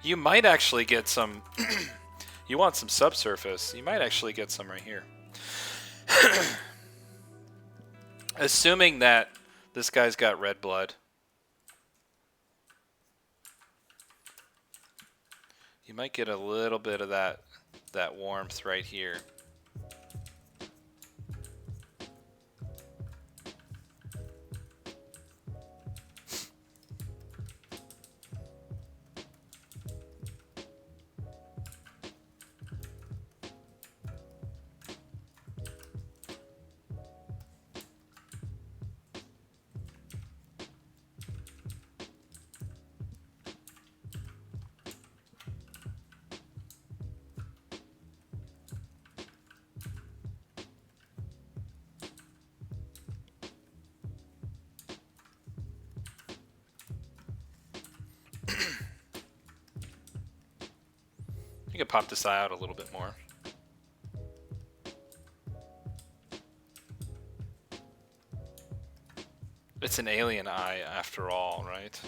You might actually get some, you want some subsurface, you might actually get some right here. Assuming that this guy's got red blood. You might get a little bit of that warmth right here. You can pop this eye out a little bit more. It's an alien eye after all, right?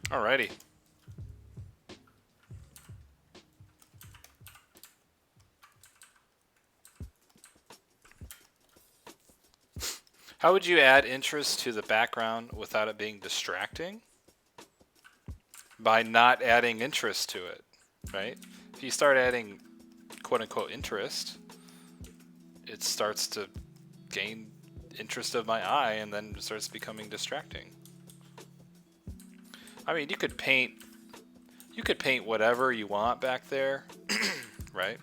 Alrighty. How would you add interest to the background without it being distracting? By not adding interest to it, right? If you start adding quote-unquote interest, it starts to gain interest of my eye and then it starts becoming distracting. I mean, you could paint whatever you want back there, right?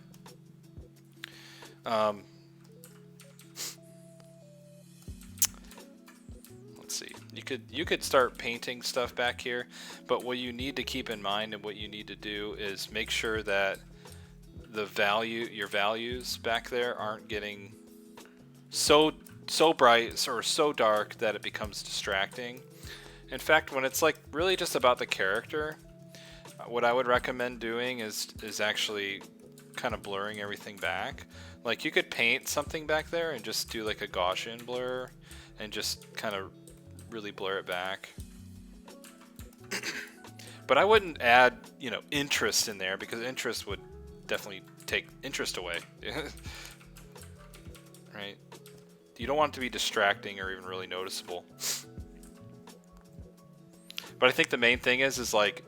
Let's see. You could start painting stuff back here, but what you need to keep in mind and what you need to do is make sure that your values back there aren't getting so bright or so dark that it becomes distracting. In fact, when it's like really just about the character, what I would recommend doing is actually kind of blurring everything back. Like you could paint something back there and just do like a Gaussian blur and just kind of really blur it back. But I wouldn't add, interest in there because interest would definitely take interest away. Right? You don't want it to be distracting or even really noticeable. But I think the main thing is like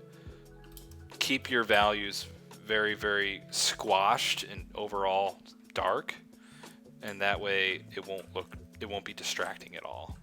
keep your values very, very squashed and overall dark, and that way it won't be distracting at all.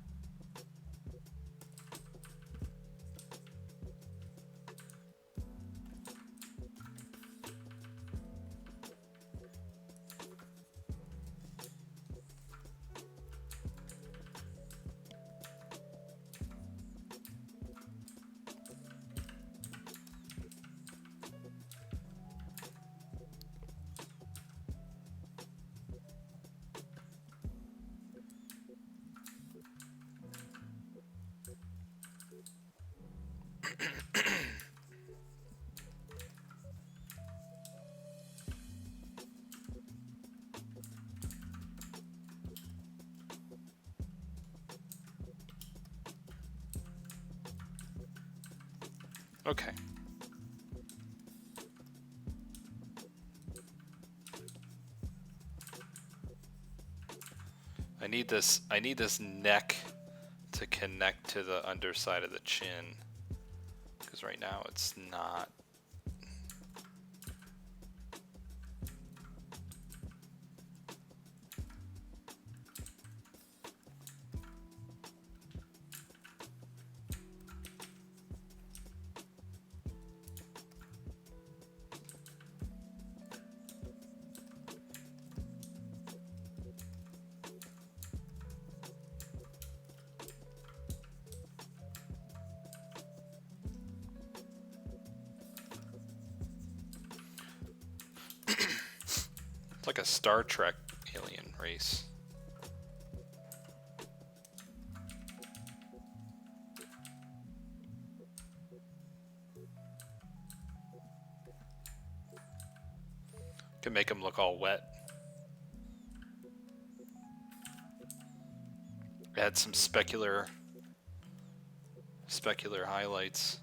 Okay. I need this neck to connect to the underside of the chin, because right now it's not. It's like a Star Trek alien race. Can make them look all wet. Add some specular highlights.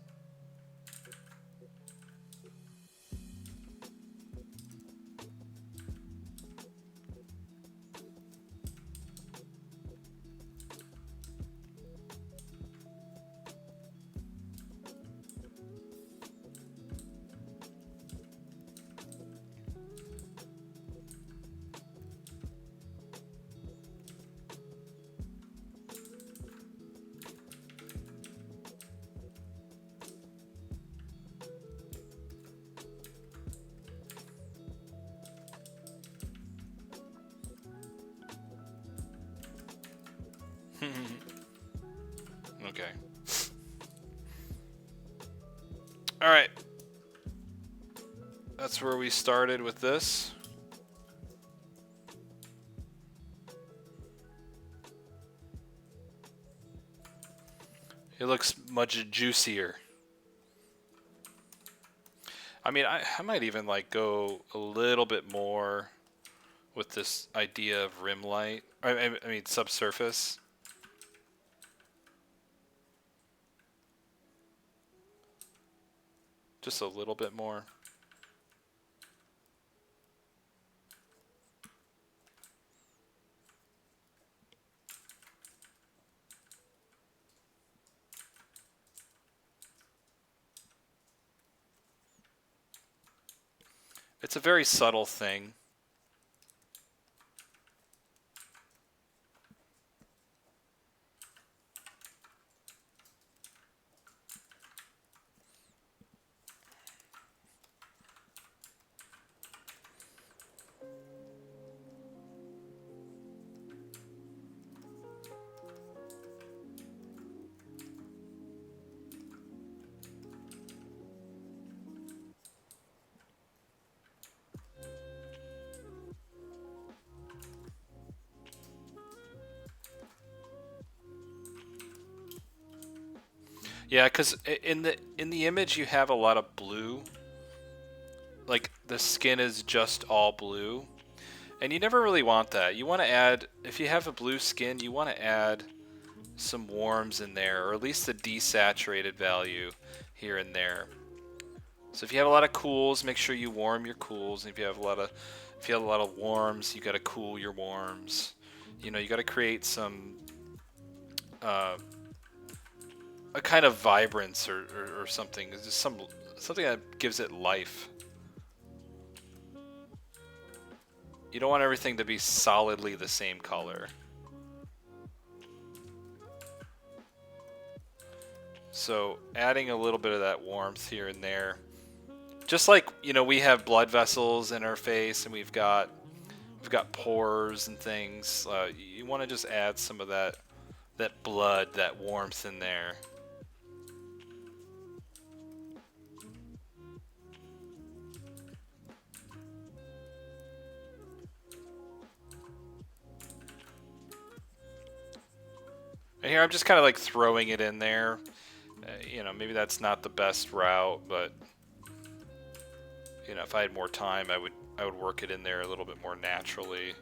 Okay. All right. That's where we started with this. It looks much juicier. I mean, I might even like go a little bit more with this idea of rim light. I mean, subsurface. Just a little bit more. It's a very subtle thing. Yeah, because in the image you have a lot of blue. Like the skin is just all blue, and you never really want that. You want to add, if you have a blue skin, you want to add some warms in there, or at least a desaturated value here and there. So if you have a lot of cools, make sure you warm your cools. And if you have a lot of warms, you got to cool your warms. You know, you got to create some a kind of vibrance or something. Just something that gives it life. You don't want everything to be solidly the same color. So adding a little bit of that warmth here and there. Just like, you know, we have blood vessels in our face and we've got pores and things. You want to just add some of that blood, that warmth in there. And here I'm just kind of like throwing it in there. You know, maybe that's not the best route, but you know, if I had more time, I would work it in there a little bit more naturally.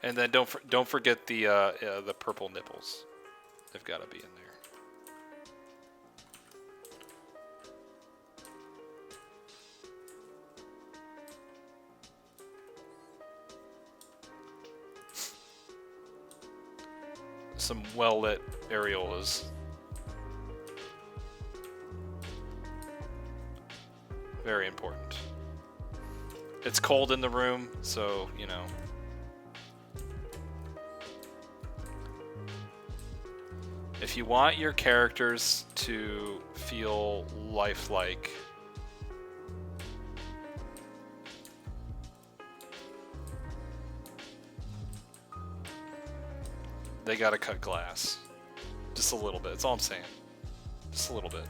And then don't forget the purple nipples. They've got to be in there. Some well-lit areolas. Very important. It's cold in the room, so, you know. If you want your characters to feel lifelike, they gotta cut glass. Just a little bit, that's all I'm saying. Just a little bit.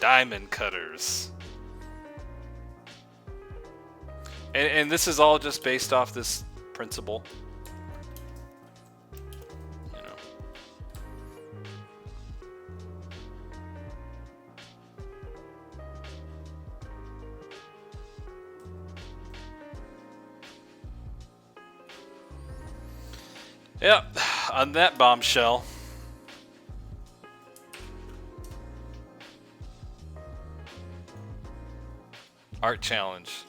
Diamond cutters. And this is all just based off this principle. You know. Yep, on that bombshell. Art challenge.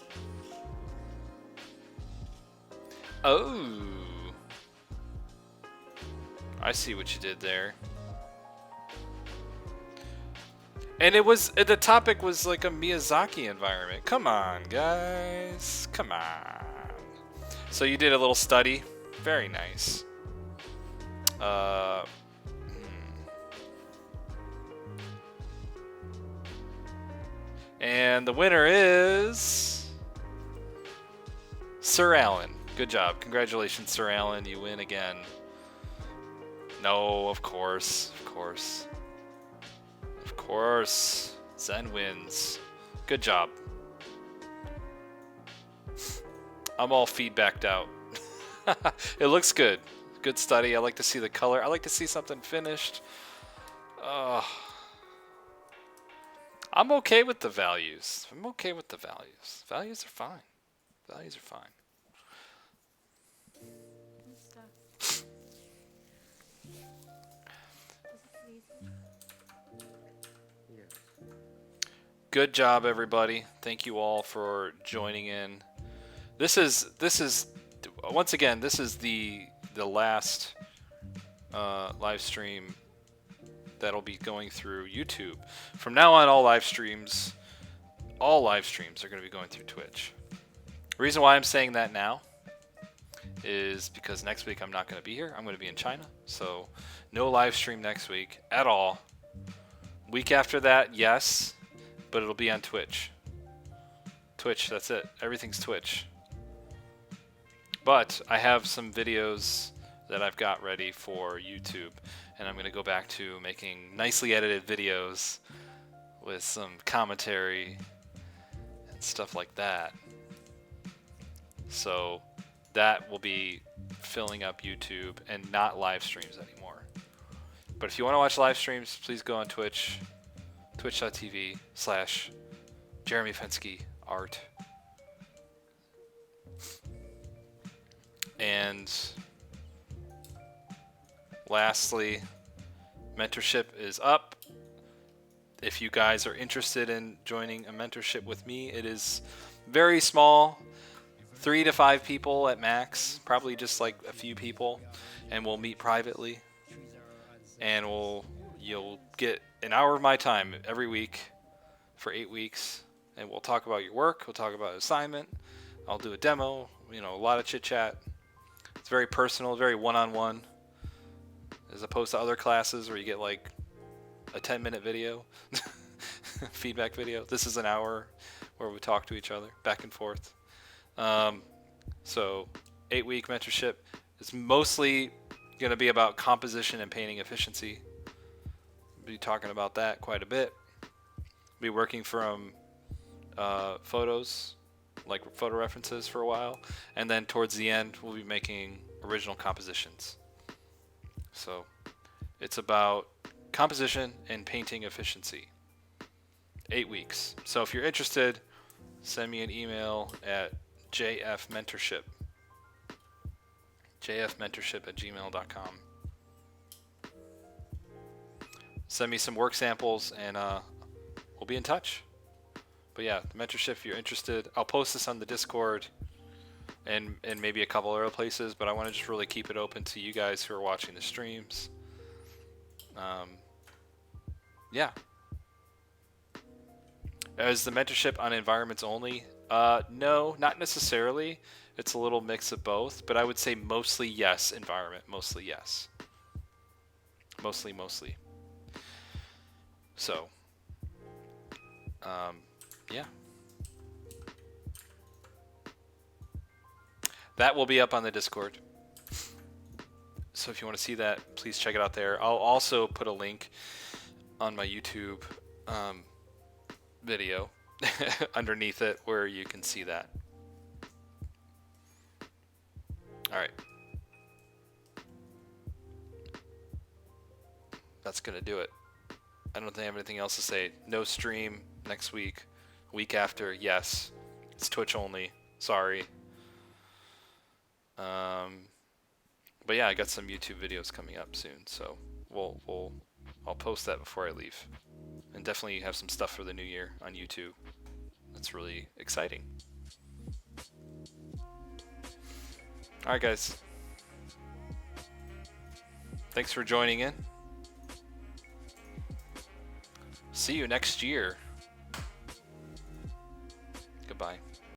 Oh. I see what you did there. And it was, the topic was like a Miyazaki environment. Come on, guys. Come on. So you did a little study. Very nice. And the winner is Sir Alan. Good job. Congratulations, Sir Alan. You win again. No, of course. Of course. Of course. Zen wins. Good job. I'm all feedbacked out. It looks good. Good study. I like to see the color. I like to see something finished. I'm okay with the values. I'm okay with the values. Values are fine. Values are fine. Good job, everybody. Thank you all for joining in. This is once again, this is the last live stream that'll be going through YouTube. From now on, all live streams are going to be going through Twitch. The reason why I'm saying that now is because next week I'm not going to be here. I'm going to be in China, so no live stream next week at all. Week after that, yes, but it'll be on Twitch. Twitch, that's it. Everything's Twitch. But I have some videos that I've got ready for YouTube, and I'm going to go back to making nicely edited videos with some commentary and stuff like that. So that will be filling up YouTube and not live streams anymore. But if you want to watch live streams, please go on Twitch, twitch.tv/Jeremy Fensky Art. And lastly, mentorship is up. If you guys are interested in joining a mentorship with me, it is very small, 3 to 5 people at max, probably just like a few people, and we'll meet privately. And you'll get an hour of my time every week for 8 weeks, and we'll talk about your work, we'll talk about assignment, I'll do a demo, a lot of chit chat. It's very personal, very one-on-one, as opposed to other classes where you get like a 10-minute video, feedback video. This is an hour where we talk to each other back and forth. So 8-week mentorship is mostly going to be about composition and painting efficiency. We'll be talking about that quite a bit. Be working from photos, like photo references for a while, and then towards the end we'll be making original compositions. So it's about composition and painting efficiency. 8 weeks. So if you're interested, send me an email at jfmentorship@gmail.com. Send me some work samples, and we'll be in touch. But yeah, the mentorship, if you're interested, I'll post this on the Discord and maybe a couple other places, but I want to just really keep it open to you guys who are watching the streams. Yeah. Is the mentorship on environments only? No, not necessarily. It's a little mix of both, but I would say mostly yes, environment, mostly yes. Mostly. So, yeah. That will be up on the Discord. So if you want to see that, please check it out there. I'll also put a link on my YouTube video underneath it where you can see that. All right. That's going to do it. I don't think I have anything else to say. No stream next week. Week after, yes. It's Twitch only. Sorry. But yeah, I got some YouTube videos coming up soon, so I'll post that before I leave. And definitely have some stuff for the new year on YouTube. That's really exciting. Alright guys. Thanks for joining in. See you next year.